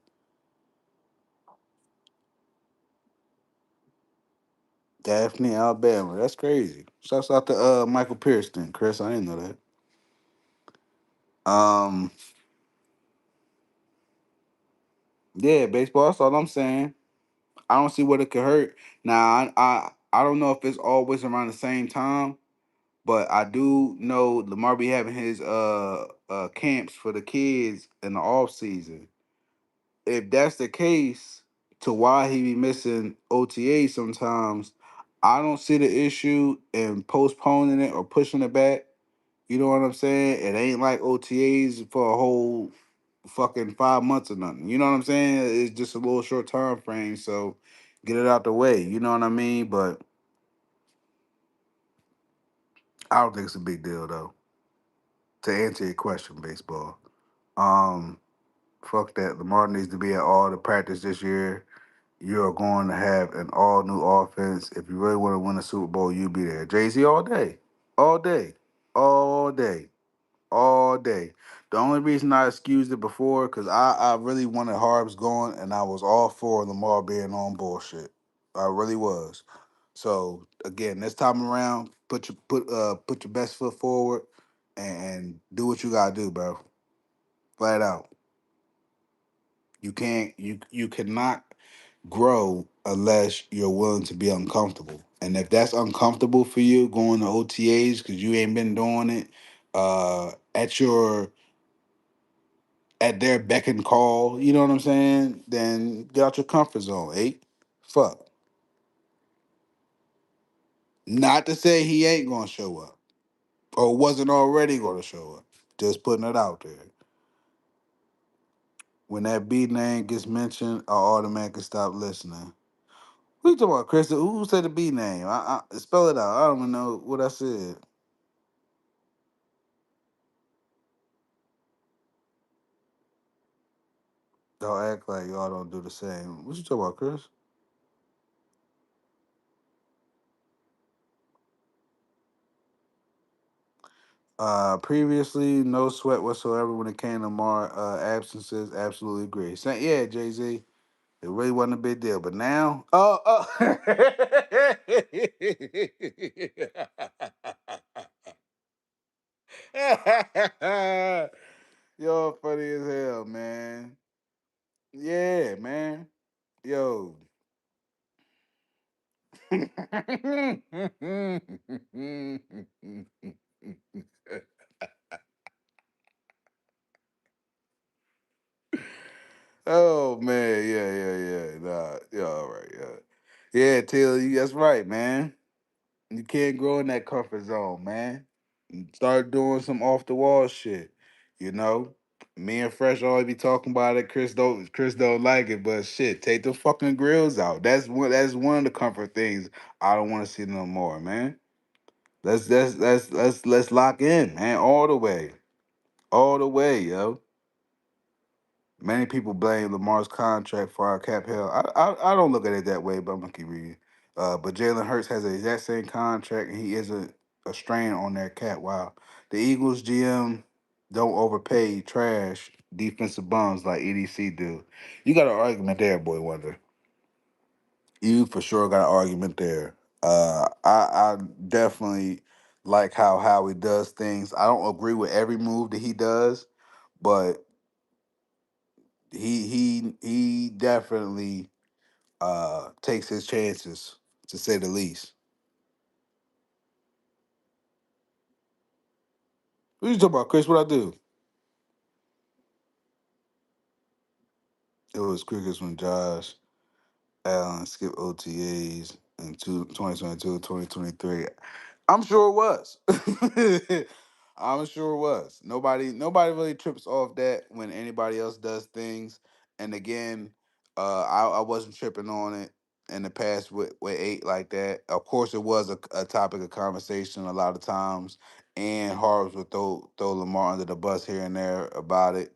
Daphne, Alabama. That's crazy. Shouts out to Michael Pierce then, Chris. I didn't know that. Yeah, baseball, that's all I'm saying. I don't see what it could hurt. Now I don't know if it's always around the same time, but I do know Lamar be having his camps for the kids in the off season. If that's the case, to why he be missing OTA sometimes, I don't see the issue in postponing it or pushing it back. You know what I'm saying? It ain't like OTAs for a whole fucking 5 months or nothing. You know what I'm saying? It's just a little short time frame, so get it out the way. You know what I mean? But I don't think it's a big deal though. To answer your question, baseball. Um, Fuck that. Lamar needs to be at all the practice this year. You're going to have an all new offense. If you really want to win a Super Bowl, you be there. Jay Z all day, all day, all day, all day. The only reason I excused it before because I really wanted Harbs going, and I was all for Lamar being on bullshit. I really was. So again, this time around, put your best foot forward and do what you gotta do, bro. Flat out. You cannot grow unless you're willing to be uncomfortable. And if that's uncomfortable for you going to OTAs because you ain't been doing it at your at their beck and call, you know what I'm saying? Then get out your comfort zone, eh? Fuck. Not to say he ain't gonna show up or wasn't already gonna show up. Just putting it out there. When that B name gets mentioned, I automatically stop listening. Who you talking about, Chris? Who said the B name? I spell it out. I don't even know what I said. Don't act like y'all don't do the same. What you talking about, Chris? Previously, no sweat whatsoever when it came to absences. Absolutely agree. Yeah, Jay Z. It really wasn't a big deal, but now, yo, funny as hell, man. Yeah, man. Yo. Oh man, yeah. Nah, yeah, all right, yeah. Yeah, Till, that's right, man. You can't grow in that comfort zone, man. Start doing some off the wall shit. You know, me and Fresh always be talking about it. Chris don't like it, but shit, take the fucking grills out. That's one of the comfort things I don't want to see no more, man. Let's lock in, man, all the way, yo. Many people blame Lamar's contract for our cap hell. I don't look at it that way, but I'm gonna keep reading. But Jalen Hurts has the exact same contract, and he isn't a strain on their cap. Wow, the Eagles GM don't overpay trash defensive bums like EDC do. You got an argument there, boy wonder. You for sure got an argument there. I definitely like how Howie does things. I don't agree with every move that he does, but he definitely takes his chances, to say the least. What you talking about, Chris? What I do? It was crickets when Josh Allen skipped OTAs in 2022, 2023. I'm sure it was. I'm sure it was. Nobody really trips off that when anybody else does things. And again, I wasn't tripping on it in the past with eight like that. Of course, it was a topic of conversation a lot of times, and Harves would throw Lamar under the bus here and there about it,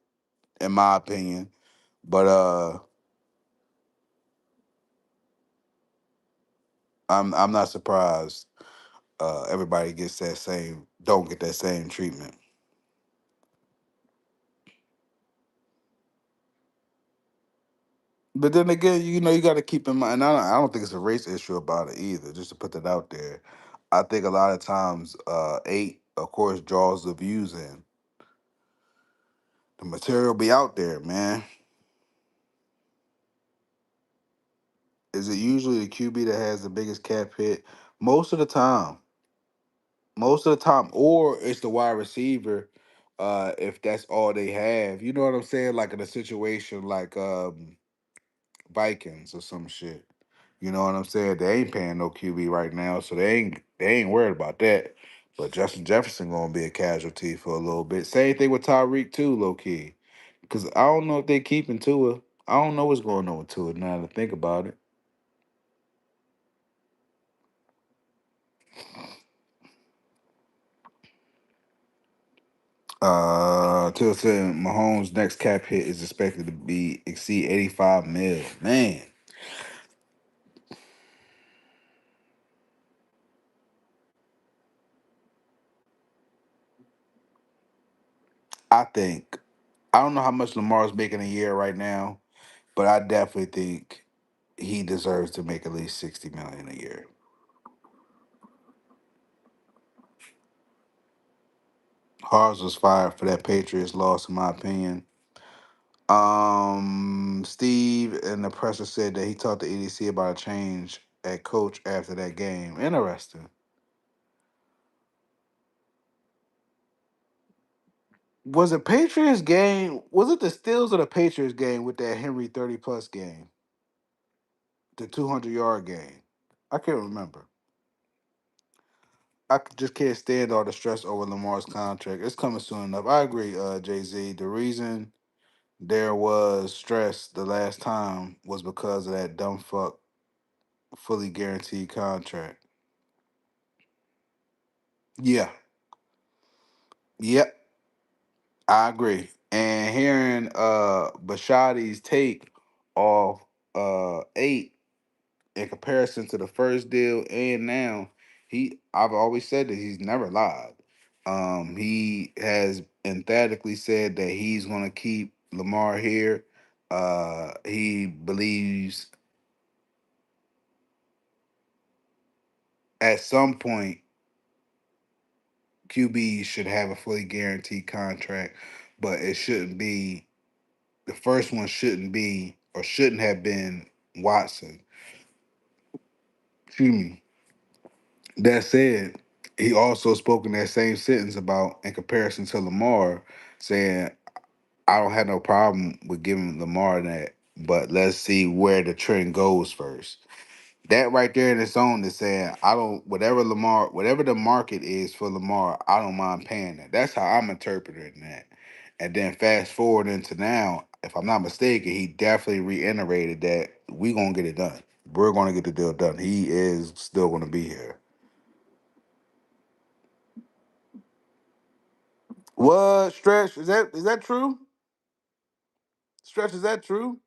in my opinion. But I'm not surprised. Everybody gets that same don't get that same treatment. But then again, you got to keep in mind. I don't think it's a race issue about it either. Just to put that out there, I think a lot of times, eight, of course, draws the views in. The material be out there, man. Is it usually the QB that has the biggest cap hit? Most of the time, or it's the wide receiver. If that's all they have, you know what I'm saying? Like in a situation like Vikings or some shit. You know what I'm saying? They ain't paying no QB right now, so they ain't worried about that. But Justin Jefferson gonna be a casualty for a little bit. Same thing with Tyreek too, low key. Because I don't know if they keeping Tua. I don't know what's going on with Tua now to think about it. Tua said Mahomes' next cap hit is expected to be exceed 85 mil. Man, I think I don't know how much Lamar's making a year right now, but I definitely think he deserves to make at least 60 million a year. Hars was fired for that Patriots loss, in my opinion. Steve and the presser said that he talked to EDC about a change at coach after that game. Interesting. Was it Patriots game? Was it the Steelers or the Patriots game with that Henry 30 plus game? The 200-yard game? I can't remember. just can't stand all the stress over Lamar's contract. It's coming soon enough. I agree, Jay Z. The reason there was stress the last time was because of that dumb fuck fully guaranteed contract. Yeah, yep, I agree. And hearing Bashadi's take off 8 in comparison to the first deal and now, I've always said that he's never lied. He has emphatically said that he's gonna keep Lamar here. He believes at some point QB should have a fully guaranteed contract, but it shouldn't be the first one shouldn't be or shouldn't have been Watson. Excuse me. That said, he also spoke in that same sentence about in comparison to Lamar, saying, I don't have no problem with giving Lamar that, but let's see where the trend goes first. That right there in its own is saying, I don't whatever the market is for Lamar, I don't mind paying that. That's how I'm interpreting that. And then fast forward into now, if I'm not mistaken, he definitely reiterated that we gonna get it done. We're gonna get the deal done. He is still gonna be here. What stretch? Is that true? Stretch, is that true?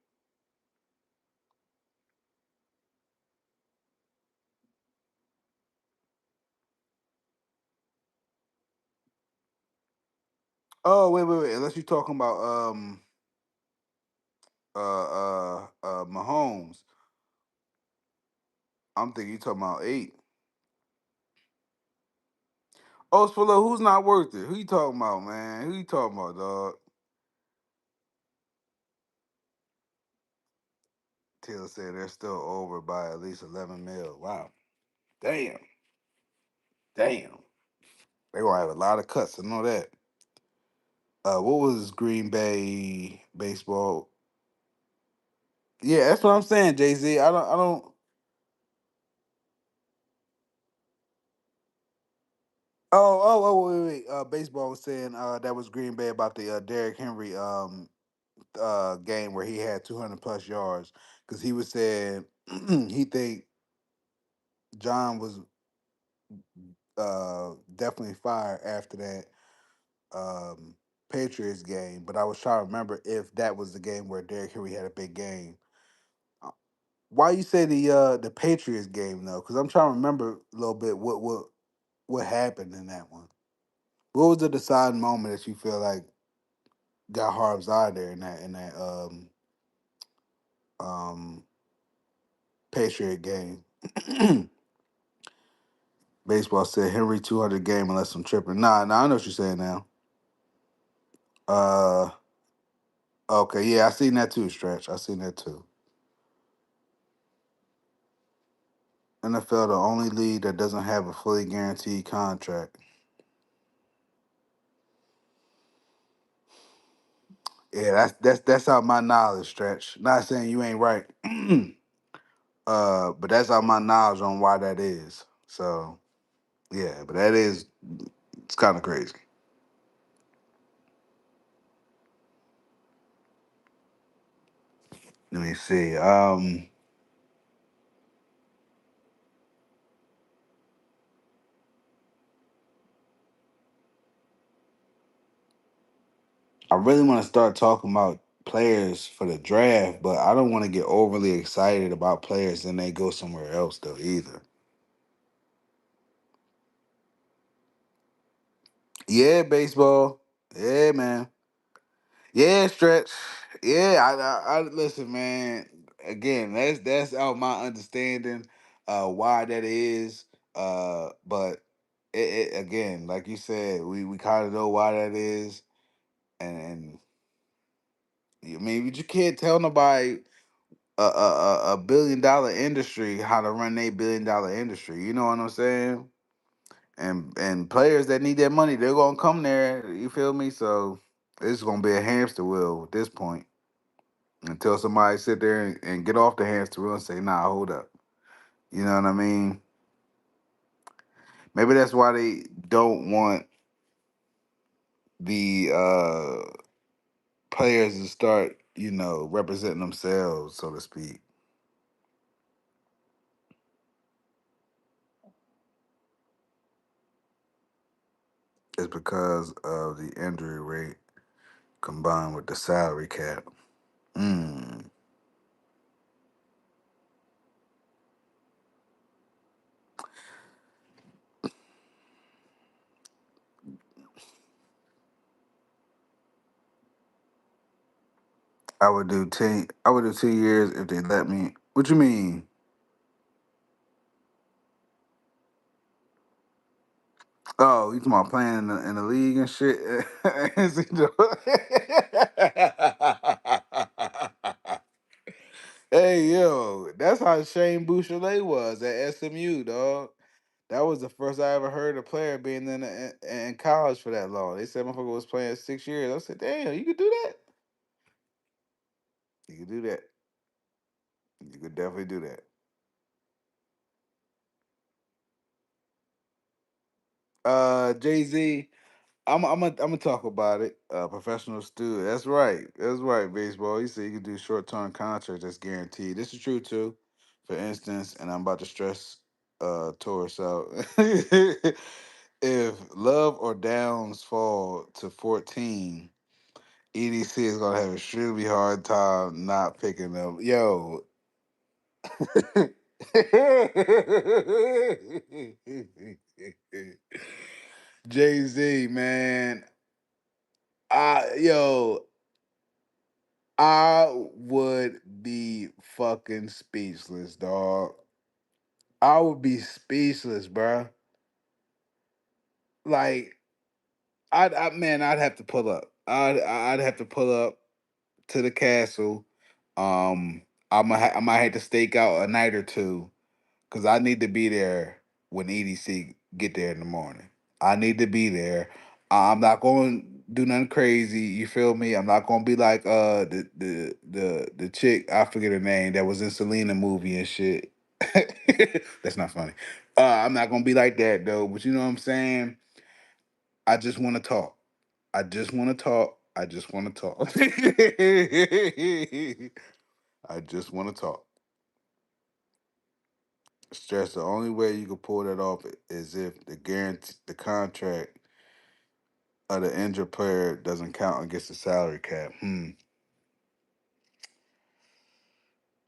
Oh, wait. Unless you're talking about Mahomes. I'm thinking you talking about 8. Oh, so look, who's not worth it? Who you talking about, man? Who you talking about, dog? Taylor said they're still over by at least 11 mil. Wow. Damn. Damn. They gonna have a lot of cuts. I know that. What was Green Bay baseball? Yeah, that's what I'm saying, Jay Z. I don't. Wait. Baseball was saying that was Green Bay about the Derrick Henry game where he had 200 plus yards because he was saying he think John was definitely fired after that Patriots game, but I was trying to remember if that was the game where Derrick Henry had a big game. Uh, Why you say the Patriots game though? Because I'm trying to remember a little bit what happened in that one. What was the deciding moment that you feel like got Harbs out of there in that um Patriot game? Baseball said Henry 200 game unless I'm tripping. Nah, I know what you're saying now. Uh, okay, yeah, I seen that too, Stretch. I seen that too. NFL, the only league that doesn't have a fully guaranteed contract. Yeah, that's out my knowledge, Stretch. Not saying you ain't right. But that's out my knowledge on why that is. So yeah, but it's kind of crazy. Let me see. I really want to start talking about players for the draft, but I don't want to get overly excited about players and they go somewhere else though either. Yeah, baseball. Yeah, man. Yeah, stretch. Yeah, I listen, man. Again, that's out my understanding why that is. But again, like you said, we kind of know why that is, and I mean, you can't tell nobody a $1 billion industry how to run a $1 billion industry. You know what I'm saying? And players that need that money, they're gonna come there. You feel me? So it's gonna be a hamster wheel at this point until somebody sit there and get off the hamster wheel and say, "Nah, hold up." You know what I mean? Maybe that's why they don't want the players to start, representing themselves, so to speak. It's because of the injury rate combined with the salary cap. Mm. I would do 2 years if they let me. What you mean? Oh, you talking about playing in the league and shit? Hey yo, that's how Shane Bouchelet was at SMU, dog. That was the first I ever heard a player being in college for that long. They said motherfucker was playing 6 years. I said, damn, you could do that. You could do that. You could definitely do that. Jay Z, I'm gonna talk about it. Professional student. That's right. That's right. Baseball. He said you can do short term contracts that's guaranteed. This is true too. For instance, and I'm about to stress Taurus out. If Love or Downs fall to 14, EDC is gonna have an extremely hard time not picking them. Yo. Jay Z, man. Yo, I would be fucking speechless, dog. I would be speechless, bruh. Like, man, I'd have to pull up. I'd have to pull up to the castle. I might have to stake out a night or two because I need to be there when EDC get there in the morning. I need to be there. I'm not going to do nothing crazy. You feel me? I'm not going to be like the chick, I forget her name, that was in Selena movie and shit. That's not funny. I'm not going to be like that though. But you know what I'm saying? I just want to talk. I just want to talk. I just want to talk. I just want to talk. Stress the only way you can pull that off is if the contract of the injured player doesn't count against the salary cap.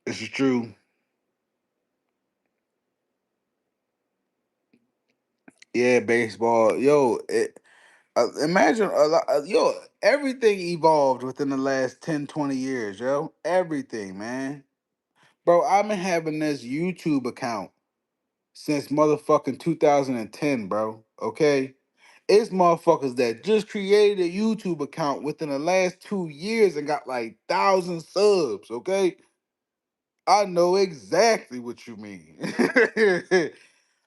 This is true. Yeah, baseball. Yo, imagine yo, everything evolved within the last 10, 20 years, yo. Everything, man. Bro, I've been having this YouTube account since motherfucking 2010, bro. Okay? It's motherfuckers that just created a YouTube account within the last 2 years and got like 1,000 subs, okay? I know exactly what you mean.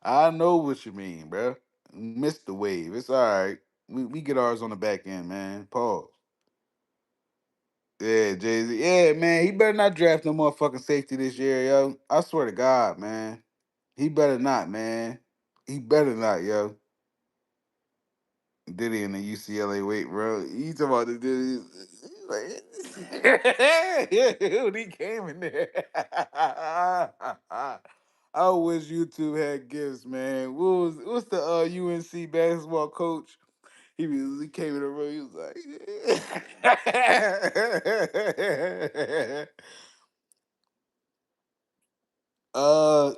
I know what you mean, bro. Missed the wave. It's all right. We get ours on the back end, man. Pause. Yeah, Jay Z. Yeah, man. He better not draft no motherfucking safety this year, yo. I swear to God, man. He better not, man. He better not, yo. Diddy in the UCLA weight, bro. You talking about the Diddy? He's like, when he came in there. I wish YouTube had gifts, man. What's the UNC basketball coach? He came in the room. He was like,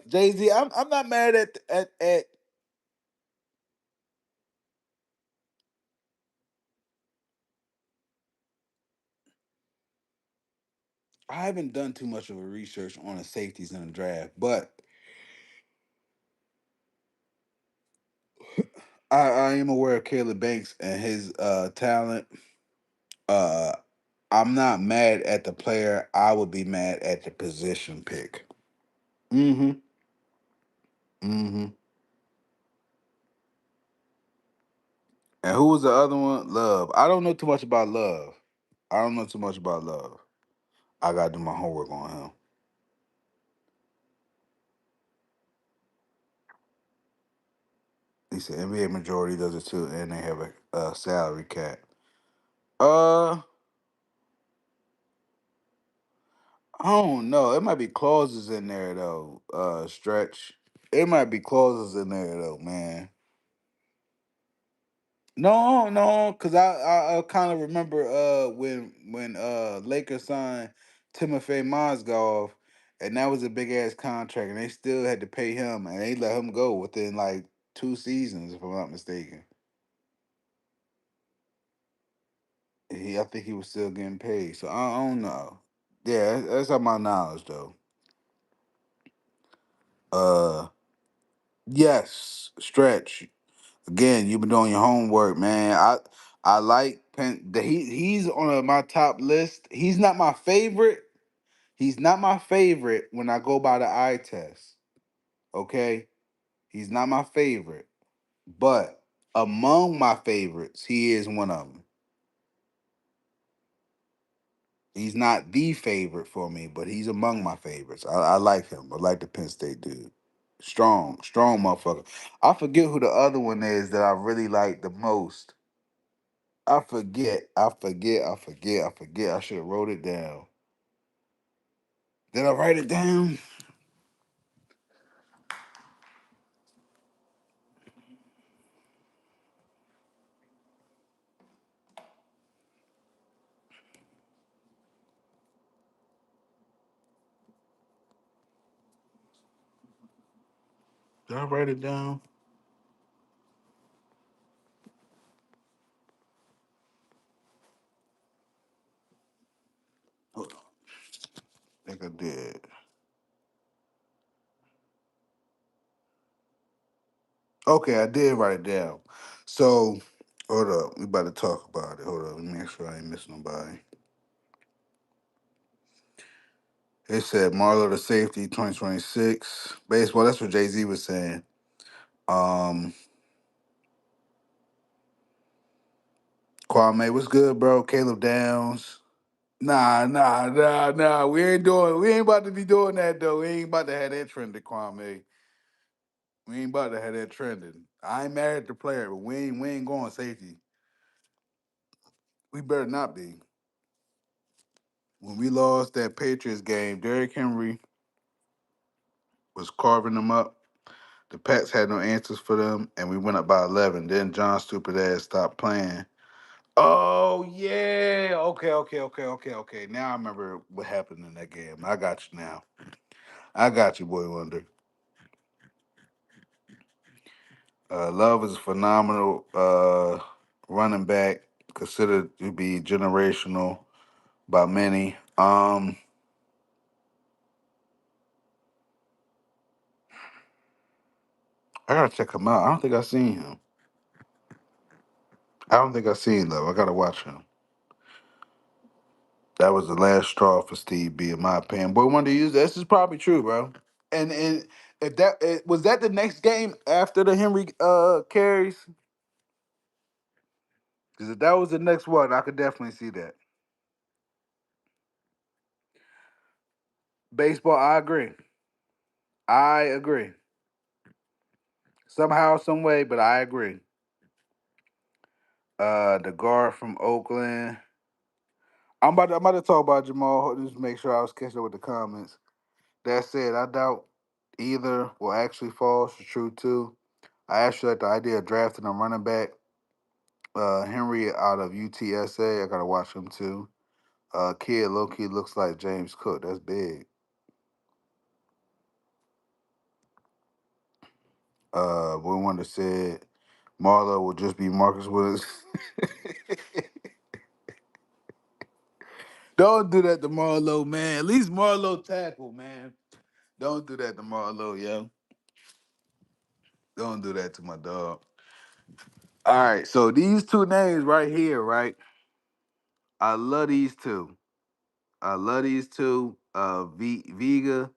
Jay Z. I'm not mad at. I haven't done too much of a research on the safeties in the draft, but I am aware of Caleb Banks and his talent. Uh, I'm not mad at the player. I would be mad at the position pick. Mm-hmm. Mm-hmm. And who was the other one? Love. I don't know too much about Love. I don't know too much about Love. I gotta do my homework on him. He said NBA majority does it too, and they have a salary cap. Uh, I don't know. It might be clauses in there though. Stretch. It might be clauses in there though, man. No, no, cause I kind of remember when Lakers signed Timofey Mozgov, and that was a big ass contract, and they still had to pay him, and they let him go within like 2 seasons, if I'm not mistaken. I think he was still getting paid, so I don't know. Yeah, that's how my knowledge though. Uh, yes, Stretch. Again, you've been doing your homework, man. I like Penn. He's on my top list. He's not my favorite. He's not my favorite when I go by the eye test. Okay, he's not my favorite, but among my favorites, he is one of them. He's not the favorite for me, but he's among my favorites. I like him. I like the Penn State dude. Strong, strong motherfucker. I forget who the other one is that I really like the most. I forget. I should have wrote it down. Did I write it down? Did I write it down? Hold on. I think I did. Okay, I did write it down. So, hold up. We about to talk about it. Hold up. Let me make sure I ain't missing nobody. It said Marlo the safety 2026. Baseball, that's what Jay-Z was saying. Um, Kwame, what's good, bro? Caleb Downs. Nah. We ain't about to be doing that though. We ain't about to have that trending, Kwame. We ain't about to have that trending. I ain't mad at the player, but we ain't going safety. We better not be. When we lost that Patriots game, Derrick Henry was carving them up. The Pats had no answers for them, and we went up by 11. Then John stupid ass stopped playing. Oh yeah. Okay. Now I remember what happened in that game. I got you now. I got you, boy wonder. Love is a phenomenal running back, considered to be generational by many. I gotta check him out. I don't think I seen him. I don't think I seen Love. I gotta watch him. That was the last straw for Steve B, in my opinion. Boy, wonder you. This is probably true, bro. And if was that the next game after the Henry carries, because if that was the next one, I could definitely see that. Baseball, I agree. I agree. Somehow, some way, but I agree. The guard from Oakland. I'm about to talk about Jamal. Just make sure I was catching up with the comments. That said, I doubt either will actually fall. It's true too. I actually like the idea of drafting a running back. Henry out of UTSA. I gotta watch him too. Kid low key looks like James Cook. That's big. One wonder said Marlo will just be Marcus Williams. Don't do that to Marlo, man. At least Marlo tackle, man. Don't do that to Marlo, yo. Don't do that to my dog. All right, so these two names right here, right? I love these two. I love these two. Vega,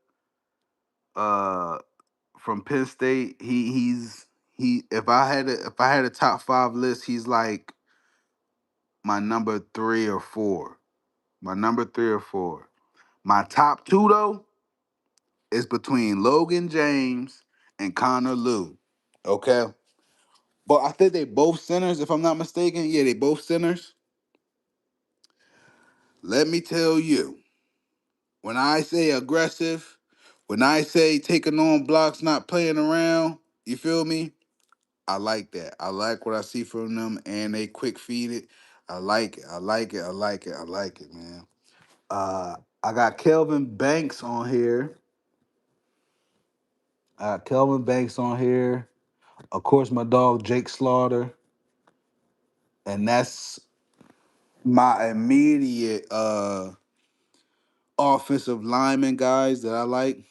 uh, from Penn State. He. If I had a top five list, he's like my number three or four. My number three or four. My top two though is between Logan James and Connor Liu. Okay. but I think they both centers, if I'm not mistaken. Yeah, they both centers. Let me tell you, when I say aggressive, when I say taking on blocks, not playing around, you feel me? I like that. I like what I see from them, and they quick feed it. I like it. I like it. I like it. I like it, man. Uh, I got Kelvin Banks on here. Kelvin Banks on here. Of course, my dog Jake Slaughter, and that's my immediate offensive lineman guys that I like.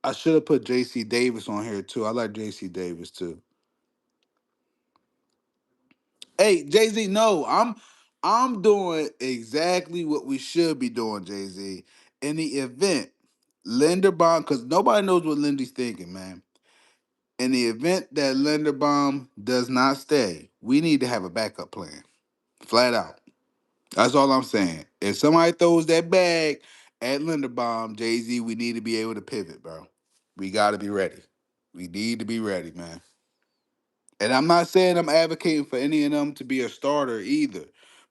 I should have put J.C. Davis on here too. I like J.C. Davis too. Hey, Jay Z, no, I'm doing exactly what we should be doing, Jay Z. In the event Linderbaum, because nobody knows what Lindy's thinking, man. In the event that Linderbaum does not stay, we need to have a backup plan, flat out. That's all I'm saying. If somebody throws that bag at Linderbaum, Jay Z, we need to be able to pivot, bro. We got to be ready. We need to be ready, man. And I'm not saying I'm advocating for any of them to be a starter either,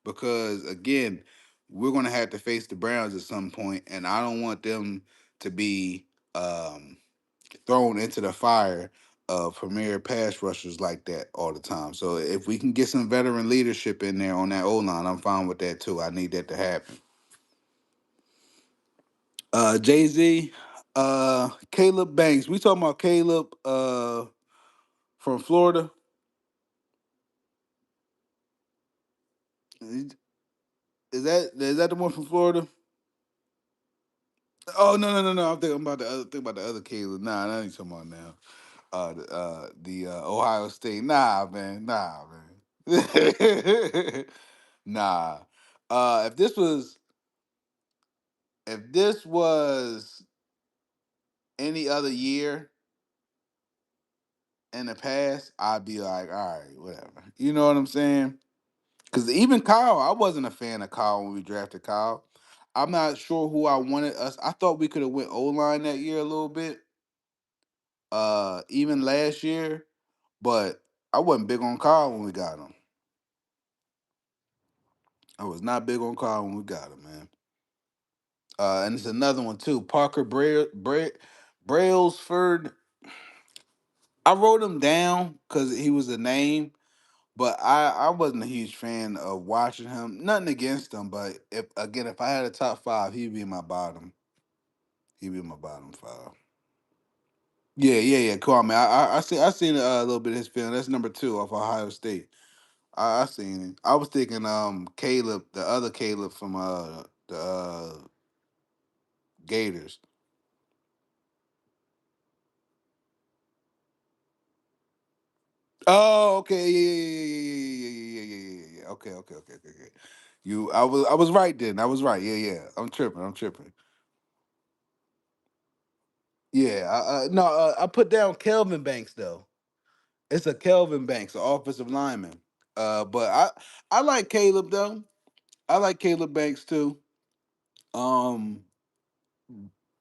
because again, we're gonna have to face the Browns at some point, and I don't want them to be um, thrown into the fire of premier pass rushers like that all the time. So if we can get some veteran leadership in there on that O line, I'm fine with that too. I need that to happen. Jay Z, Caleb Banks. We talking about Caleb from Florida. Is that the one from Florida? Oh no! I'm thinking about the other Caleb. Nah, that ain't talking about now. The Ohio State. Nah, man. Nah, man. Nah. If this was any other year in the past, I'd be like, all right, whatever. You know what I'm saying? Because even Kyle, I wasn't a fan of Kyle when we drafted Kyle. I'm not sure who I wanted us. I thought we could have went O line that year a little bit. Even last year, but I wasn't big on Carl when we got him. I was not big on Carl when we got him, man. And it's another one too, Parker Brailsford. I wrote him down because he was a name, but I wasn't a huge fan of watching him. Nothing against him, but if I had a top five, he'd be my bottom. He'd be my bottom five. Yeah. Cool, man. I seen a little bit of his film. That's number two off Ohio State. I seen it. I was thinking Caleb, the other Caleb from the Gators. Oh, okay, yeah. Okay. I was right then. I was right. Yeah. I'm tripping. Yeah, no, I put down Kelvin Banks though. It's a Kelvin Banks, an offensive lineman. But I like Caleb though. I like Caleb Banks too. Um,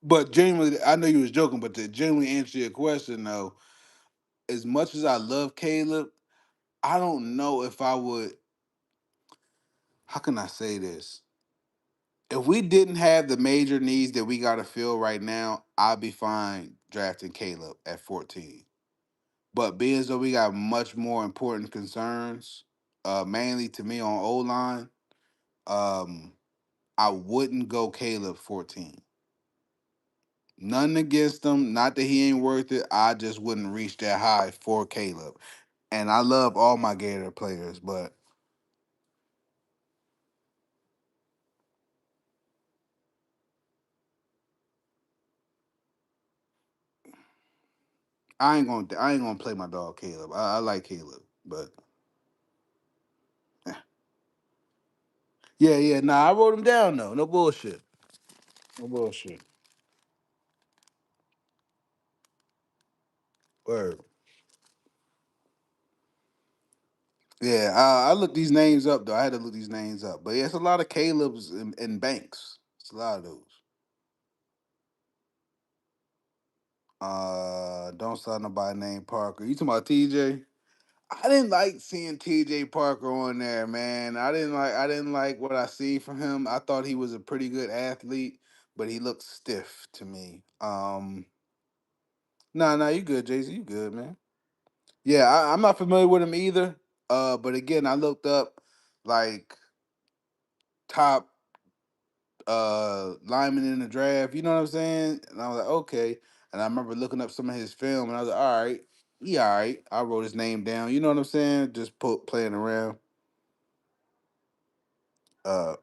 but genuinely, I know you was joking, but to genuinely answer your question though, as much as I love Caleb, I don't know if I would. How can I say this? If we didn't have the major needs that we got to fill right now, I'd be fine drafting Caleb at 14. But being as though we got much more important concerns, mainly to me on O line, um, I wouldn't go Caleb 14. Nothing against him, not that he ain't worth it. I just wouldn't reach that high for Caleb. And I love all my Gator players, but I ain't gonna play my dog Caleb. I like Caleb, but yeah. Nah, I wrote him down though. No bullshit. No bullshit. Word. Yeah, I looked these names up though. I had to look these names up, but yeah, it's a lot of Caleb's and Banks. It's a lot of those. Don't sign nobody named Parker. You talking about TJ? I didn't like seeing TJ Parker on there, man. I didn't like what I see from him. I thought he was a pretty good athlete, but he looked stiff to me. Nah, you good, Jay Z. You good, man. Yeah, I'm not familiar with him either. But again, I looked up like top linemen in the draft. You know what I'm saying? And I was like, okay. And I remember looking up some of his film, and I was like, all right, he all right. I wrote his name down. You know what I'm saying? Just playing around. Uh,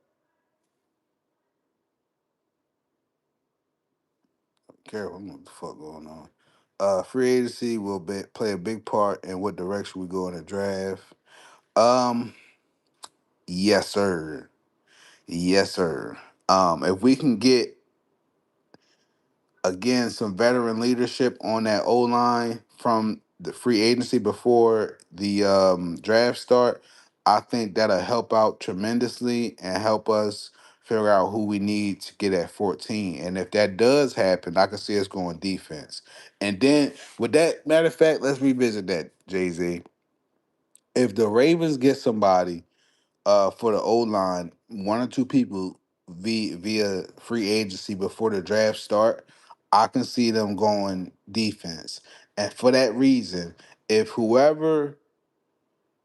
Careful, what the fuck going on? Free agency will play a big part in what direction we go in the draft. Um, yes, sir. Yes, sir. If we can get again some veteran leadership on that O line from the free agency before the draft start, I think that'll help out tremendously and help us figure out who we need to get at 14. And if that does happen, I can see us going defense. And then with that matter of fact, let's revisit that, Jay Z. If the Ravens get somebody for the O line, one or two people via free agency before the draft start, I can see them going defense. And for that reason, if whoever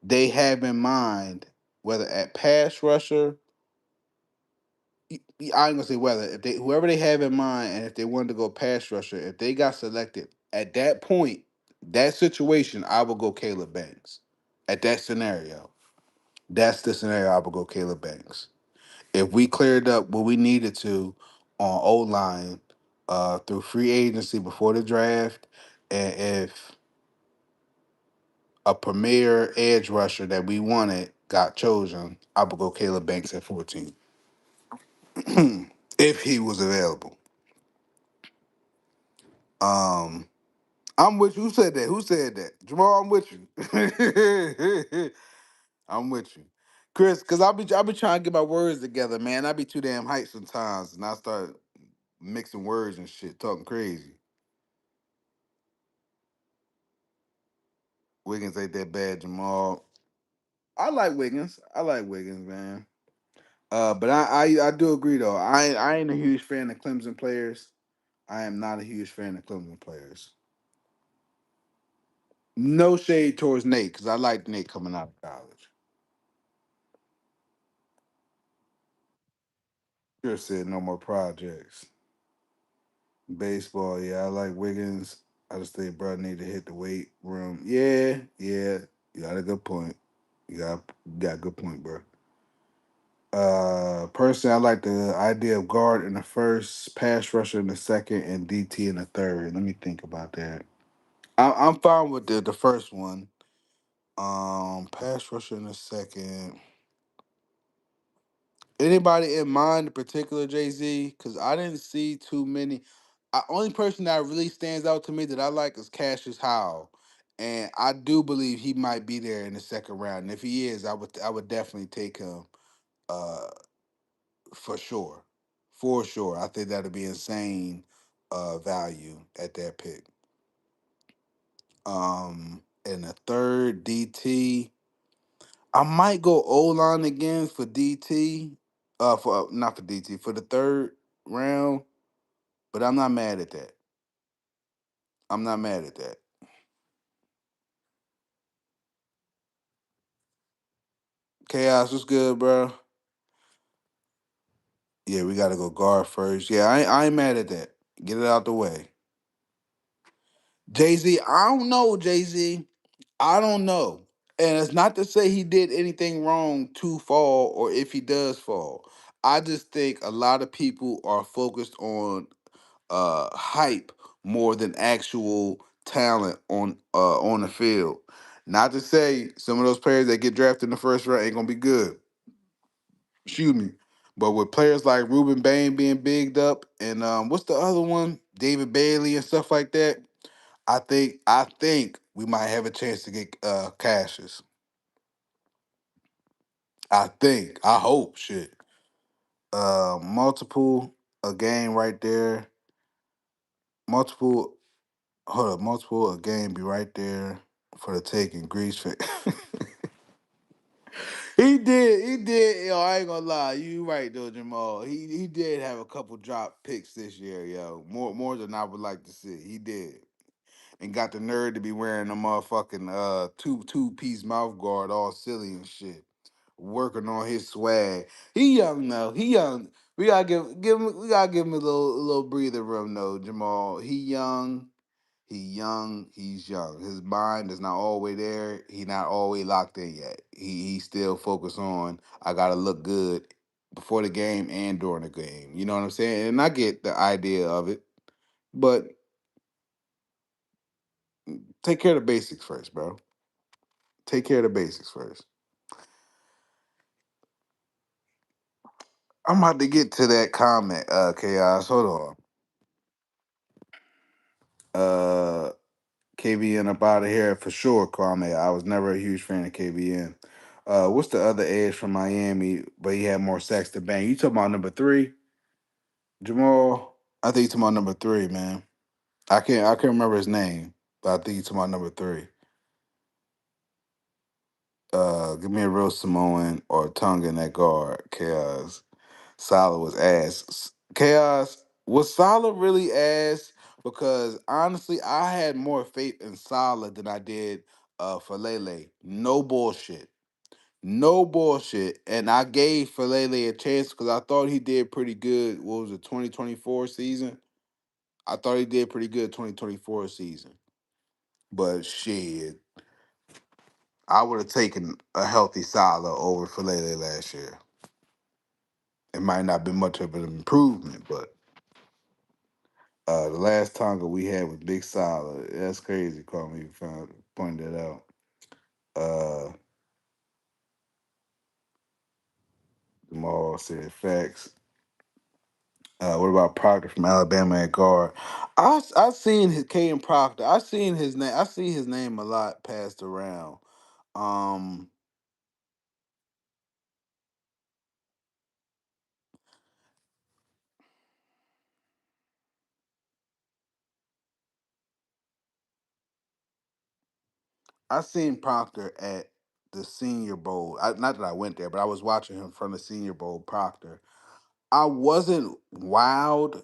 they have in mind, whether at pass rusher, I ain't gonna say whether if they whoever they have in mind, and if they wanted to go pass rusher, if they got selected at that point, that situation, I would go Caleb Banks. At that scenario, that's the scenario I would go Caleb Banks. If we cleared up what we needed to on O line through free agency before the draft, and if a premier edge rusher that we wanted got chosen, I would go Caleb Banks at 14 if he was available. Um, I'm with you. Who said that? Who said that? Jamal, I'm with you. I'm with you. Chris, because I be trying to get my words together, man. I be too damn hyped sometimes, and I start mixing words and shit, talking crazy. Wiggins ain't that bad, Jamal. I like Wiggins. I like Wiggins, man. But I do agree though. I ain't a huge fan of Clemson players. I am not a huge fan of Clemson players. No shade towards Nate because I like Nate coming out of college. Sure said no more projects. Baseball, yeah, I like Wiggins. I just think bro need to hit the weight room. Yeah. You got a good point. You got a good point, bro. Personally, I like the idea of guard in the first, pass rusher in the second, and DT in the third. Let me think about that. I'm fine with the first one. Pass rusher in the second. Anybody in mind in particular, Jay Z? Because I didn't see too many. Only person that really stands out to me that I like is Cassius Howell, and I do believe he might be there in the second round. And if he is, I would definitely take him. Uh, for sure. For sure. I think that'd be insane value at that pick. And the third DT, I might go O line again for DT. For not for DT, for the third round, but I'm not mad at that. I'm not mad at that. Chaos was good, bro. Yeah, we gotta go guard first. Yeah, I ain't mad at that. Get it out the way. Jay Z, I don't know, Jay Z. I don't know. And it's not to say he did anything wrong to fall or if he does fall. I just think a lot of people are focused on hype more than actual talent on the field. Not to say some of those players that get drafted in the first round ain't gonna be good. Excuse me. But with players like Ruben Bain being bigged up and what's the other one? David Bailey and stuff like that. I think we might have a chance to get Cassius. I think. I hope. Shit. Multiple a game right there. Multiple. Hold up. Multiple a game be right there. for the taking. Grease fan. He did. Yo, I ain't gonna lie. You right though, Jamal. He did have a couple drop picks this year, yo. More than I would like to see. He did, and got the nerve to be wearing a motherfucking two piece mouth guard, all silly and shit. Working on his swag. He young though. He young. We gotta give him. We gotta give him a little breather room though, Jamal. He young. He young. He's young. His mind is not all the way there. He not all the way locked in yet. He still focused on I gotta look good before the game and during the game. You know what I'm saying? And I get the idea of it, but take care of the basics first, bro. Take care of the basics first. I'm about to get to that comment, Chaos. Hold on. KBN up out of here for sure, Kwame. I was never a huge fan of KBN. What's the other edge from Miami, but he had more sacks to bang? You talking about number three, Jamal? I think you talking about number three, man. I can't remember his name, but I think you talking about number three. Give me a real Samoan or tongue in that guard, Chaos. Salah was ass. Chaos, was Salah really ass? Because honestly, I had more faith in Salah than I did for Lele. No bullshit. No bullshit. And I gave Falele a chance because I thought he did pretty good. What was it, 2024 season? I thought he did pretty good 2024 season. But shit, I would have taken a healthy Salah over Falele last year. It might not be much of an improvement, but the last Tonga we had was Big Salah. That's crazy. Call me found pointed that out. Uh, Jamal said facts. What about Proctor from Alabama at guard? I seen his Caden Proctor. I seen his name. I see his name a lot passed around. Um, I seen Proctor at the Senior Bowl. Not that I went there, but I was watching him from the Senior Bowl. Proctor. I wasn't wowed.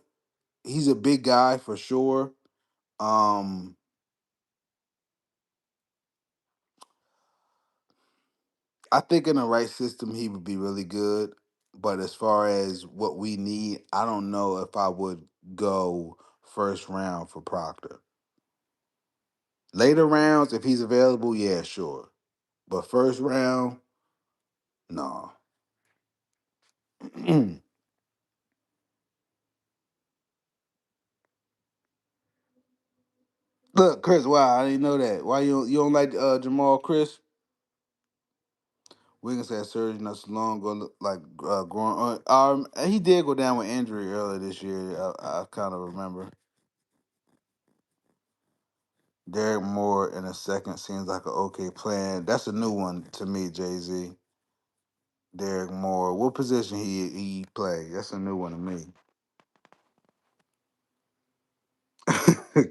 He's a big guy for sure. Um, I think in the right system he would be really good. But as far as what we need, I don't know if I would go first round for Proctor. Later rounds, if he's available, yeah, sure. But first round, no. Look, Chris, wow, I didn't know that. Why you don't like Jamal Chris? Wiggins had surgery not so long ago, like growing on. He did go down with injury earlier this year. I kind of remember. Derek Moore in a second seems like an okay plan. That's a new one to me, Jay Z. Derek Moore. What position he play? That's a new one to me.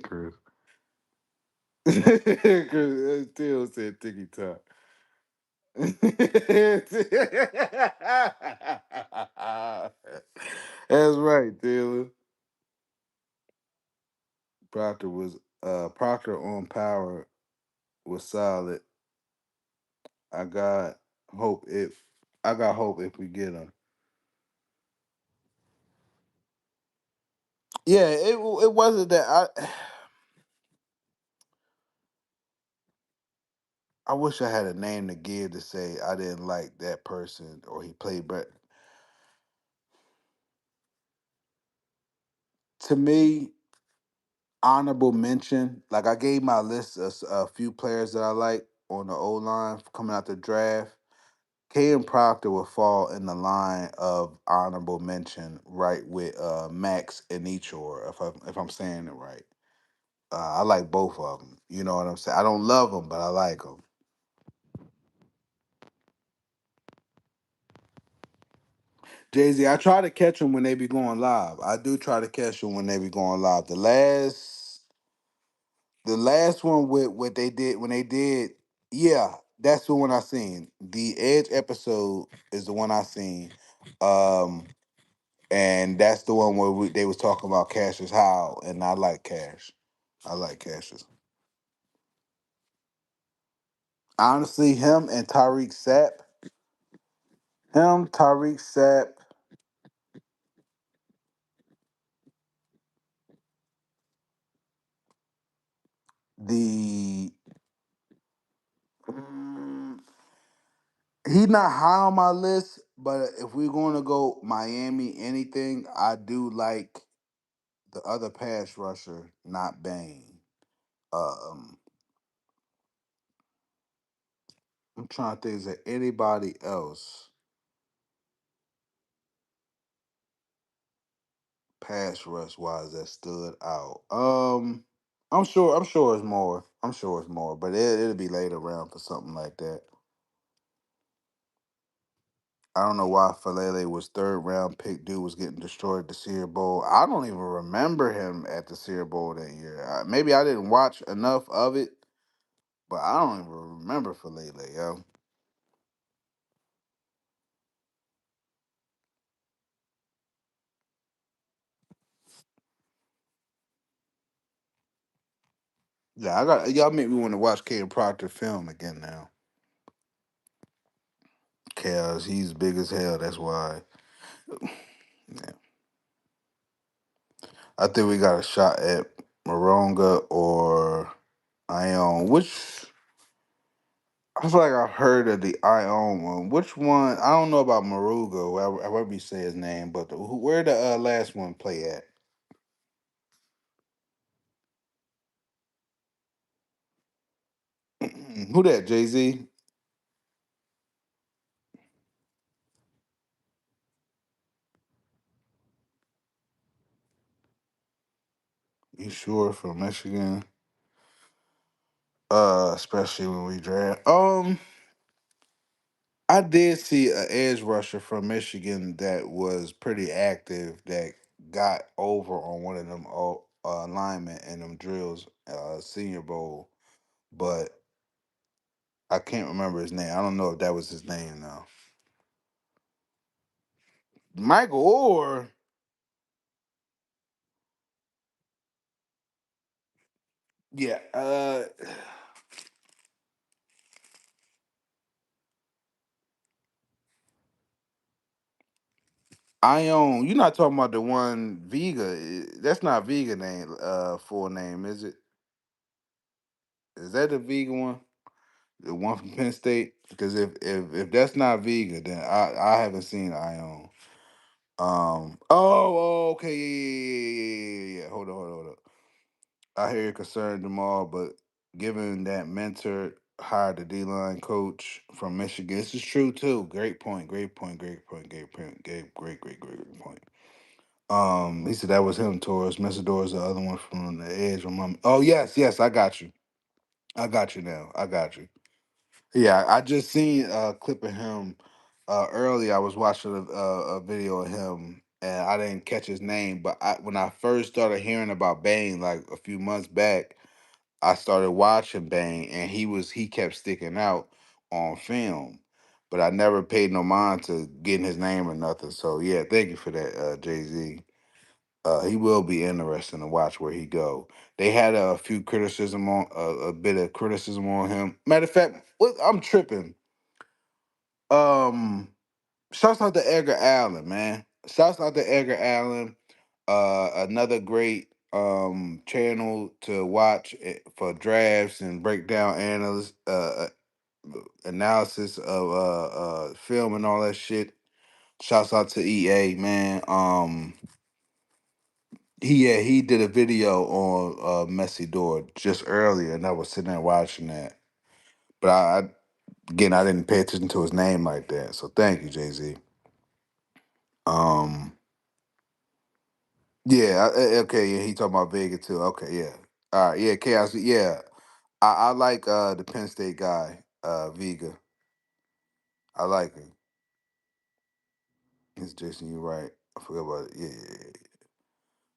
Chris. Chris still said ticky tock. That's right, Taylor. Proctor on power was solid. I got hope if we get him. Yeah, it wasn't that I wish I had a name to give to say I didn't like that person or he played, but to me, honorable mention. Like I gave my list a few players that I like on the O line coming out the draft. Caden Proctor will fall in the line of honorable mention, right with Max and Echor, if I'm saying it right. I like both of them. You know what I'm saying? I don't love them, but I like them. Jay Z, I try to catch them when they be going live. I do try to catch them when they be going live. The last The last one with what they did when they did, yeah, that's the one I seen. The Edge episode is the one I seen. Um, and that's the one where they was talking about Cassius Howe, and I like Cash. I like Cassius. Honestly, him and Tariq Sapp, the mm, he not high on my list, but if we're going to go Miami anything, I do like the other pass rusher, not Bane. Um, I'm trying to think, is there anybody else pass rush wise that stood out? I'm sure it's more. I'm sure it's more, but it'll be later around for something like that. I don't know why Falele was third round pick. Dude was getting destroyed at the Senior Bowl. I don't even remember him at the Senior Bowl that year. Maybe I didn't watch enough of it, but I don't even remember Falele, yo. Yeah, I got y'all make me want to watch Caden Proctor film again now. Cause he's big as hell. That's why. Yeah. I think we got a shot at Moronga or Ion. Which I feel like I've heard of the Ion one. Which one? I don't know about Maruga, however you say his name, but where the last one play at? Who that? Jay Z? You sure from Michigan? Especially when we draft. I did see an edge rusher from Michigan that was pretty active that got over on one of them linemen in them drills, Senior Bowl, but I can't remember his name. I don't know if that was his name though. Michael Orr. Yeah. Ion. You're not talking about the one Vega. That's not Vega name. Full name is it? Is that the Vega one? The one from Penn State? Because if that's not Vega, then I haven't seen Ion. Okay, yeah. Hold on. I hear you're concerned, Jamal, but given that mentor hired the D line coach from Michigan, this is true too. Great point. He said that was him, Taurus. Messidor is the other one from the edge. Oh, yes, I got you. I got you now. I got you. Yeah, I just seen a clip of him earlier. I was watching a video of him, and I didn't catch his name. But when I first started hearing about Bane, like a few months back, I started watching Bane, and he kept sticking out on film. But I never paid no mind to getting his name or nothing. So yeah, thank you for that, Jay Z. He will be interesting to watch where he go. They had a few criticism on a bit of criticism on him. Matter of fact, I'm tripping. Um, Shouts out to Edgar Allen, man. Shouts out to Edgar Allen. Another great channel to watch for drafts and breakdown analysis of film and all that shit. Shouts out to EA, man. He did a video on Messy Door just earlier, and I was sitting there watching that. But again, I didn't pay attention to his name like that. So thank you, Jay Z. Um, yeah, okay, yeah, he talking about Vega too. Okay, yeah, all right, yeah, Chaos, yeah, I like the Penn State guy, Vega. I like him. It's Jason, you right. I forgot about it. Yeah.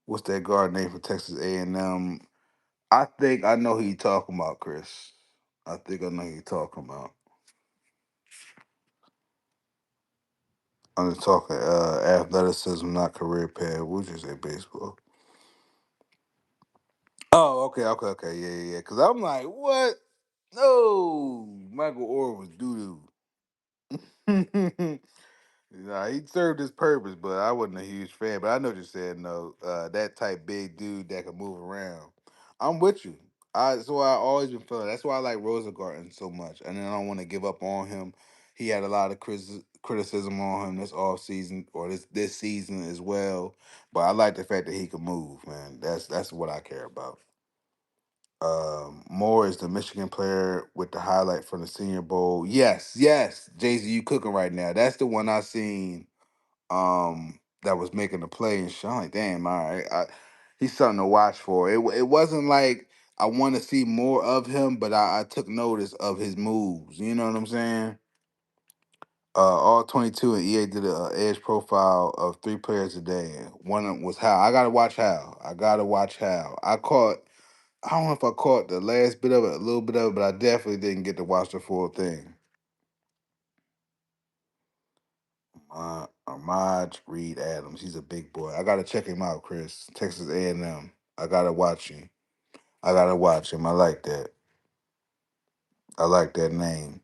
What's that guard name for Texas A&M? I think I know who you talking about, Chris. I think I know who you talking about. I'm just talking athleticism, not career path. What would you say, baseball? Oh, okay, yeah, yeah, yeah. Because I'm like, what? No, Michael Orr was doo doo. Nah, he served his purpose, but I wasn't a huge fan. But I know what you're saying, though. That type big dude that can move around. I'm with you. So I always been feeling. That's why I like Rosengarten so much, and then I don't want to give up on him. He had a lot of criticism on him this off season or this season as well. But I like the fact that he can move, man. That's what I care about. Moore is the Michigan player with the highlight from the Senior Bowl. Yes, yes, Jay Z, you cooking right now. That's the one I seen. That was making the play and shit. I'm like, damn, all right, he's something to watch for. It wasn't like I want to see more of him, but I took notice of his moves. You know what I'm saying? All 22 and EA did a edge profile of three players a day. One of 'em was Hal. I gotta watch Hal. I gotta watch Hal. I don't know if I caught the last bit of it, a little bit of it, but I definitely didn't get to watch the full thing. Ahmad Reed Adams, he's a big boy. I gotta check him out, Chris. Texas A&M. I gotta watch him. I gotta watch him. I like that. I like that name.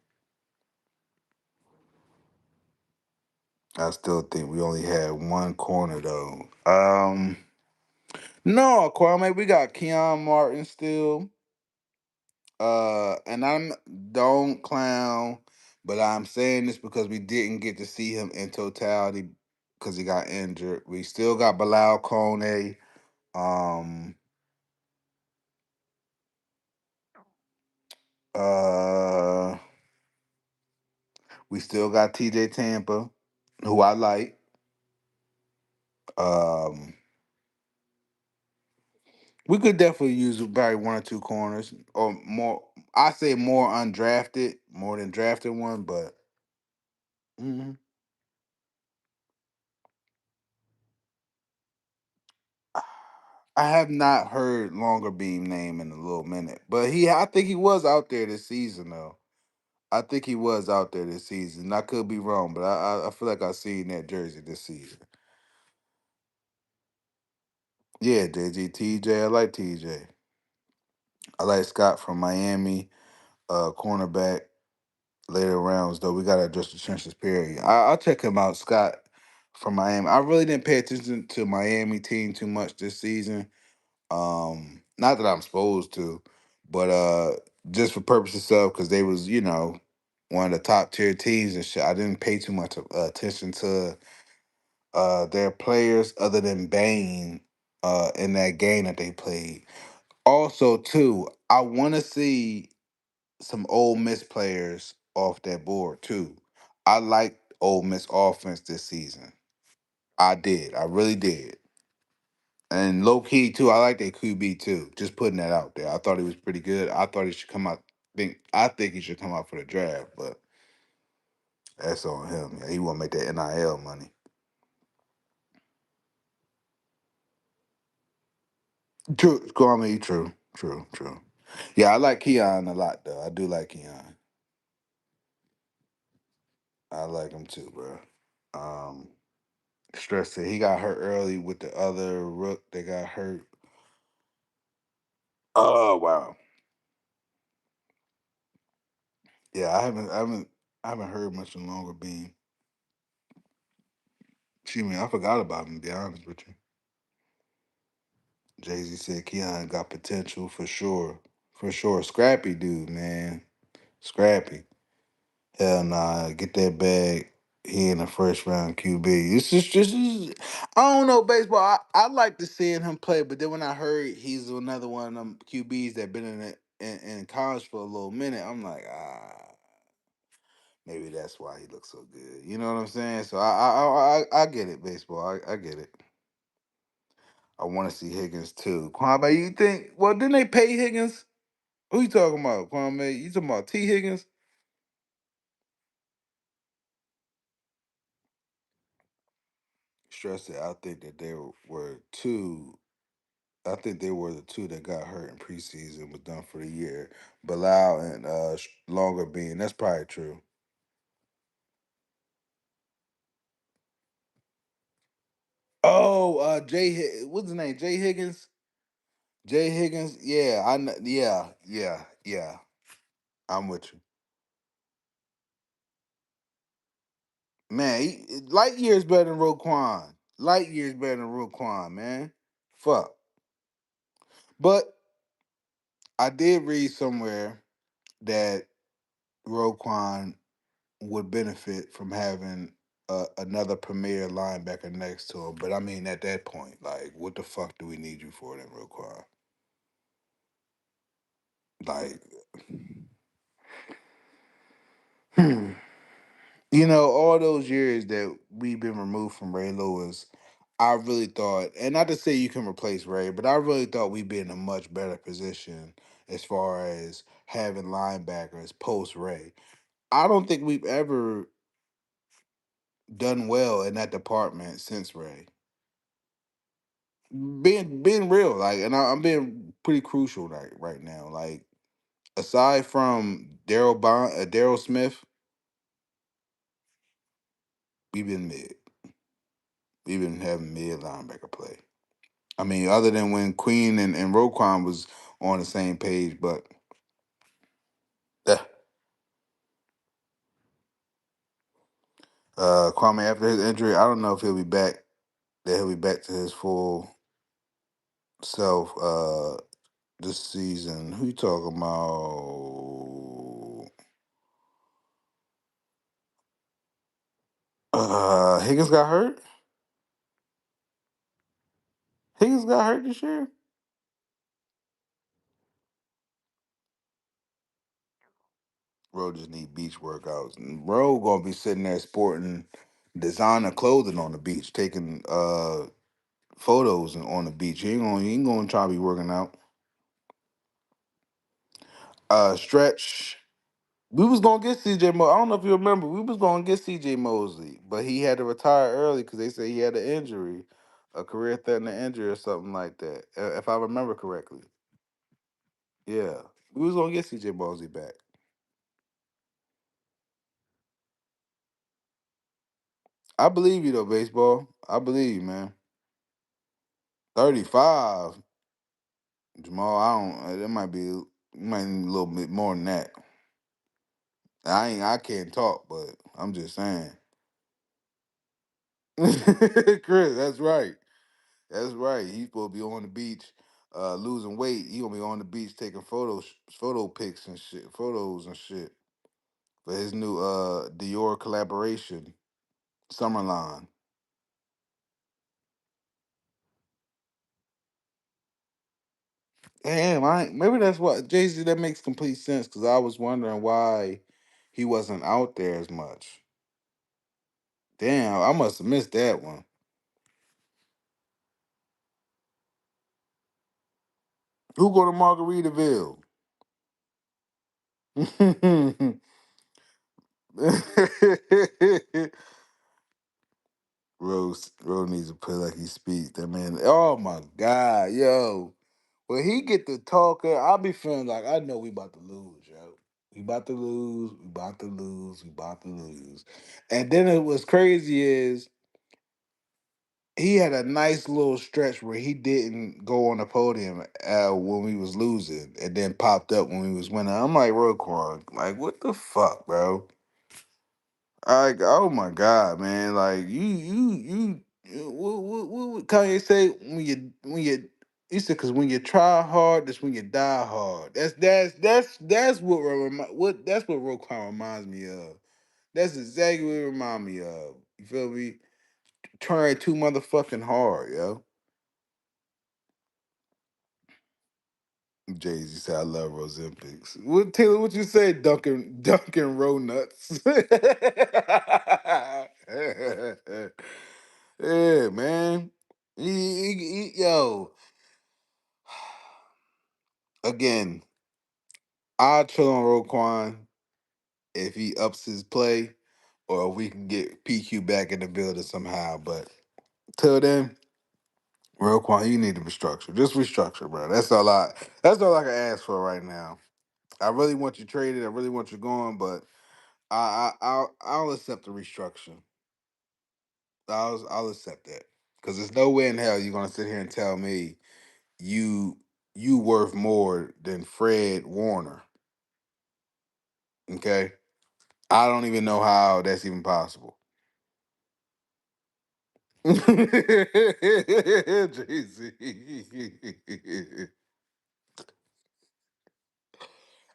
I still think we only had one corner though. No, Kwame, we got Keon Martin still. And I'm don't clown, but I'm saying this because we didn't get to see him in totality because he got injured. We still got Bilal Kone. Um, uh, we still got TJ Tampa, who I like. Um, we could definitely use probably one or two corners or more. I say more undrafted, more than drafted one, but. Mhm. I have not heard Longer Beam name in a little minute, but I think he was out there this season though. I think he was out there this season. I could be wrong, but I feel like I seen that jersey this season. Yeah, TJ, I like TJ. I like Scott from Miami, cornerback. Later rounds though, we gotta address the trenches. Period. I'll check him out, Scott from Miami. I really didn't pay attention to Miami team too much this season. Not that I'm supposed to, but just for purposes of because they was one of the top tier teams and shit. I didn't pay too much attention to their players other than Bane in that game that they played. Also, too, I want to see some old Miss players off that board too. I like old Miss offense this season. I did. I really did. And low key too, I like that QB too. Just putting that out there. I thought he was pretty good. I thought he should come out. I think he should come out for the draft, but that's on him. Yeah, he want to make that NIL money. True, Kwame, true, true, true. Yeah, I like Keon a lot though. I do like Keon. I like him too, bro. Um, Stress that he got hurt early with the other rook. They got hurt. Oh wow. Yeah, I haven't heard much in longer being. Excuse me, I forgot about him. To be honest with you. Jay Z said Keon got potential for sure. For sure. Scrappy dude, man. Scrappy. Hell nah. Get that bag. He in the first round QB. I don't know baseball. I like to seeing him play, but then when I heard he's another one of them QBs that been in it in college for a little minute, I'm like, maybe that's why he looks so good. You know what I'm saying? So I get it, baseball. I get it. I want to see Higgins too. Kwame, you think? Well, didn't they pay Higgins? Who you talking about, Kwame? You talking about T Higgins? Stress it. I think that there were two. I think they were the two that got hurt in preseason, was done for the year. Bilal and Longer Bean. That's probably true. Oh, what's his name? Jay Higgins. Jay Higgins. Yeah, I know. Yeah, yeah, yeah. I'm with you, man. Light years better than Roquan. Light years better than Roquan, man. Fuck. But I did read somewhere that Roquan would benefit from having another premier linebacker next to him. But I mean, at that point, like, what the fuck do we need you for then, Roquan? Like, hmm. All those years that we've been removed from Ray Lewis, I really thought, and not to say you can replace Ray, but I really thought we'd be in a much better position as far as having linebackers post Ray. I don't think we've ever done well in that department since Ray. Being real, like, and I'm being pretty crucial right now. Like, aside from Daryl Smith, we've been mid. We've been having mid linebacker play. I mean, other than when Queen and Roquan was on the same page, but uh, Kwame after his injury, I don't know if he'll be back. That he'll be back to his full self this season. Who you talking about? Higgins got hurt. Higgins got hurt this year. Bro just need beach workouts. And bro gonna be sitting there sporting designer clothing on the beach, taking photos on the beach. He ain't gonna try to be working out. Stretch. We was gonna get CJ Mosley. I don't know if you remember. We was gonna get CJ Mosley, but he had to retire early because they said he had an injury, a career-threatening injury or something like that. If I remember correctly. Yeah, we was gonna get CJ Mosley back. I believe you though, baseball. I believe you, man. 35. Jamal, I don't. That might need a little bit more than that. I can't talk, but I'm just saying. Chris, that's right. That's right. He's supposed to be on the beach, losing weight. He gonna be on the beach taking photo pics and shit, photos and shit for his new Dior collaboration, Summerline. Damn, maybe that's what Jay Z. That makes complete sense because I was wondering why he wasn't out there as much. Damn, I must have missed that one. Who go to Margaritaville? Rose needs to play like he speaks. That man. Oh my god, yo. When he get to talking, I'll be feeling like I know we about to lose, yo. We about to lose. We about to lose. We about to lose. And then it was crazy is he had a nice little stretch where he didn't go on the podium when we was losing, and then popped up when we was winning. I'm like Roquan, like what the fuck, bro? Like, oh my god, man! Like what Kanye say he said because when you try hard, that's when you die hard. That's that's what Roquan reminds me of. That's exactly what it remind me of. You feel me? Trying too motherfucking hard, yo. Jay Z said, "I love Ozempics." What Taylor? What you say, Dunkin' Row Nuts? Yeah, man. Yo, again, I'll chill on Roquan if he ups his play, or if we can get PQ back in the building somehow. But till then, Roquan, you need to restructure. Just restructure, bro. That's all I can ask for right now. I really want you traded. I really want you going, but I'll accept the restructure. I'll accept that because there's no way in hell you're gonna sit here and tell me you you worth more than Fred Warner. Okay, I don't even know how that's even possible. JC.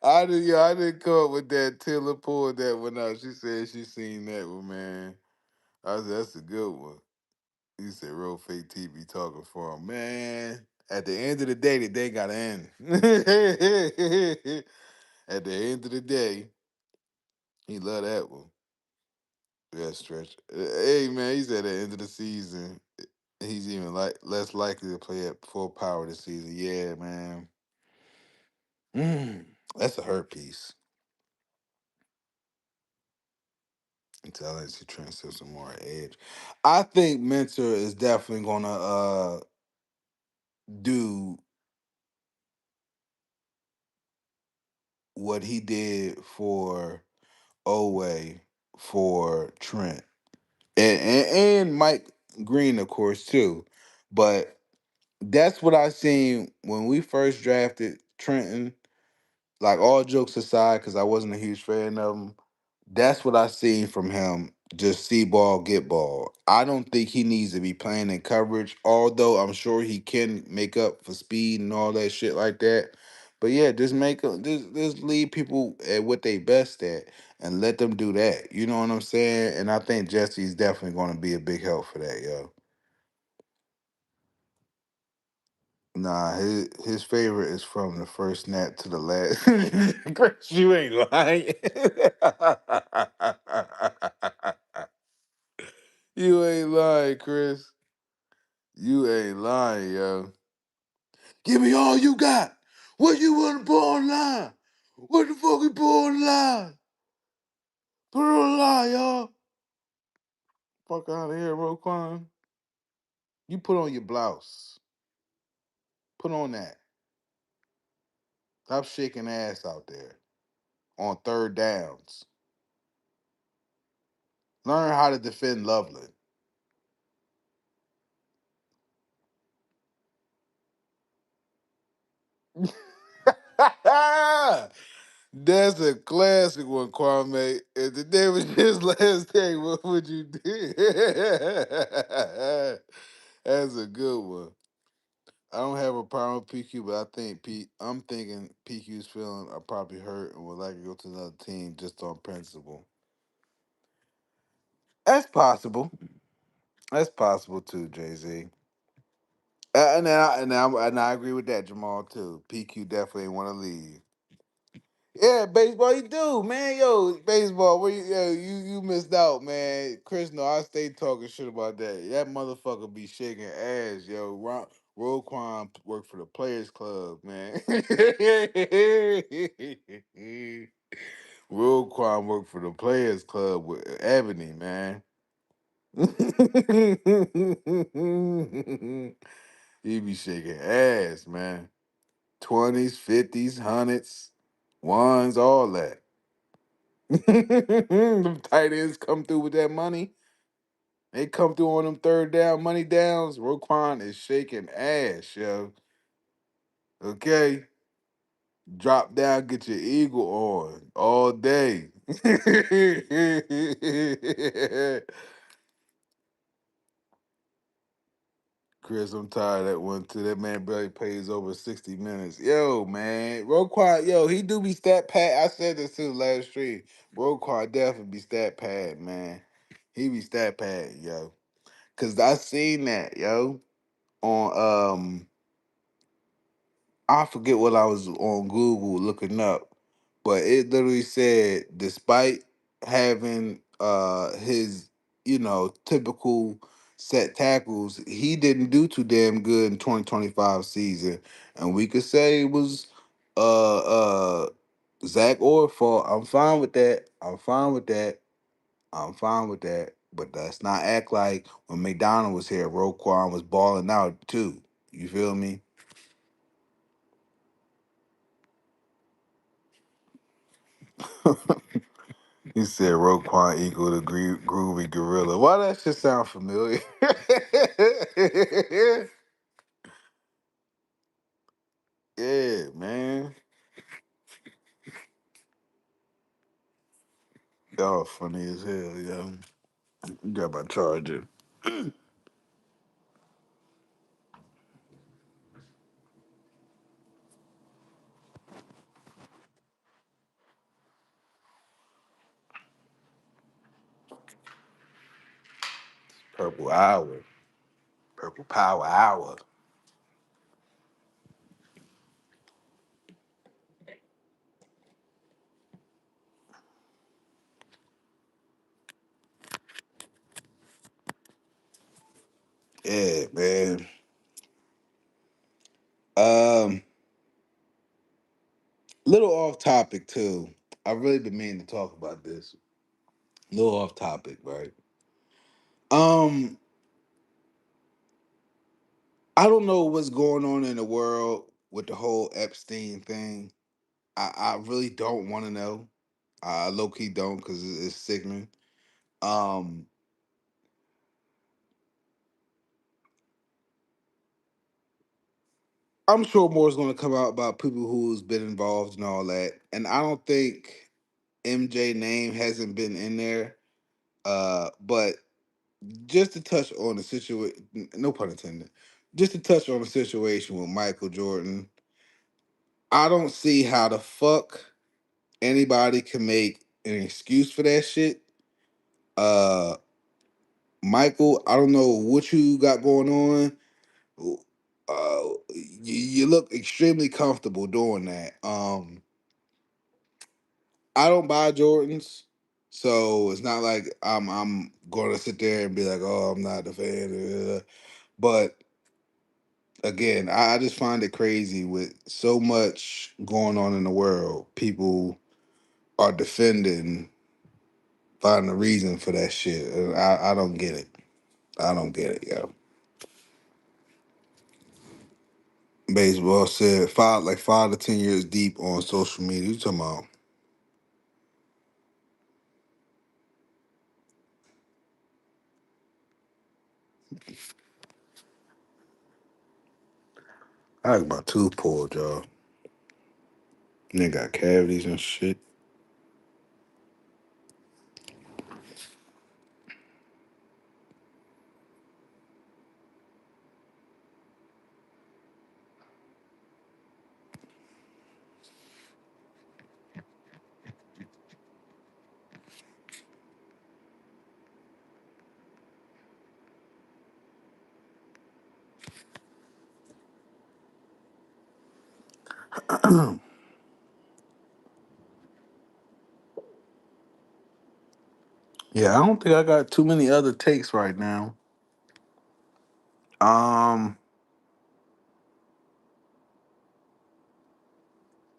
I didn't come up with that. Taylor pulled that one out. She said she seen that one, man. I said that's a good one. You said real fake TV talking for him, man. At the end of the day, the day gotta end. At the end of the day, he love that one. That stretch. Hey man, he said at the end of the season, he's even less likely to play at full power this season. Yeah, man. Mm, that's a hurt piece. Intelligence, transfer some more edge. I think Mentor is definitely gonna do what he did for Oway for Trent and Mike Green, of course, too. But that's what I seen when we first drafted Trenton. Like all jokes aside, because I wasn't a huge fan of him, that's what I seen from him. Just see ball, get ball. I don't think he needs to be playing in coverage, although I'm sure he can make up for speed and all that shit like that. But yeah, just leave people at what they best at and let them do that. You know what I'm saying? And I think Jesse's definitely going to be a big help for that, yo. Nah, his favorite is from the first snap to the last. Chris, you ain't lying. You ain't lying, Chris. You ain't lying, yo. Give me all you got. What you want to put online? What the fuck you put online? Put it online, y'all. Fuck out of here, Roquan. You put on your blouse. Put on that. Stop shaking ass out there on third downs. Learn how to defend Loveland. That's a classic one, Kwame. If the day was his last day, what would you do? That's a good one. I don't have a problem with PQ, but I'm thinking PQ's feeling are probably hurt and would like to go to another team just on principle. That's possible. That's possible too, Jay Z. And I agree with that, Jamal too. PQ definitely want to leave. Yeah, baseball, you do, man. Yo, baseball, you missed out, man. Chris, no, I stay talking shit about that. That motherfucker be shaking ass, yo. Roquan worked for the Players Club, man. Roquan worked for the Players Club with Ebony, man. He be shaking ass, man. 20s, 50s, hundreds, ones, all that. Them tight ends come through with that money. They come through on them third down money downs. Roquan is shaking ass, yo. Okay, drop down, get your eagle on all day. Chris, I'm tired of that one too. That man barely plays over 60 minutes. Yo, man. Roquan, yo, he do be stat pad. I said this too last stream. Roquan definitely be stat pad, man. He be stat pad, yo. Cause I seen that, yo, on I forget what I was on Google looking up, but it literally said despite having his, typical set tackles, he didn't do too damn good in 2025 season. And we could say it was uh uh Zach Orr fault. I'm fine with that. I'm fine with that. I'm fine with that. But let's not act like when McDonald was here, Roquan was balling out too. You feel me? He said Roquan equal to groovy gorilla. Why that shit sound familiar? Yeah, man. Y'all funny as hell, yo. Got my charger. Purple hour. Purple power hour. Yeah, man. Um, little off topic too. I've really been meaning to talk about this. Little off topic, right? Um, I don't know what's going on in the world with the whole Epstein thing. I really don't want to know. I low key don't because it's sickening. Um, I'm sure more is going to come out about people who's been involved and all that. And I don't think MJ name hasn't been in there. But just to touch on the situation, no pun intended. Just to touch on the situation with Michael Jordan, I don't see how the fuck anybody can make an excuse for that shit. Uh, Michael, I don't know what you got going on. You look extremely comfortable doing that. I don't buy Jordans, so it's not like I'm going to sit there and be like, oh, I'm not a fan. But again, I just find it crazy with so much going on in the world. People are defending, finding a reason for that shit. And I don't get it. I don't get it, yo. Baseball said 5 to 10 years deep on social media. You talking about? I got my tooth pulled, y'all. They got cavities and shit. Yeah, I don't think I got too many other takes right now. Um,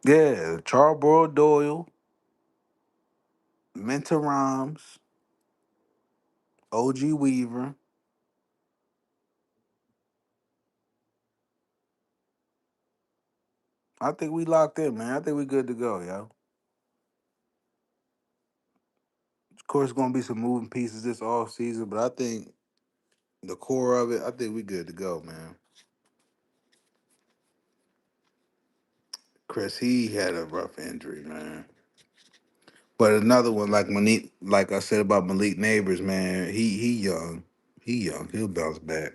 yeah, Charborough Doyle, Minta Rhymes, OG Weaver. I think we locked in, man. I think we good to go, yo. Of course, gonna be some moving pieces this off season, but I think the core of it, I think we good to go, man. Chris, he had a rough injury, man. But another one, like Malik, like I said about Malik Neighbors, man, he young. He young. He'll bounce back.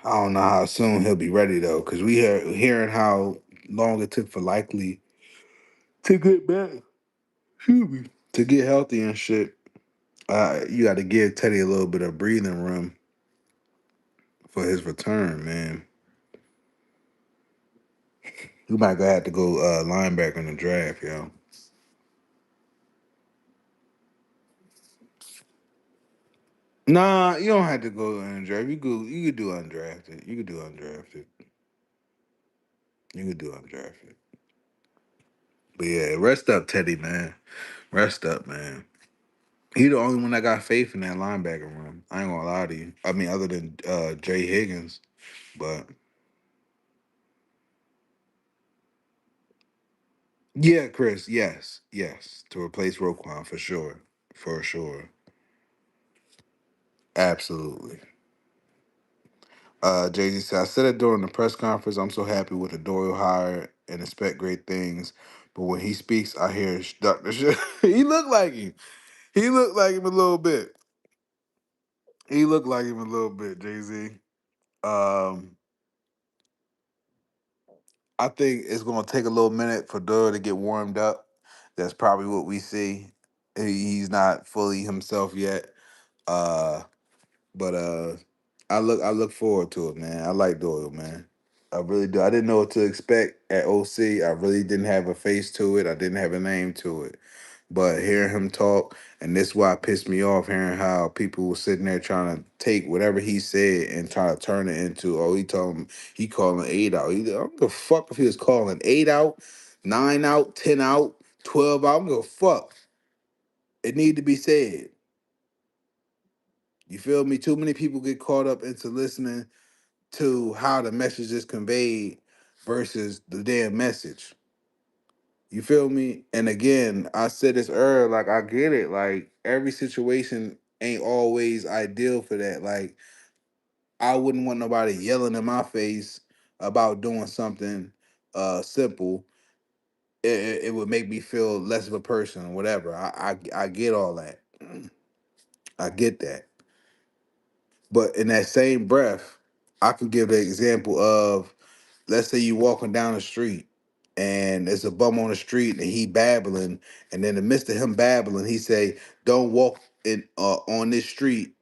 I don't know how soon he'll be ready though, because we hearing how long it took for Likely to get back. Excuse me. To get healthy and shit. You got to give Teddy a little bit of breathing room for his return, man. We might go have to go linebacker in the draft, yo. Nah, you don't have to go in the draft. You could do undrafted. You could do undrafted. You could do undrafted. But yeah, rest up, Teddy, man. Rest up, man. He the only one that got faith in that linebacker room. I ain't gonna lie to you. I mean, other than Jay Higgins, but yeah, Chris, yes, yes, to replace Roquan for sure, absolutely. Jay Z said, "I said it during the press conference. I'm so happy with the Doyle hire and expect great things. But when he speaks, I hear Dr. He looked like him. He looked like him a little bit. He looked like him a little bit, Jay Z. Um, I think it's gonna take a little minute for Doyle to get warmed up. That's probably what we see. He's not fully himself yet. Uh, but I look forward to it, man. I like Doyle, man. I really do. I didn't know what to expect at OC. I really didn't have a face to it. I didn't have a name to it. But hearing him talk, and this is why it pissed me off, hearing how people were sitting there trying to take whatever he said and try to turn it into, oh, he calling eight out. I don't give a fuck if he was calling eight out, nine out, 10 out, 12 out. I don't give a fuck. It need to be said. You feel me? Too many people get caught up into listening to how the message is conveyed versus the damn message. You feel me? And again, I said this earlier, like I get it. Like every situation ain't always ideal for that. Like I wouldn't want nobody yelling in my face about doing something simple. It would make me feel less of a person or whatever. I get all that. I get that. But in that same breath, I can give the example of, let's say you walking down the street and there's a bum on the street and he babbling, and then in the midst of him babbling, he say, "Don't walk in on this street.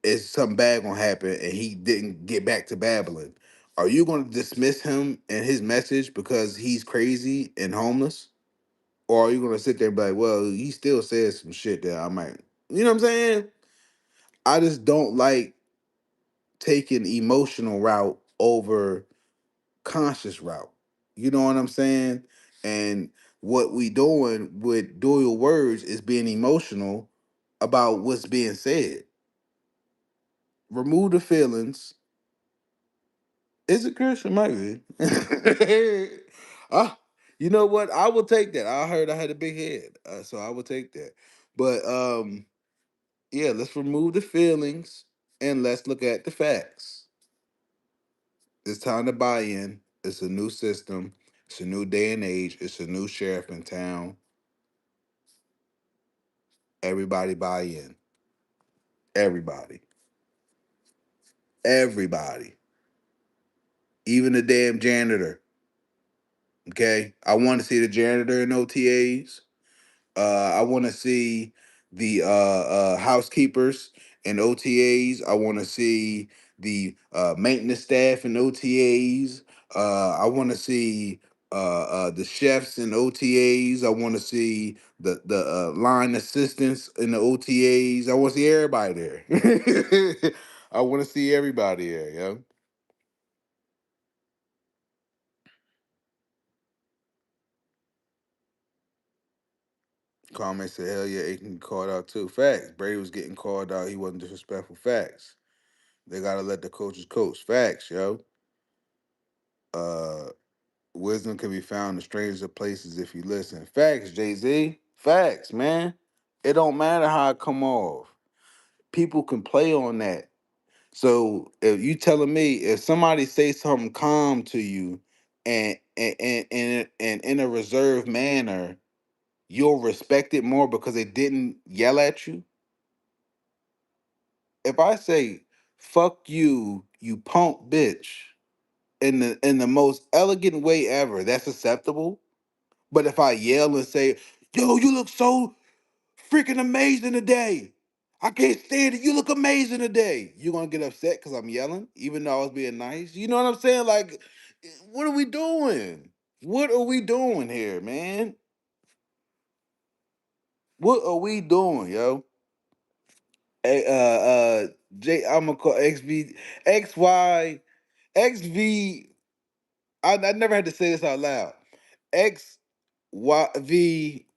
It's something bad gonna happen," and he didn't get back to babbling. Are you gonna dismiss him and his message because he's crazy and homeless? Or are you gonna sit there and be like, well, he still says some shit that I might, you know what I'm saying? I just don't like taking emotional route over conscious route. You know what I'm saying? And what we doing with dual words is being emotional about what's being said. Remove the feelings. Is it Christian? Might be. Ah, you know what? I will take that. I heard I had a big head, so I will take that. But yeah, let's remove the feelings and let's look at the facts. It's time to buy in. It's a new system. It's a new day and age. It's a new sheriff in town. Everybody buy in. Everybody. Everybody. Even the damn janitor. Okay? I want to see the janitor in OTAs. I want to see the housekeepers and OTAs. I want to see the maintenance staff and OTAs. I want to see the chefs and OTAs. I want to see the line assistants in the OTAs. I want to see everybody there. I want to see everybody there, yo. Comment said, hell yeah, he can get called out too. Facts. Brady was getting called out. He wasn't disrespectful. Facts. They gotta let the coaches coach. Facts, yo. Uh, wisdom can be found in strangers of places if you listen. Facts, Jay Z. Facts, man. It don't matter how it come off. People can play on that. So if you telling me if somebody say something calm to you, and in a reserved manner, you'll respect it more because they didn't yell at you. If I say "fuck you, you punk bitch," in the most elegant way ever, that's acceptable. But if I yell and say, "Yo, you look so freaking amazing today. I can't stand it. You look amazing today." You're gonna get upset because I'm yelling, even though I was being nice. You know what I'm saying? Like, what are we doing? What are we doing here, man? What are we doing, yo? Hey, J, I'm gonna call XV, XY, XV. I never had to say this out loud. XYV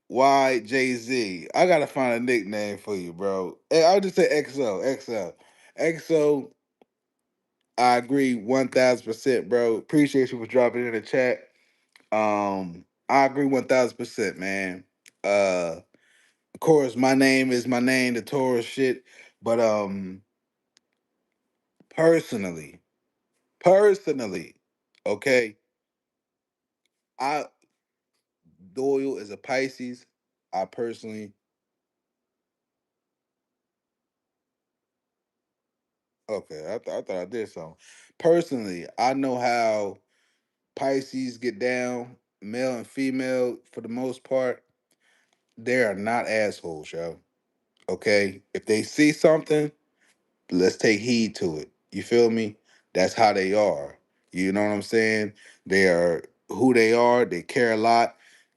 Why Jay Z? I gotta find a nickname for you, bro. I'll just say XO, XO, XO. I agree 1000%, bro. Appreciate you for dropping in the chat. I agree 1000%, man. Of course, my name is my name, the Taurus shit. But personally, personally, okay, I Doyle is a Pisces. I personally, okay, I thought I did something. Personally, I know how Pisces get down, male and female, for the most part. They are not assholes, yo. Okay, if they see something, let's take heed to it. You feel me? That's how they are. You know what I'm saying? They are who they are. They care a lot.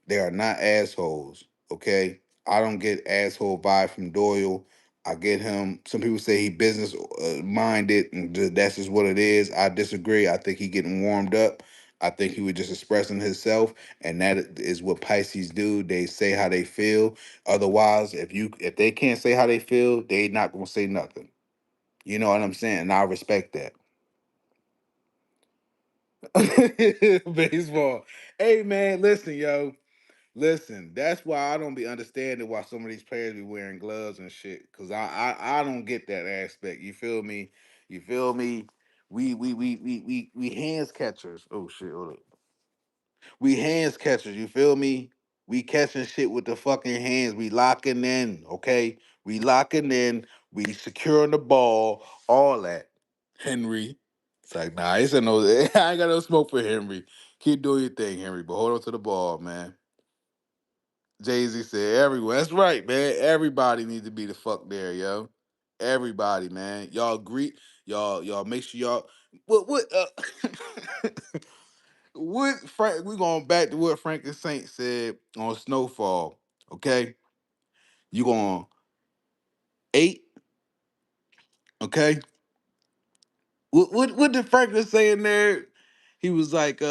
They are not assholes. Okay? I don't get asshole vibe from Doyle. I get him. Some people say he business minded, and that's just what it is. I disagree. I think he getting warmed up. I think he was just expressing himself, and that is what Pisces do. They say how they feel. Otherwise, if they can't say how they feel, they not gonna say nothing. You know what I'm saying? And I respect that. Baseball. Hey man, listen, yo. Listen, that's why I don't be understanding why some of these players be wearing gloves and shit. Cause I don't get that aspect. You feel me? You feel me? We hands catchers. Oh shit, hold up. We hands catchers, you feel me? We catching shit with the fucking hands. We locking in, okay? We locking in. We securing the ball, all that. Henry. It's like, nah, I ain't no, I ain't got no smoke for Henry. Keep doing your thing, Henry, but hold on to the ball, man. Jay-Z said everywhere. That's right, man. Everybody needs to be the fuck there, yo. Everybody, man. Y'all greet, y'all make sure y'all what what Frank, we going back to what Frank Saint said on Snowfall. Okay, you going eight? Okay, what did Franklin say in there? He was like,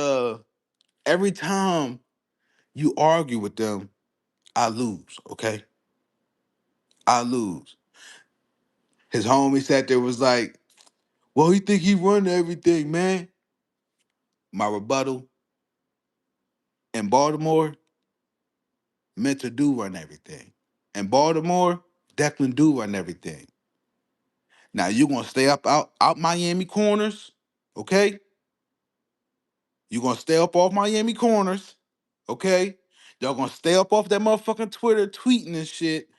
every time you argue with them, I lose. Okay, I lose. His homie sat there was like, well, he think he run everything, man. My rebuttal in Baltimore, Mentor do run everything. In Baltimore, Declan do run everything. Now you gonna stay up out Miami corners, okay? You gonna stay up off Miami corners, okay? Y'all gonna stay up off that motherfucking Twitter tweeting and shit.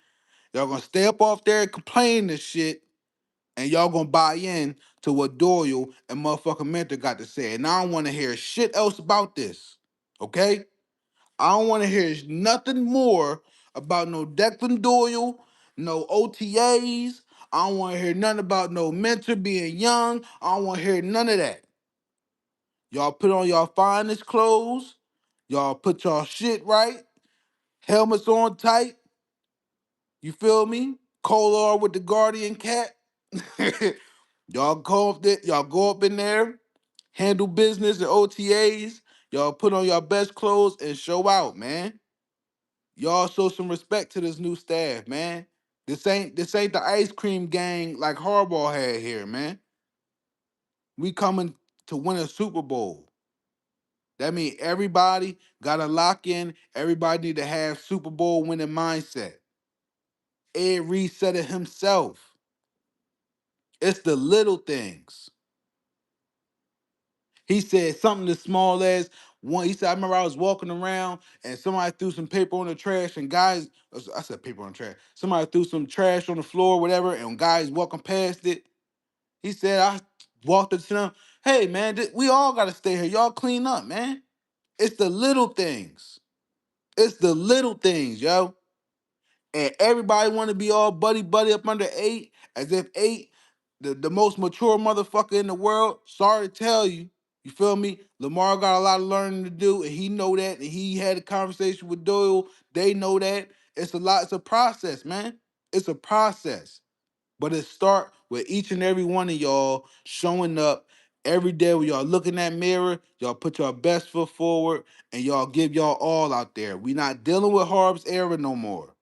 Y'all gonna stay up off there complaining and shit, and y'all gonna buy in to what Doyle and motherfucking Mentor got to say. And I don't want to hear shit else about this, okay? I don't want to hear nothing more about no Declan Doyle, no OTAs. I don't want to hear nothing about no Mentor being young. I don't want to hear none of that. Y'all put on y'all finest clothes. Y'all put y'all shit right. Helmets on tight. You feel me? Kolar with the Guardian cat. Y'all go up there. Y'all go up in there. Handle business and OTAs. Y'all put on your best clothes and show out, man. Y'all show some respect to this new staff, man. This ain't the ice cream gang like Harbaugh had here, man. We coming to win a Super Bowl. That means everybody gotta lock in. Everybody need to have Super Bowl winning mindset. Ed Reed said it himself. It's the little things. He said something as small as one. He said, I remember I was walking around and somebody threw some paper on the trash, and guys, I said paper on the trash. Somebody threw some trash on the floor, whatever, and guys walking past it. He said, I walked up to them, hey man, we all gotta stay here. Y'all clean up, man. It's the little things. It's the little things, yo. And everybody want to be all buddy buddy up under eight, as if eight, the most mature motherfucker in the world. Sorry to tell you, you feel me? Lamar got a lot of learning to do, and he know that. And he had a conversation with Doyle. They know that. It's a lot. It's a process, man. It's a process. But it start with each and every one of y'all showing up Every day when y'all look in that mirror, y'all put your best foot forward and y'all give y'all all out there. We not dealing with Harb's era no more.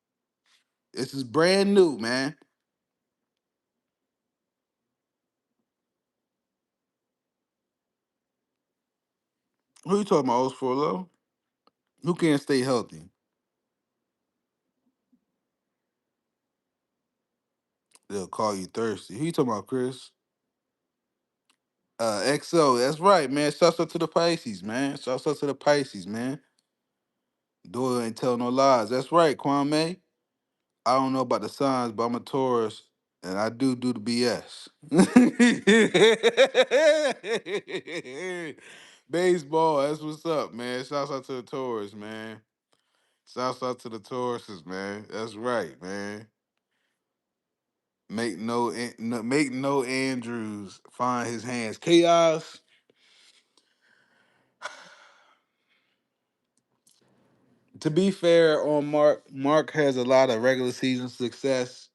This is brand new, man. Who you talking about, Os Who can't stay healthy? They'll call you thirsty. Who you talking about, Chris? XO, that's right, man. Shouts out to the Pisces, man. Shouts out to the Pisces, man. Doyle ain't tell no lies. That's right, Kwame. I don't know about the signs, but I'm a Taurus, and I do the BS. Baseball, that's what's up, man. Shouts out to the Taurus, man. Shouts out to the Tauruses, man. That's right, man. Make no Andrews find his hands. Chaos. To be fair on Mark, Mark has a lot of regular season success.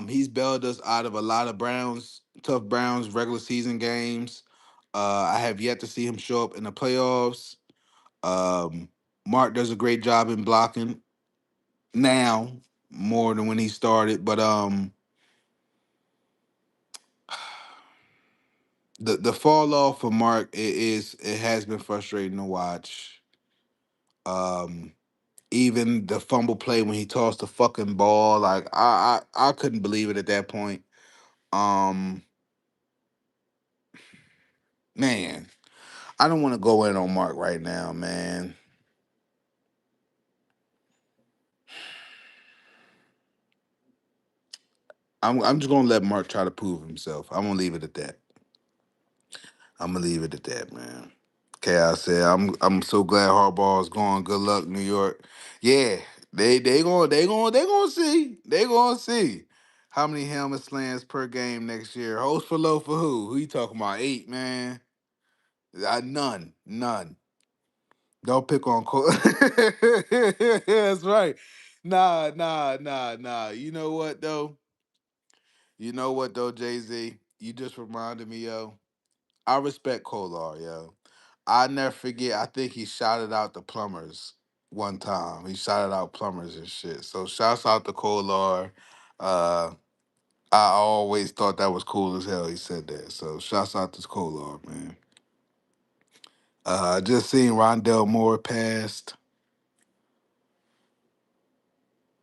He's bailed us out of a lot of tough Browns regular season games. I have yet to see him show up in the playoffs. Um, Mark does a great job in blocking now more than when he started, but the fall off for Mark it has been frustrating to watch. Um, Even the fumble play when he tossed the fucking ball, like I couldn't believe it at that point. Um, Man, I don't want to go in on Mark right now, man. I'm just gonna let Mark try to prove himself. I'm gonna leave it at that. I'm gonna leave it at that, man. Chaos said, I'm so glad Harbaugh's gone. Good luck, New York. Yeah, they gonna see. They gonna see how many helmet slams per game next year. Host for low for who? Who you talking about? 8, man. None. Don't pick on Cole. That's right. Nah. You know what though? You know what though, Jay Z? You just reminded me, yo. I respect Kolar, yo. I never forget. I think he shouted out the plumbers one time. He shouted out plumbers and shit. So shouts out to Kolar. Uh, I always thought that was cool as hell. He said that. So shouts out to Kolar, man. Just seen Rondell Moore passed.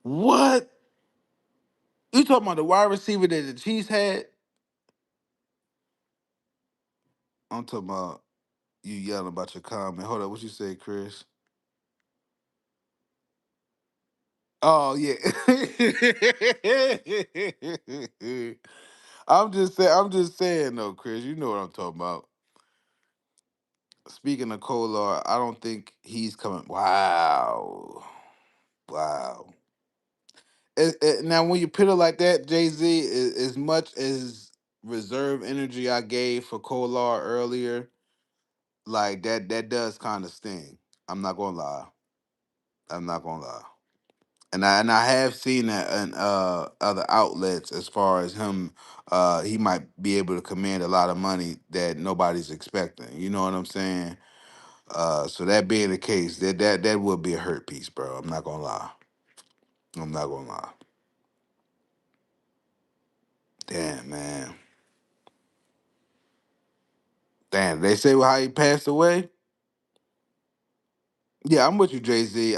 What? You talking about the wide receiver that the Chiefs had? I'm talking about you yelling about your comment. Hold up, what you say, Chris? Oh yeah. I'm just saying though, Chris. You know what I'm talking about. Speaking of Kolar, I don't think he's coming. Wow. Wow. Now when you put it like that, Jay Z, as much as reserve energy I gave for Kolar earlier, like that does kind of sting. I'm not gonna lie. I'm not gonna lie. And I have seen that in other outlets as far as him he might be able to command a lot of money that nobody's expecting. You know what I'm saying? So that being the case, that would be a hurt piece, bro. I'm not gonna lie. I'm not gonna lie. Damn, man. Damn, they say how he passed away. Yeah, I'm with you, Jay Z.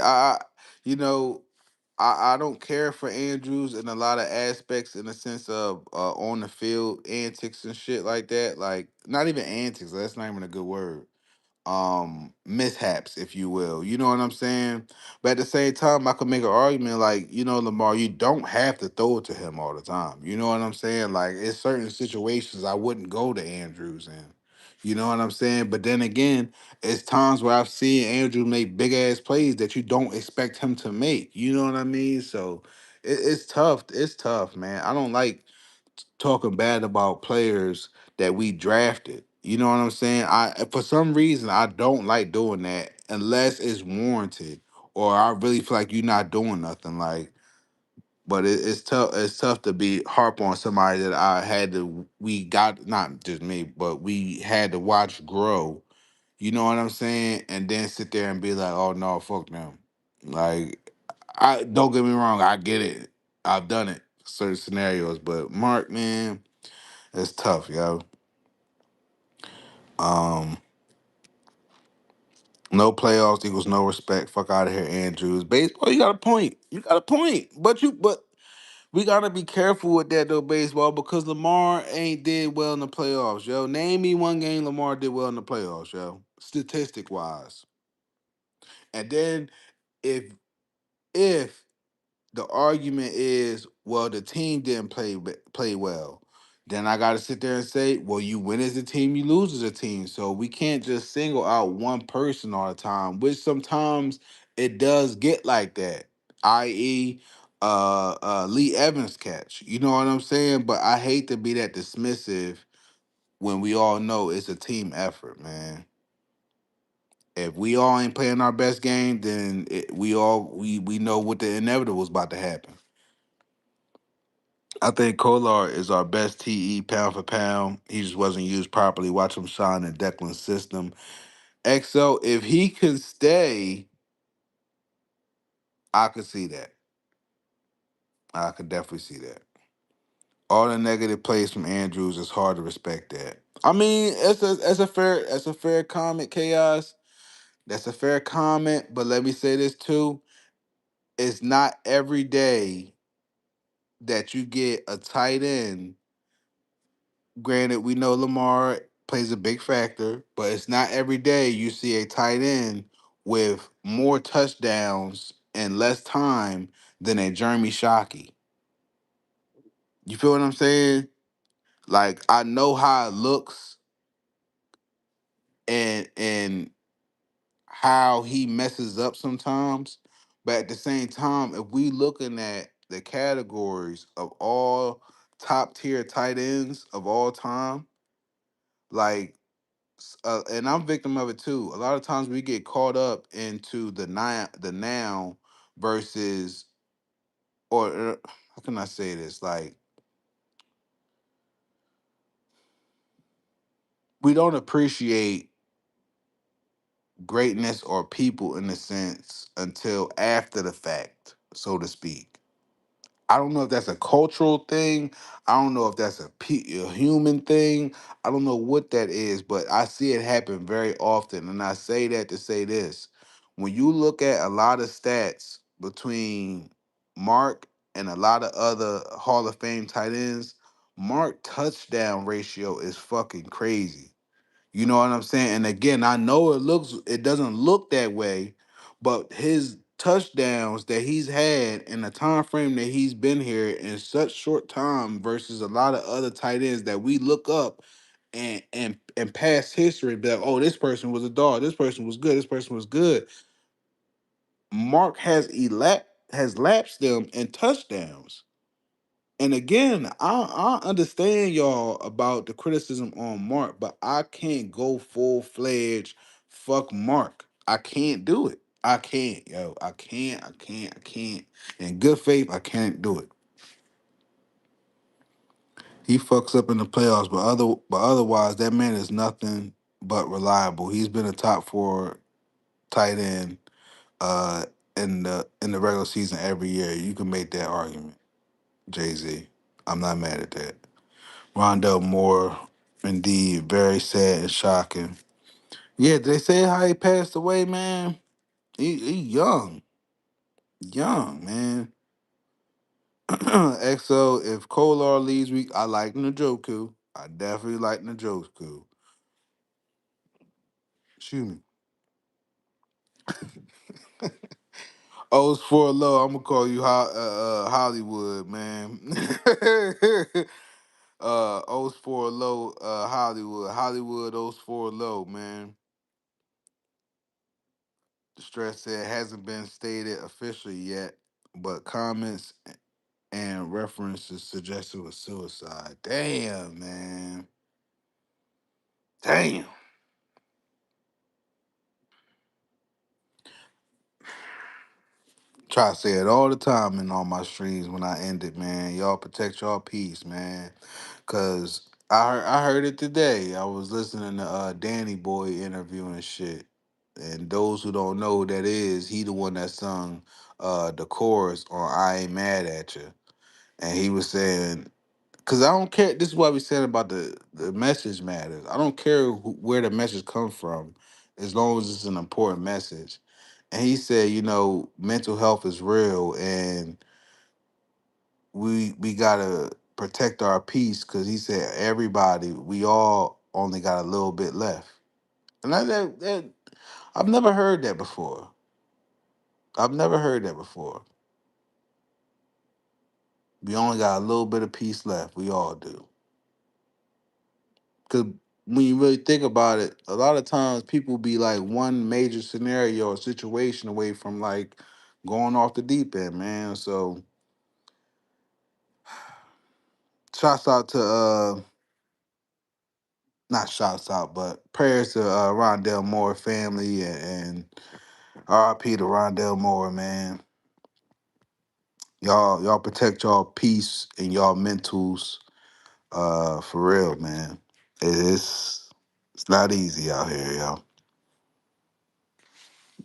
You know, I don't care for Andrews in a lot of aspects in the sense of on the field antics and shit like that. Like not even antics. That's not even a good word. Mishaps, if you will. You know what I'm saying? But at the same time, I could make an argument like, Lamar, you don't have to throw it to him all the time. You know what I'm saying? Like, it's certain situations I wouldn't go to Andrews in. You know what I'm saying? But then again, it's times where I've seen Andrew make big ass plays that you don't expect him to make. You know what I mean? So it's tough. It's tough, man. I don't like talking bad about players that we drafted. You know what I'm saying? I for some reason I don't like doing that unless it's warranted or I really feel like you're not doing nothing. Like But it's tough. It's tough to be harp on somebody that I had to. We got not just me, but we had to watch grow. You know what I'm saying? And then sit there and be like, "Oh no, fuck them." Like, I don't get me wrong. I get it. I've done it certain scenarios, but Mark, man, it's tough, yo. Um, no playoffs equals no respect. Fuck out of here, Andrews. Baseball, you got a point. You got a point. But we gotta be careful with that though, baseball, because Lamar ain't did well in the playoffs, yo. Name me one game Lamar did well in the playoffs, yo. Statistic wise. And then if if the argument is, well, the team didn't play well, then I got to sit there and say, well, you win as a team, you lose as a team. So we can't just single out one person all the time, which sometimes it does get like that. I.e., Lee Evans catch. You know what I'm saying? But I hate to be that dismissive when we all know it's a team effort, man. If we all ain't playing our best game, then we know what the inevitable is about to happen. I think Kolar is our best TE pound for pound. He just wasn't used properly. Watch him shine in Declan's system. XO, if he could stay, I could see that. I could definitely see that. All the negative plays from Andrews, it's hard to respect that. I mean, it's a fair comment, Chaos. That's a fair comment, but let me say this too. It's not every day that you get a tight end. Granted, we know Lamar plays a big factor, but it's not every day you see a tight end with more touchdowns and less time than a Jeremy Shockey. You feel what I'm saying? Like, I know how it looks and how he messes up sometimes, but at the same time, if we looking at the categories of all top tier tight ends of all time, like, and I'm victim of it too. A lot of times we get caught up into the now versus, or how can I say this? Like, we don't appreciate greatness or people in a sense until after the fact, so to speak. I don't know if that's a cultural thing. I don't know if that's a human thing. I don't know what that is, but I see it happen very often. And I say that to say this. When you look at a lot of stats between Mark and a lot of other Hall of Fame tight ends, Mark touchdown ratio is fucking crazy. You know what I'm saying? And again, I know it doesn't look that way, but his touchdowns that he's had in the time frame that he's been here in such short time versus a lot of other tight ends that we look up and past history, be like, oh, this person was a dog, this person was good, this person was good. Mark has lapsed them in touchdowns. And again, I understand y'all about the criticism on Mark, but I can't go full fledged fuck Mark. I can't do it. I can't, yo. I can't. I can't. I can't. In good faith, I can't do it. He fucks up in the playoffs, but otherwise, that man is nothing but reliable. He's been a top four tight end uh in the regular season every year. You can make that argument, Jay Z. I'm not mad at that. Rondell Moore, indeed, very sad and shocking. Yeah, they say how he passed away, man. He young, young, man. XO, if Kolar leaves, I like Njoku. I definitely like Njoku. Excuse me. O's for low. I'm gonna call you Hollywood, man. O's for low. Hollywood. O's for low, man. The stress said hasn't been stated officially yet, but comments and references suggested was suicide. Damn, man. Damn. try to say it all the time in all my streams when I end it, man. Y'all protect y'all peace, man. Cause I heard it today. I was listening to Danny Boy interviewing shit. And those who don't know who that is, he the one that sung the chorus on I Ain't Mad at You. And he was saying, cause I don't care. This is what we said about the message matters. I don't care where the message comes from, as long as it's an important message. And he said, you know, mental health is real, and we gotta protect our peace. Cause he said everybody, we all only got a little bit left. And that I've never heard that before. I've never heard that before. We only got a little bit of peace left. We all do. Because when you really think about it, a lot of times people be like one major scenario or situation away from like going off the deep end, man. So shouts out to not shouts out, but prayers to Rondell Moore family and RIP to Rondell Moore, man. Y'all protect y'all peace and y'all mentals, for real, man. It's not easy out here, y'all.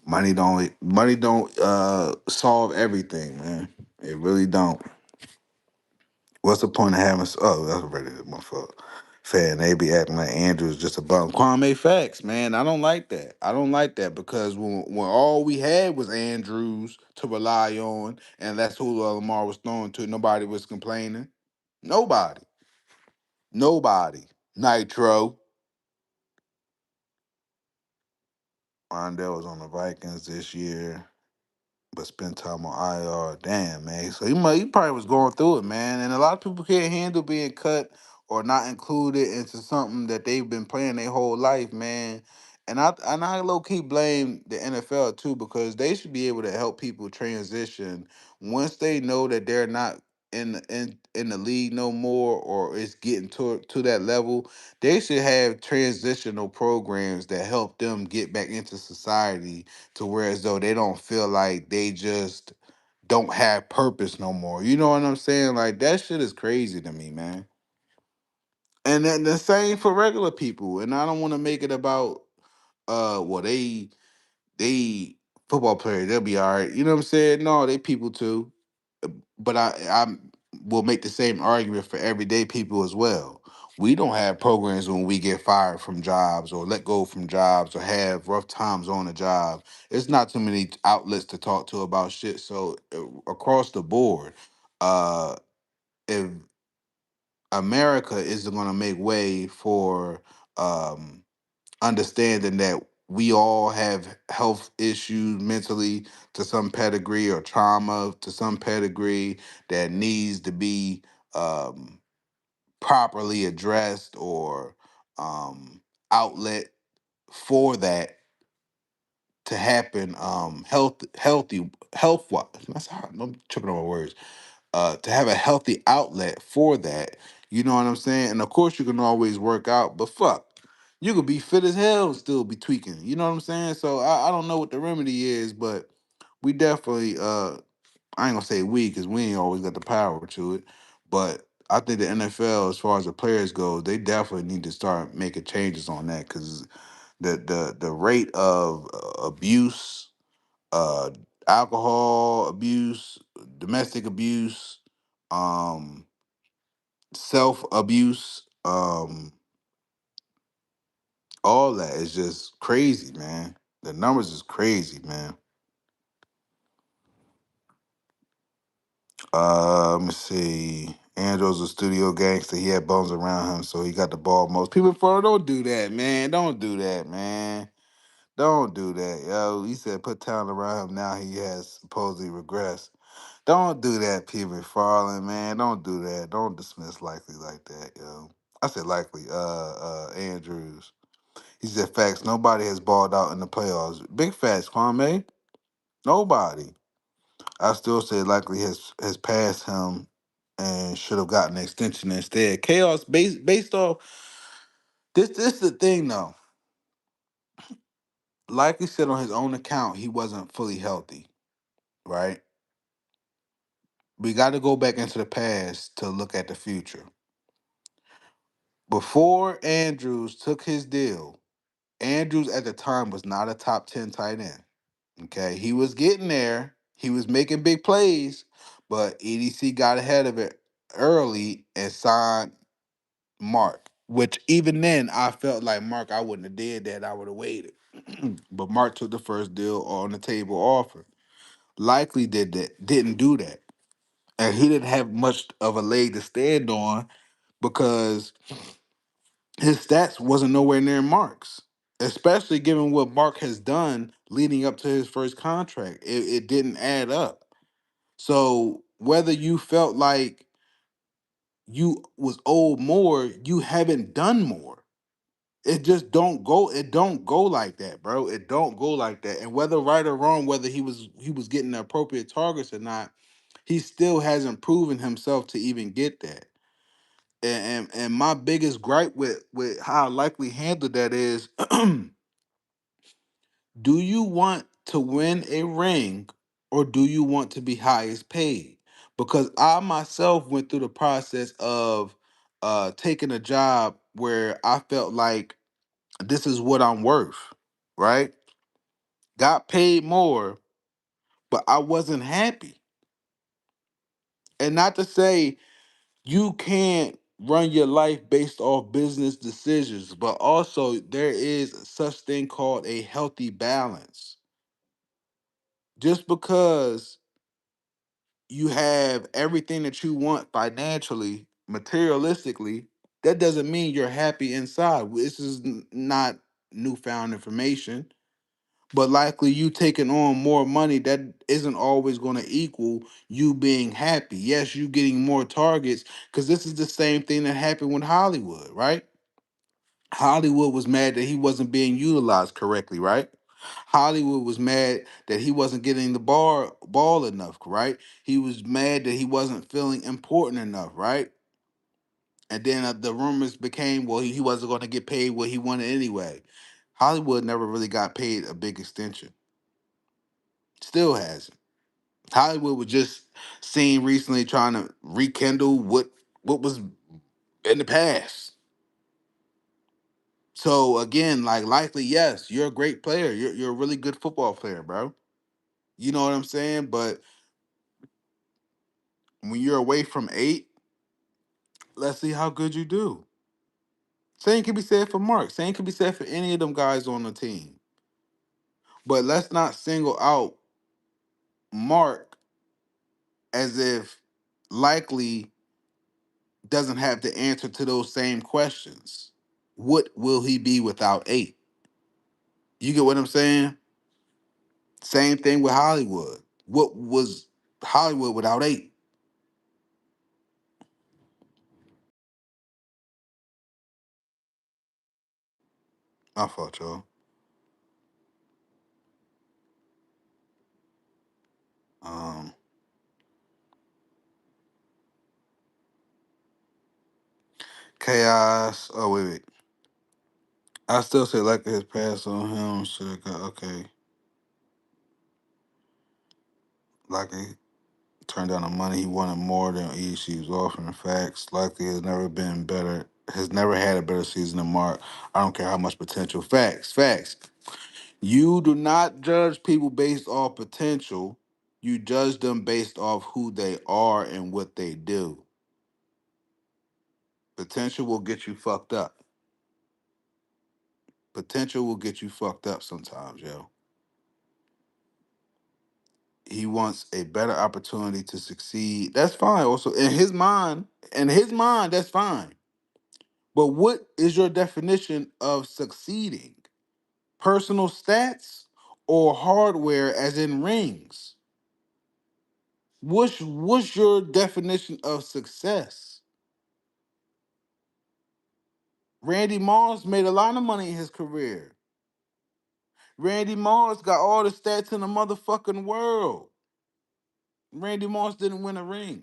Money don't solve everything, man. It really don't. What's the point of having oh, that's already my fault. Fan, they be acting like Andrew's just a bum. Kwame facts, man. I don't like that. I don't like that because when all we had was Andrews to rely on, and that's who Lamar was throwing to, nobody was complaining. Nobody. Nobody. Nitro. Rondell was on the Vikings this year, but spend time on IR. Damn, man. So he probably was going through it, man. And a lot of people can't handle being cut or not included into something that they've been playing their whole life, man. And I low key blame the NFL too because they should be able to help people transition once they know that they're not in the league no more or it's getting to that level. They should have transitional programs that help them get back into society to where as though they don't feel like they just don't have purpose no more. You know what I'm saying? Like that shit is crazy to me, man. And then the same for regular people. And I don't want to make it about well they football players, they'll be all right. You know what I'm saying? No, they people too. But I will make the same argument for everyday people as well. We don't have programs when we get fired from jobs or let go from jobs or have rough times on the job. It's not too many outlets to talk to about shit. So across the board, uh, if America isn't going to make way for um, understanding that we all have health issues mentally to some pedigree or trauma to some pedigree that needs to be um, properly addressed or outlet for that to happen health wise. That's how I'm tripping on my words. To have a healthy outlet for that. You know what I'm saying? And of course, you can always work out, but fuck, you could be fit as hell and still be tweaking. You know what I'm saying? So I don't know what the remedy is, but we definitely, I ain't gonna say we, because we ain't always got the power to it, but I think the NFL, as far as the players go, they definitely need to start making changes on that because the rate of abuse, uh, alcohol abuse, domestic abuse, um, self abuse, all that is just crazy, man. The numbers is crazy, man. Let me see. Andrew's a studio gangster. He had bums around him, so he got the ball most. People, don't do that, man. Don't do that, man. Don't do that, yo. He said put talent around him. Now he has supposedly regressed. Don't do that, P. McFarland, man. Don't do that. Don't dismiss Likely like that, yo. I said Likely, Andrews. He said facts. Nobody has balled out in the playoffs. Big facts, Kwame. Nobody. I still say Likely has passed him and should have gotten an extension instead. Chaos based off this is the thing though. Likely said on his own account he wasn't fully healthy, right? We got to go back into the past to look at the future. Before Andrews took his deal, Andrews at the time was not a top 10 tight end. Okay. He was getting there, he was making big plays, but EDC got ahead of it early and signed Mark, which even then I felt like Mark, I wouldn't have did that. I would have waited. But Mark took the first deal on the table offer. Likely didn't do that. And he didn't have much of a leg to stand on because his stats wasn't nowhere near Mark's, especially given what Mark has done leading up to his first contract. It didn't add up. So whether you felt like you was owed more, you haven't done more. It don't go like that, bro. It don't go like that. And whether right or wrong, whether he was getting the appropriate targets or not, he still hasn't proven himself to even get that. And my biggest gripe with how I likely handled that is do you want to win a ring or do you want to be highest paid? Because I myself went through the process of taking a job where I felt like this is what I'm worth, right? Got paid more, but I wasn't happy. And not to say you can't run your life based off business decisions, but also there is such thing called a healthy balance. Just because you have everything that you want financially, materialistically, that doesn't mean you're happy inside. This is not newfound information, but likely you taking on more money that isn't always going to equal you being happy. Yes, you getting more targets because this is the same thing that happened with Hollywood, right? Hollywood was mad that he wasn't being utilized correctly, right? Hollywood was mad that he wasn't getting the ball enough, right? He was mad that he wasn't feeling important enough, right? And then the rumors became, well, he wasn't going to get paid what he wanted anyway. Hollywood never really got paid a big extension. Still hasn't. Hollywood was just seen recently trying to rekindle what was in the past. So again, like likely, yes, you're a great player. You're a really good football player, bro. You know what I'm saying? But when you're away from 8, let's see how good you do. Same can be said for Mark. Same can be said for any of them guys on the team. But let's not single out Mark as if likely doesn't have the answer to those same questions. What will he be without 8? You get what I'm saying? Same thing with Hollywood. What was Hollywood without 8? My fault, y'all. Um, Chaos. Oh wait. I still say like his pass on him should have got okay. Like he turned down the money he wanted more than EC was offering. Facts. Likely has never been better. Has never had a better season than Mark. I don't care how much potential. Facts. Facts. You do not judge people based off potential. You judge them based off who they are and what they do. Potential will get you fucked up. Potential will get you fucked up sometimes, yo. He wants a better opportunity to succeed. That's fine. Also, in his mind, that's fine. But what is your definition of succeeding? Personal stats or hardware as in rings? What's your definition of success? Randy Moss made a lot of money in his career. Randy Moss got all the stats in the motherfucking world. Randy Moss didn't win a ring.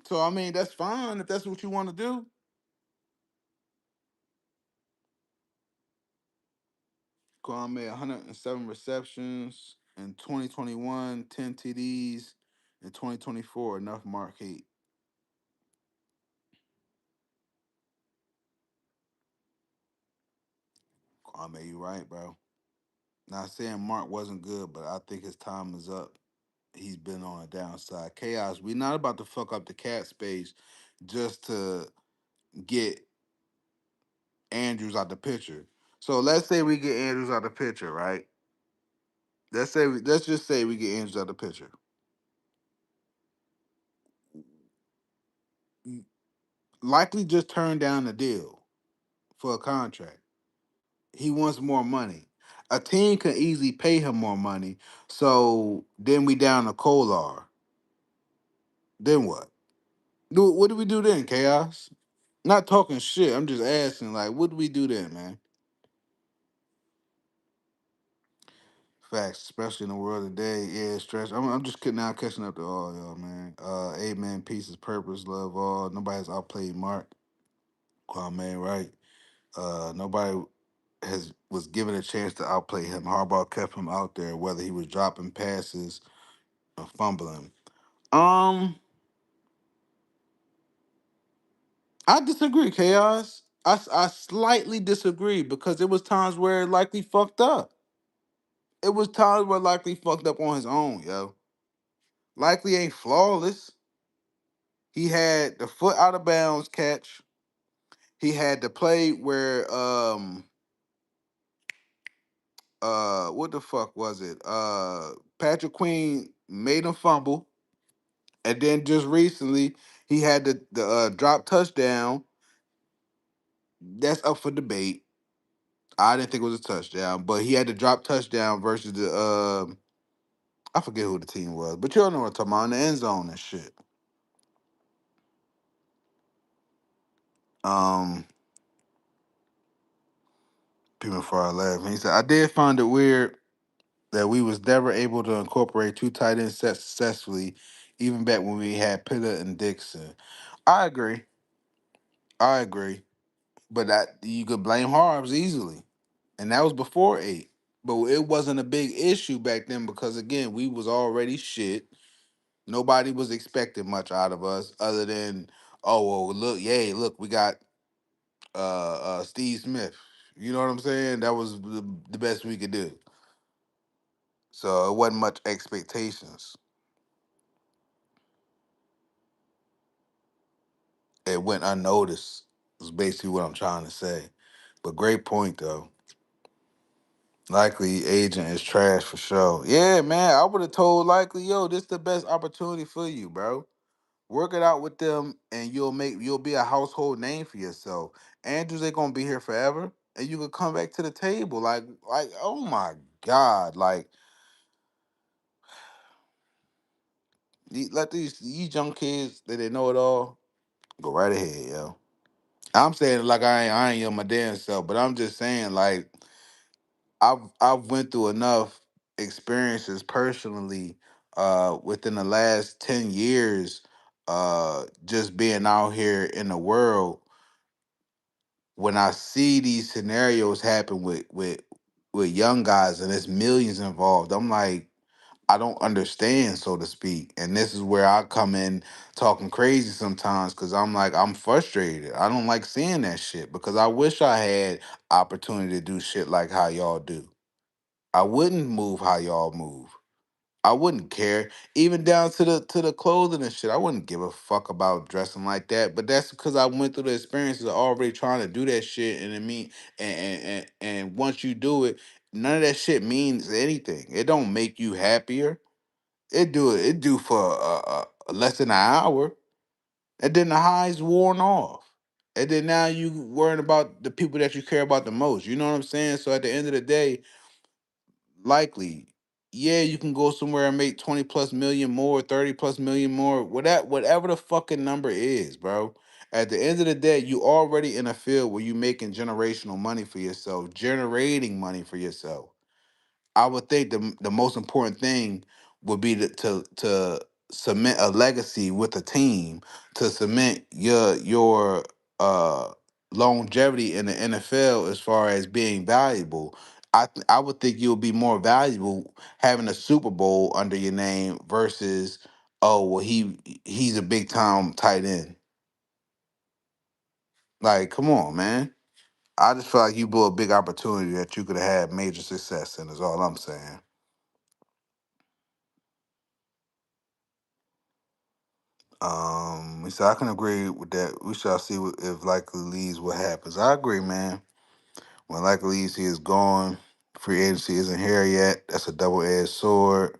So I mean, that's fine if that's what you want to do. Kwame 107 receptions in 2021, 10 TDs. In 2024, enough Mark hate. Kwame, you right, bro. Not saying Mark wasn't good, but I think his time is up. He's been on a downside. Chaos. We not about to fuck up the cat space just to get Andrews out the picture. So let's say we get Andrews out the picture, right? Let's just say we get Andrews out the picture. Likely just turn down the deal for a contract. He wants more money. A team can easily pay him more money. So then we down to Kolar. Then what? What do we do then, Chaos? Not talking shit. I'm just asking, like, what do we do then, man? Facts, especially in the world today. Yeah, stress. I'm just now catching up to all y'all, man. Amen. Pieces, purpose, love all. Nobody has outplayed Mark. Kwame, right? Nobody has was given a chance to outplay him. Harbaugh kept him out there, whether he was dropping passes or fumbling. Um, I disagree, Chaos. I slightly disagree because it was times where it likely fucked up. It was times where likely fucked up on his own, yo. Likely ain't flawless. He had the foot out of bounds catch. He had the play where what the fuck was it? Patrick Queen made him fumble. And then just recently he had the drop touchdown. That's up for debate. I didn't think it was a touchdown, but he had the drop touchdown versus the I forget who the team was, but you all know what I'm talking about in the end zone and shit. Um People before I left. He said, I did find it weird that we was never able to incorporate two tight end sets successfully, even back when we had Pitta and Dixon. I agree. I agree. But that you could blame Harbs easily. And that was before 8. But it wasn't a big issue back then because again, we was already shit. Nobody was expecting much out of us other than, oh well look, yay, look, we got Steve Smith. You know what I'm saying? That was the best we could do. So it wasn't much expectations. It went unnoticed. Is basically what I'm trying to say. But great point though. Likely agent is trash for sure. Yeah, man. I would have told Likely, yo, this the best opportunity for you, bro. Work it out with them, and you'll be a household name for yourself. Andrews ain't gonna be here forever, and you could come back to the table. Oh my god, like let these young kids that they know it all go right ahead, yo. I'm saying it like I ain't your my damn self, but I'm just saying like I've went through enough experiences personally within the last 10 years just being out here in the world when I see these scenarios happen with young guys and there's millions involved. I'm like I don't understand, so to speak. And this is where I come in talking crazy sometimes because I'm like, I'm frustrated. I don't like seeing that shit because I wish I had opportunity to do shit like how y'all do. I wouldn't move how y'all move. I wouldn't care, even down to the clothing and shit. I wouldn't give a fuck about dressing like that. But that's because I went through the experiences of already trying to do that shit, and it mean and once you do it, none of that shit means anything. It don't make you happier. It do for less than an hour, and then the high's worn off. And then now you worrying about the people that you care about the most. You know what I'm saying? So at the end of the day, likely, yeah, you can go somewhere and make 20 plus million more, 30 plus million more, whatever the fucking number is, bro. At the end of the day, you already in a field where you making generational money for yourself, generating money for yourself. I would think the most important thing would be to cement a legacy with a team, to cement your uh longevity in the NFL as far as being valuable. I would think you'll be more valuable having a Super Bowl under your name versus oh well, he's a big time tight end. Like, come on, man. I just feel like you blew a big opportunity that you could have had major success in. Is all I'm saying. So I can agree with that. We shall see if likely leaves what happens. I agree, man. When likely leaves, he is gone. Free agency isn't here yet. That's a double-edged sword.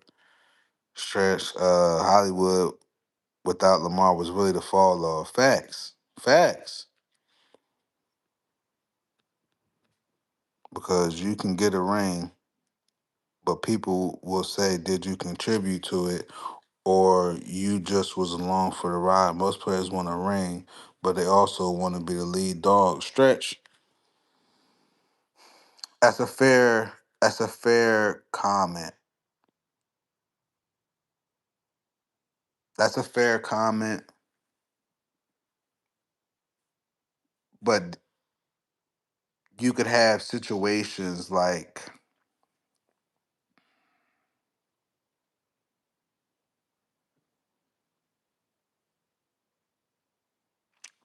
Stretch Hollywood without Lamar was really the fall off. Facts. Facts. Because you can get a ring, but people will say, did you contribute to it? Or you just was along for the ride. Most players want a ring, but they also want to be the lead dog. Stretch, that's a fair comment. That's a fair comment, but you could have situations like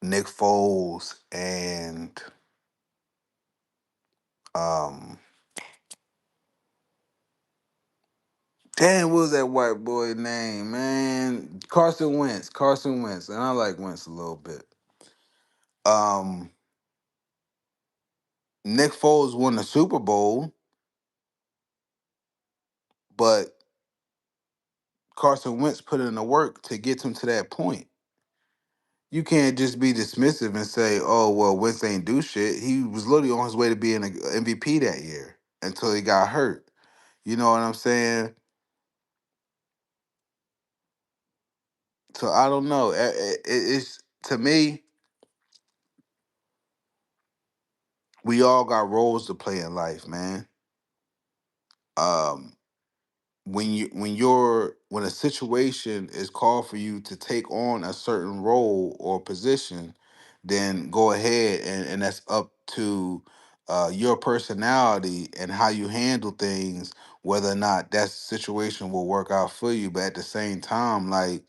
Nick Foles and um damn, what was that white boy name, man? Carson Wentz. Carson Wentz. And I like Wentz a little bit. Um Nick Foles won the Super Bowl, but Carson Wentz put in the work to get him to that point. You can't just be dismissive and say, "Oh, well, Wentz ain't do shit." He was literally on his way to being an MVP that year until he got hurt. You know what I'm saying? So I don't know. It's to me, we all got roles to play in life, man. Um, when a situation is called for you to take on a certain role or position, then go ahead and that's up to your personality and how you handle things, whether or not that situation will work out for you. But at the same time, like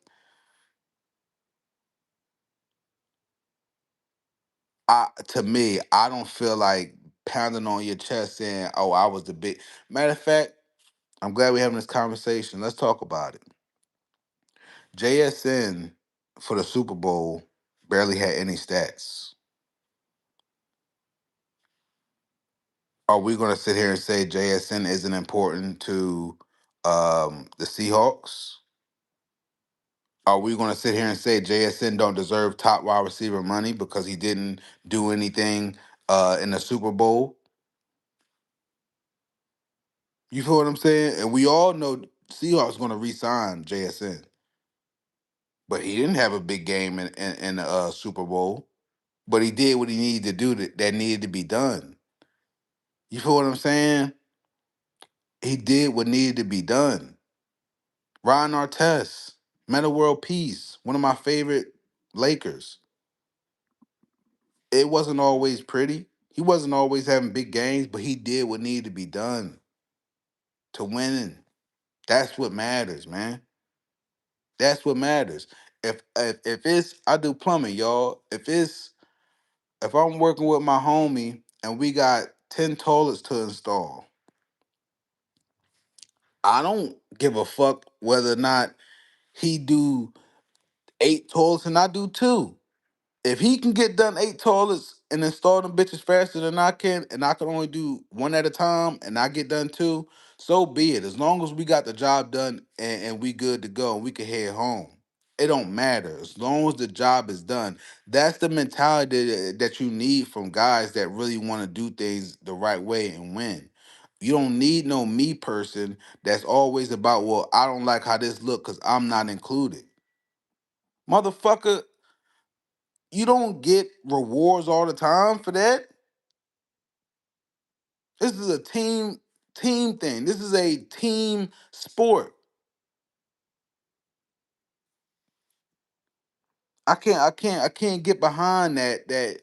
to me, I don't feel like pounding on your chest saying, "Oh, I was the big." Matter of fact, I'm glad we're having this conversation. Let's talk about it. JSN for the Super Bowl barely had any stats. Are we going to sit here and say JSN isn't important to the Seahawks? Are we going to sit here and say JSN don't deserve top wide receiver money because he didn't do anything in the Super Bowl? You feel what I'm saying? And we all know Seahawks going to re-sign JSN, but he didn't have a big game in the Super Bowl. But he did what he needed to do that needed to be done. You feel what I'm saying? He did what needed to be done. Ron Artest, Meta World Peace, one of my favorite Lakers. It wasn't always pretty. He wasn't always having big games, but he did what needed to be done to win. That's what matters, man. That's what matters. If it's I do plumbing, y'all. If I'm working with my homie and we got 10 toilets to install, I don't give a fuck whether or not he do 8 toilets and I do two. If he can get done 8 toilets and install them bitches faster than I can, and I can only do one at a time and I get done two, so be it. As long as we got the job done and we good to go and we can head home. It don't matter. As long as the job is done. That's the mentality that you need from guys that really want to do things the right way and win. You don't need no me person that's always about, well, I don't like how this look because I'm not included. Motherfucker, you don't get rewards all the time for that. This is a team thing. This is a team sport. I can't get behind that.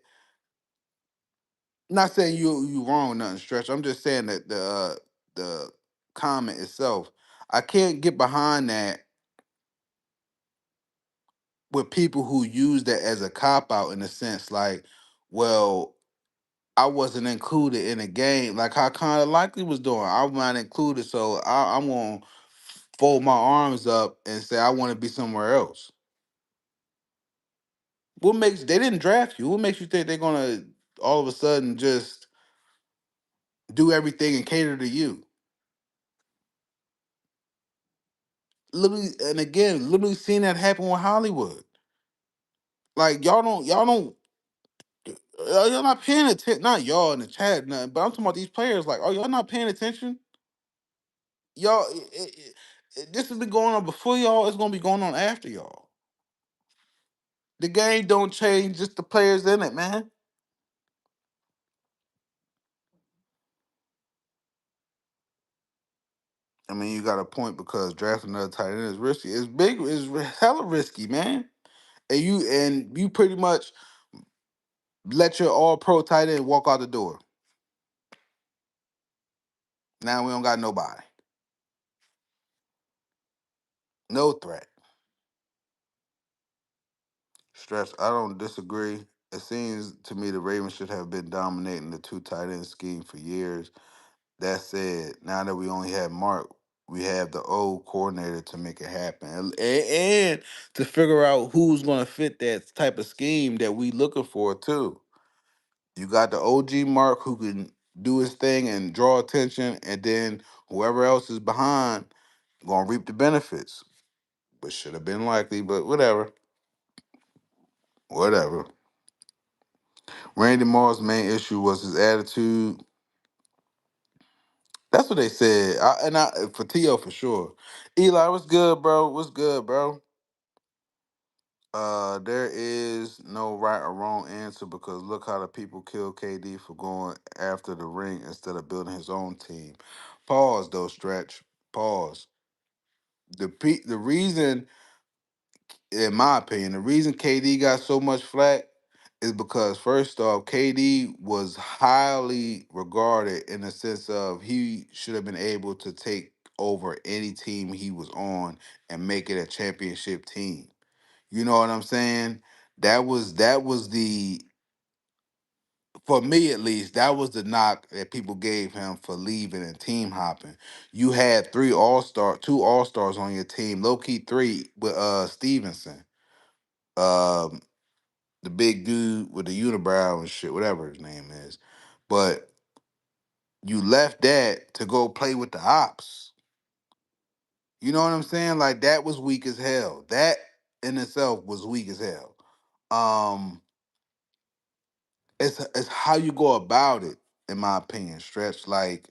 Not saying you wrong, nothing stretch. I'm just saying that the comment itself. I can't get behind that with people who use that as a cop out in a sense, like, well, I wasn't included in the game, like how kind of likely was doing. I'm not included, so I'm gonna fold my arms up and say I want to be somewhere else. What makes they didn't draft you? What makes you think they're gonna all of a sudden just do everything and cater to you? Literally, and again, literally seeing that happen with Hollywood. Like y'all not paying attention. Not y'all in the chat, nothing. But I'm talking about these players. Like, oh, y'all not paying attention? Y'all, this has been going on before y'all. It's gonna be going on after y'all. The game don't change, just the players in it, man. I mean, you got a point because drafting another tight end is risky. It's big. It's hella risky, man. And you pretty much let your all pro tight end walk out the door. Now we don't got nobody. No threat. Stretch, I don't disagree. It seems to me the Ravens should have been dominating the two tight end scheme for years. That said, now that we only have Mark, we have the old coordinator to make it happen, and to figure out who's going to fit that type of scheme that we looking for too. You got the OG Mark who can do his thing and draw attention, and then whoever else is behind gonna reap the benefits. But should have been likely, but whatever, whatever. Randy Moss's main issue was his attitude. That's what they said. For T.O. for sure. Eli, what's good, bro? What's good, bro? There is no right or wrong answer because look how the people killed KD for going after the ring instead of building his own team. Pause though, stretch. Pause. The reason, in my opinion, the reason KD got so much flack is because first off, KD was highly regarded in the sense of he should have been able to take over any team he was on and make it a championship team. You know what I'm saying? That was the for me at least, that was the knock that people gave him for leaving and team hopping. You had two all stars on your team, low key three with Stevenson, um, the big dude with the unibrow and shit, whatever his name is. But you left that to go play with the ops. You know what I'm saying? Like that was weak as hell. That in itself was weak as hell. Um, it's how you go about it, in my opinion. Stretch like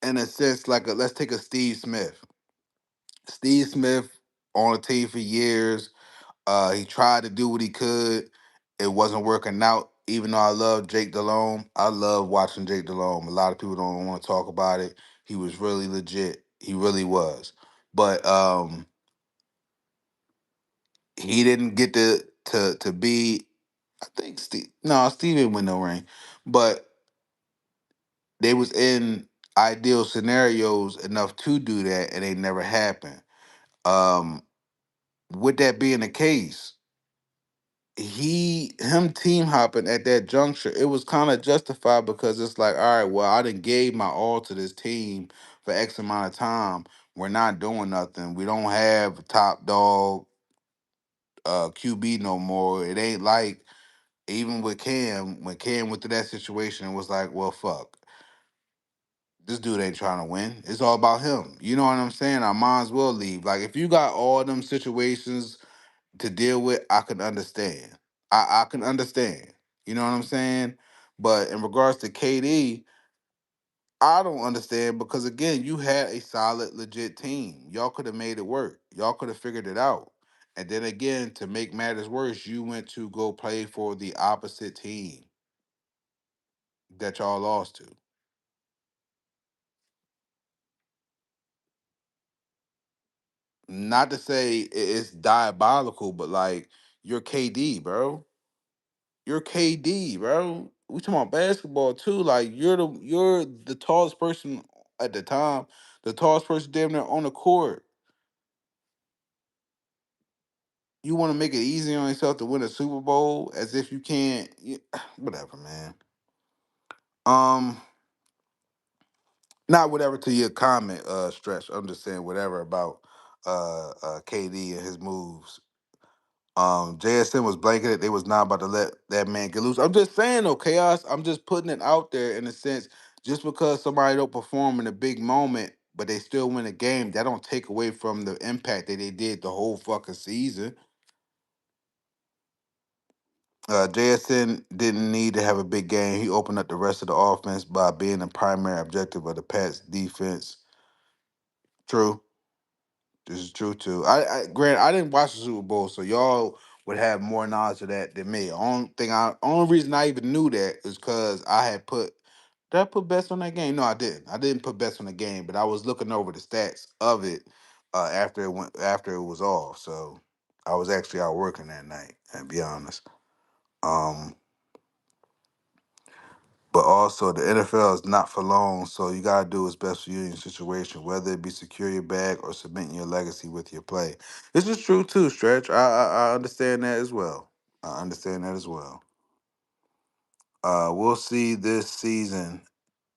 in a sense, let's take a Steve Smith. Steve Smith on the team for years. He tried to do what he could. It wasn't working out. Even though I love Jake Delhomme, I love watching Jake Delhomme. A lot of people don't want to talk about it. He was really legit. He really was. But he didn't get to be. I think Steve. No, Steve didn't win no ring. But they was in ideal scenarios enough to do that, and they never happened. Um, with that being the case, him team hopping at that juncture, it was kind of justified because it's like, all right, well, I done gave my all to this team for X amount of time. We're not doing nothing. We don't have top dog QB no more. It ain't like even with Cam, when Cam went through that situation, it was like, well, fuck. This dude ain't trying to win. It's all about him. You know what I'm saying? I might as well leave. Like if you got all them situations to deal with, I can understand. I can understand. You know what I'm saying? But in regards to KD, I don't understand because again, you had a solid, legit team. Y'all could have made it work. Y'all could have figured it out. And then again, to make matters worse, you went to go play for the opposite team that y'all lost to. Not to say it's diabolical, but like you're KD, bro. You're KD, bro. We talking about basketball too. Like you're the tallest person at the time, the tallest person damn near on the court. You want to make it easy on yourself to win a Super Bowl as if you can't. Whatever, man. Um, Not whatever to your comment, stretch. I'm just saying whatever about KD and his moves. JSN was blanketed. They was not about to let that man get loose. I'm just saying though, chaos. I'm just putting it out there in a sense. Just because somebody don't perform in a big moment, but they still win a game, that don't take away from the impact that they did the whole fucking season. JSN didn't need to have a big game. He opened up the rest of the offense by being the primary objective of the Pats defense. True. This is true too. Grant, I didn't watch the Super Bowl, so y'all would have more knowledge of that than me. Only reason I even knew that is because I had put. Did I put bets on that game? No, I didn't. I didn't put bets on the game, but I was looking over the stats of it after it was off. So I was actually out working that night. To be honest. Um, But also, the NFL is not for long, so you gotta do what's best for you in your situation, whether it be secure your bag or cementing your legacy with your play. This is true too, Stretch. I understand that as well. I understand that as well. We'll see this season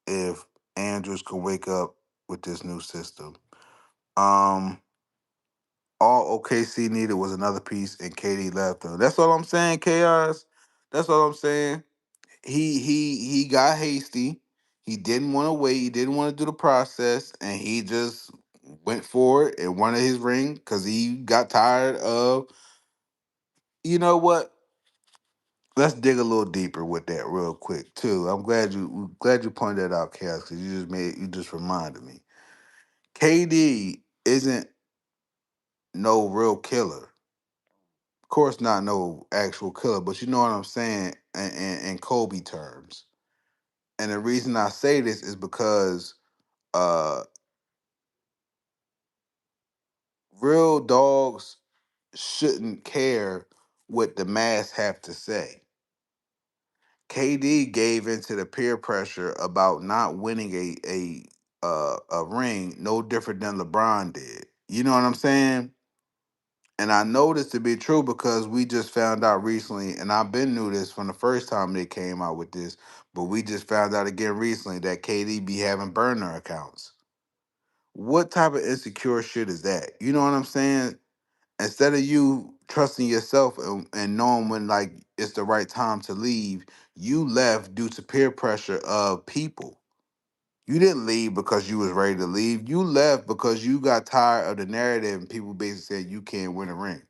if Andrews can wake up with this new system. Um, all OKC needed was another piece, and KD left them. That's all I'm saying, Chaos. That's all I'm saying. He got hasty. He didn't want to wait. He didn't want to do the process, and he just went for it and wanted his ring because he got tired of. You know what? Let's dig a little deeper with that real quick too. I'm glad you pointed that out, Chaos, because you just reminded me. KD isn't no real killer. Of course, not no actual killer, but you know what I'm saying in Kobe terms. And the reason I say this is because uh real dogs shouldn't care what the mass have to say. KD gave into the peer pressure about not winning a ring no different than LeBron did. You know what I'm saying? And I know this to be true because we just found out recently, and I've been knew this from the first time they came out with this, but we just found out again recently that KD be having burner accounts. What type of insecure shit is that? You know what I'm saying? Instead of you trusting yourself and knowing when like it's the right time to leave, you left due to peer pressure of people. You didn't leave because you was ready to leave. You left because you got tired of the narrative and people basically said you can't win a ring.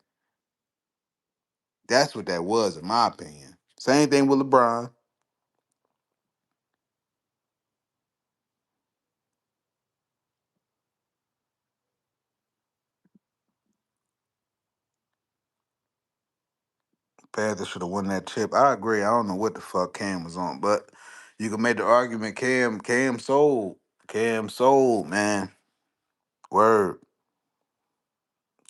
That's what that was, in my opinion. Same thing with LeBron. Panthers should have won that chip. I agree. I don't know what the fuck Cam was on, but you can make the argument Cam sold. Cam sold, man. Word.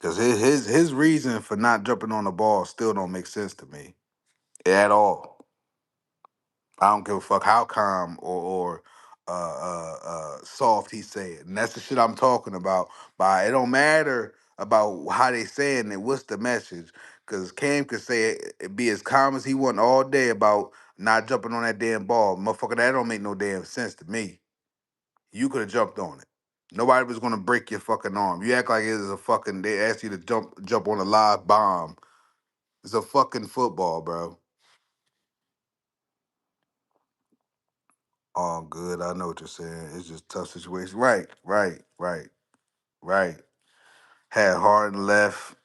Because his reason for not jumping on the ball still don't make sense to me at all. I don't give a fuck how calm or soft he say it, and that's the shit I'm talking about. But it don't matter about how they saying it. What's the message? Because Cam could say it be as calm as he want all day about not jumping on that damn ball, motherfucker. That don't make no damn sense to me. You could have jumped on it. Nobody was gonna break your fucking arm. You act like it is a fucking. They asked you to jump on a live bomb. It's a fucking football, bro. All good. I know what you're saying. It's just tough situation. Right, right, right, right. Had Harden left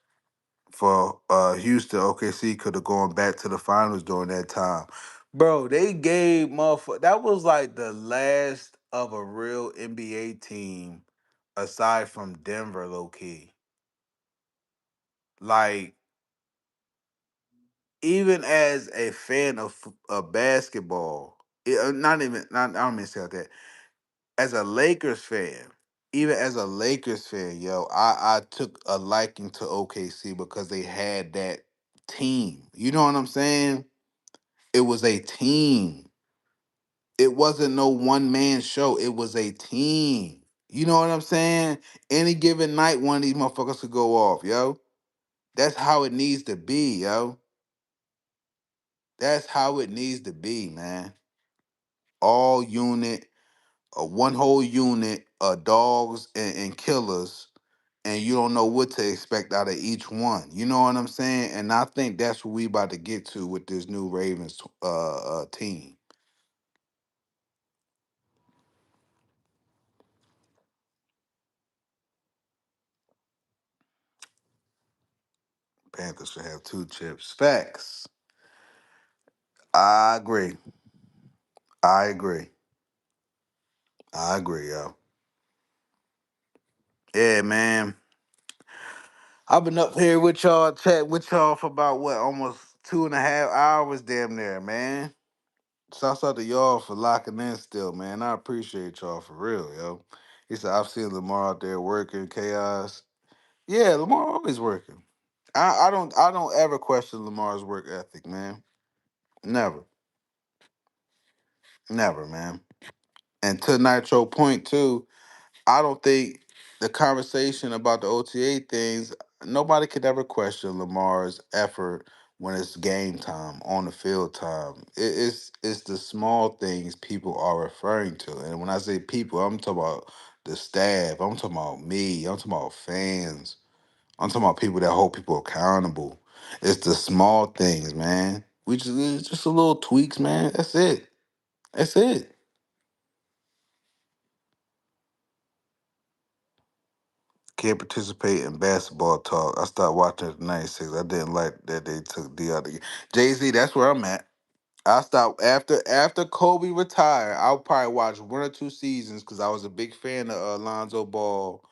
for Houston. OKC could have gone back to the finals during that time. Bro, they gave motherfucker. That was like the last of a real NBA team aside from Denver, low key. Like, even as a fan of basketball, not even, not, I don't mean to say like that. As a Lakers fan, even as a Lakers fan, yo, I took a liking to OKC because they had that team. You know what I'm saying? It was a team. It wasn't no one man show. It was a team. You know what I'm saying? Any given night, one of these motherfuckers could go off, yo. That's how it needs to be, yo. That's how it needs to be, man. All unit, one whole unit of dogs and killers, and you don't know what to expect out of each one. You know what I'm saying? And I think that's what we about to get to with this new Ravens team. Panthers should have two chips. Facts. I agree. I agree. I agree, yo. Yeah, man. I've been up here with y'all, chat with y'all for about what, almost 2.5 hours, damn near, man. Shouts out to y'all for locking in still, man. I appreciate y'all for real, yo. He said I've seen Lamar out there working chaos. Yeah, Lamar always working. I don't ever question Lamar's work ethic, man. Never. Never, man. And to Nitro point too, I don't think the conversation about the OTA things, nobody could ever question Lamar's effort when it's game time, on the field time. It's the small things people are referring to. And when I say people, I'm talking about the staff, I'm talking about me, I'm talking about fans, I'm talking about people that hold people accountable. It's the small things, man. It's just a little tweaks, man. That's it. That's it. Can't participate in basketball talk. I stopped watching at 96. I didn't like that they took D out of the game. Jay Z, that's where I'm at. I stopped after Kobe retired. I'll probably watch 1 or 2 seasons because I was a big fan of Lonzo Ball.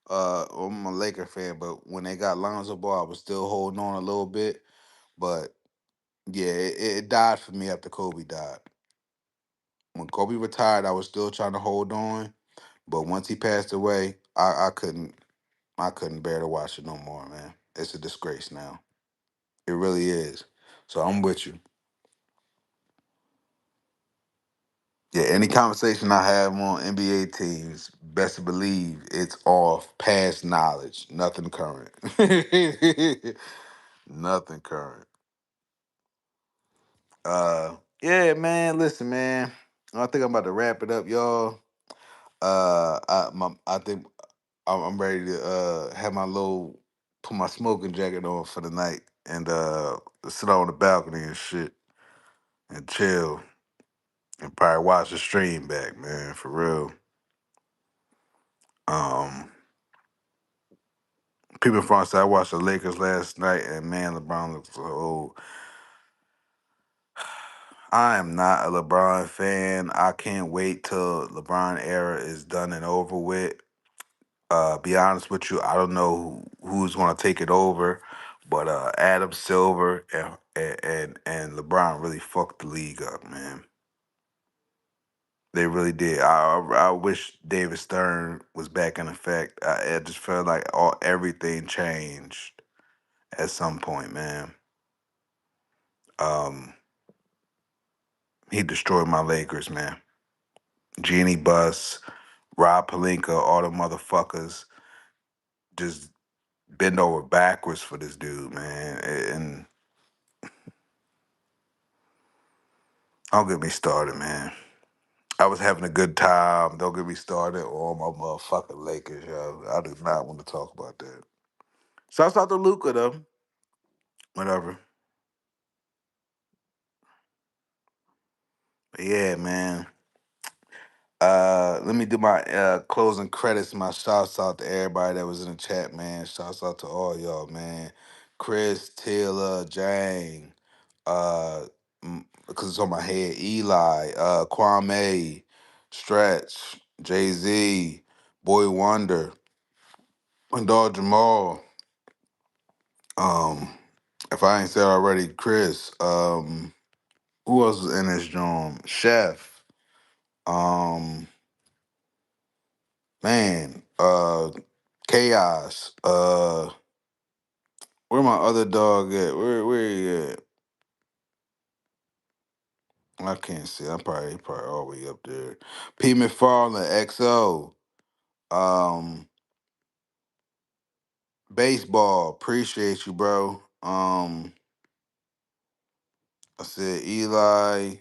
I'm a Laker fan, but when they got Lonzo Ball, I was still holding on a little bit. But yeah, it died for me after Kobe died. When Kobe retired, I was still trying to hold on, but once he passed away, I couldn't bear to watch it no more, man. It's a disgrace now. It really is. So I'm with you. Yeah, any conversation I have on NBA teams, best to believe it's off past knowledge, nothing current. Nothing current. Uh yeah, man, listen, man. I think I'm about to wrap it up, y'all. I think I'm ready to have my little put my smoking jacket on for the night and sit on the balcony and shit and chill and probably watch the stream back, man, for real. Um, People from outside, I watched the Lakers last night, and man, LeBron looks so old. I am not a LeBron fan. I can't wait till LeBron era is done and over with. Be honest with you, I don't know who's going to take it over, but Adam Silver and LeBron really fucked the league up, man. They really did. I wish David Stern was back in effect. I just felt like everything changed at some point, man. Um, he destroyed my Lakers, man. Jeannie Buss, Rob Palinka, all the motherfuckers just bend over backwards for this dude, man. And don't get me started, man. I was having a good time. Don't get me started on my motherfucking Lakers, yo. I do not want to talk about that. Shouts out to Luca though. Whatever. But yeah, man. Let me do my closing credits. My shouts out to everybody that was in the chat, man. Shouts out to all y'all, man. Chris, Taylor, Jang, because it's on my head. Eli, Kwame, Stretch, Jay Z, Boy Wonder, and Dog Jamal. Um, if I ain't said already, Chris. Who else was in this joint? Chef. Um, Man, Chaos. Where my other dog at? Where he at? I can't see. He probably all the way up there. P McFarlane, XO. Um, Baseball, appreciate you, bro. I said Eli.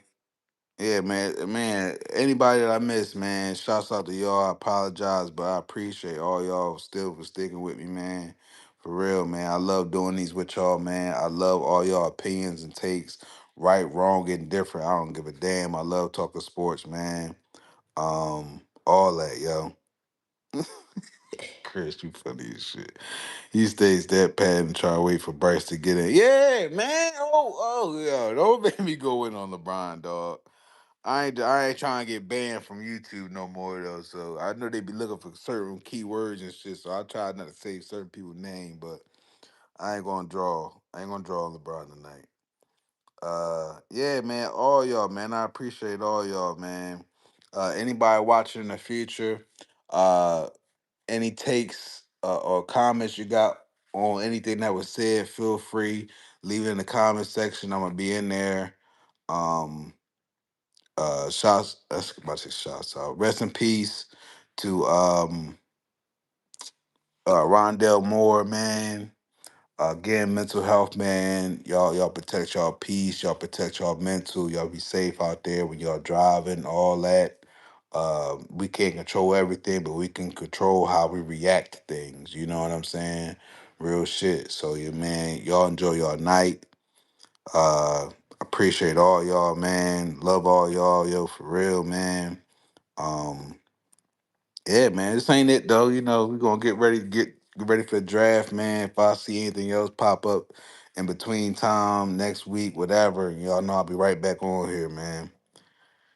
Yeah, man. Anybody that I missed, man. Shouts out to y'all. I apologize, but I appreciate all y'all still for sticking with me, man. For real, man. I love doing these with y'all, man. I love all y'all opinions and takes, right, wrong, and different. I don't give a damn. I love talking sports, man. All that, yo. Chris, you funny as shit. He stays that pad and try to wait for Bryce to get in. Yeah, man. Yeah. Don't make me go in on LeBron, dog. I ain't trying to get banned from YouTube no more though. So I know they be looking for certain keywords and shit. So I try not to say certain people's name, but I ain't gonna draw. I ain't gonna draw LeBron tonight. Yeah, man. All y'all, man. I appreciate all y'all, man. Anybody watching in the future, uh, any takes or comments you got on anything that was said, feel free leave it in the comment section. I'm gonna be in there. Um, shouts. That's about to say shouts out. Rest in peace to Rondell Moore, man. Again, mental health, man. Y'all protect y'all peace. Y'all protect y'all mental. Y'all be safe out there when y'all driving. All that. We can't control everything, but we can control how we react to things. You know what I'm saying? Real shit. So, yeah, man. Y'all enjoy y'all night. Appreciate all y'all, man. Love all y'all, yo, for real, man. Um, yeah, man, this ain't it though. You know, we're gonna get ready for the draft, man. If I see anything else pop up in between time, next week, whatever, y'all know I'll be right back on here, man.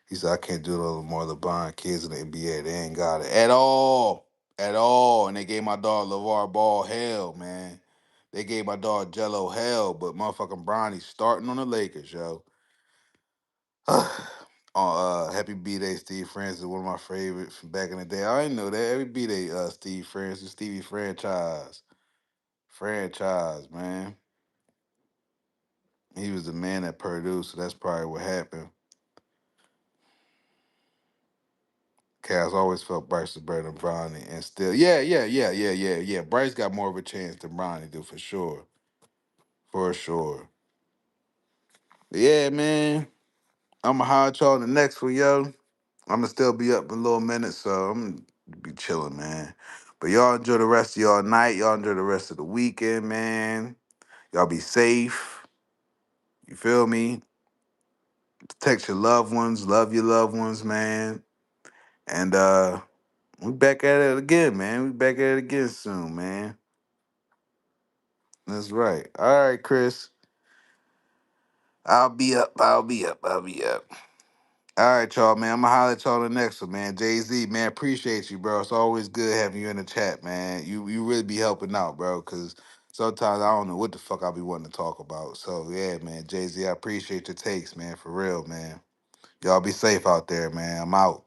He said I can't do no more LeBron kids in the NBA. They ain't got it at all. At all. And they gave my dog LeVar Ball hell, man. They gave my dog Jello hell, but motherfucking Bronny's starting on the Lakers, yo. Happy B Day, Steve Francis, one of my favorites from back in the day. I didn't know that. Every B Day, Steve Francis, Stevie franchise. Franchise, man. He was the man at Purdue, so that's probably what happened. Cavs always felt Bryce was better than Bronny, and still, yeah. Bryce got more of a chance than Bronny do for sure, for sure. But yeah, man. I'ma holler at y'all in the next one, yo. I'ma still be up in a little minute, so I'm gonna be chilling, man. But y'all enjoy the rest of y'all night. Y'all enjoy the rest of the weekend, man. Y'all be safe. You feel me? Protect your loved ones. Love your loved ones, man. And we back at it again, man. We back at it again soon, man. That's right. All right, Chris. I'll be up. I'll be up. I'll be up. All right, y'all, man. I'm gonna holler at y'all in the next one, man. Jay Z, man, appreciate you, bro. It's always good having you in the chat, man. You really be helping out, bro. Cause sometimes I don't know what the fuck I'll be wanting to talk about. So yeah, man, Jay Z, I appreciate your takes, man. For real, man. Y'all be safe out there, man. I'm out.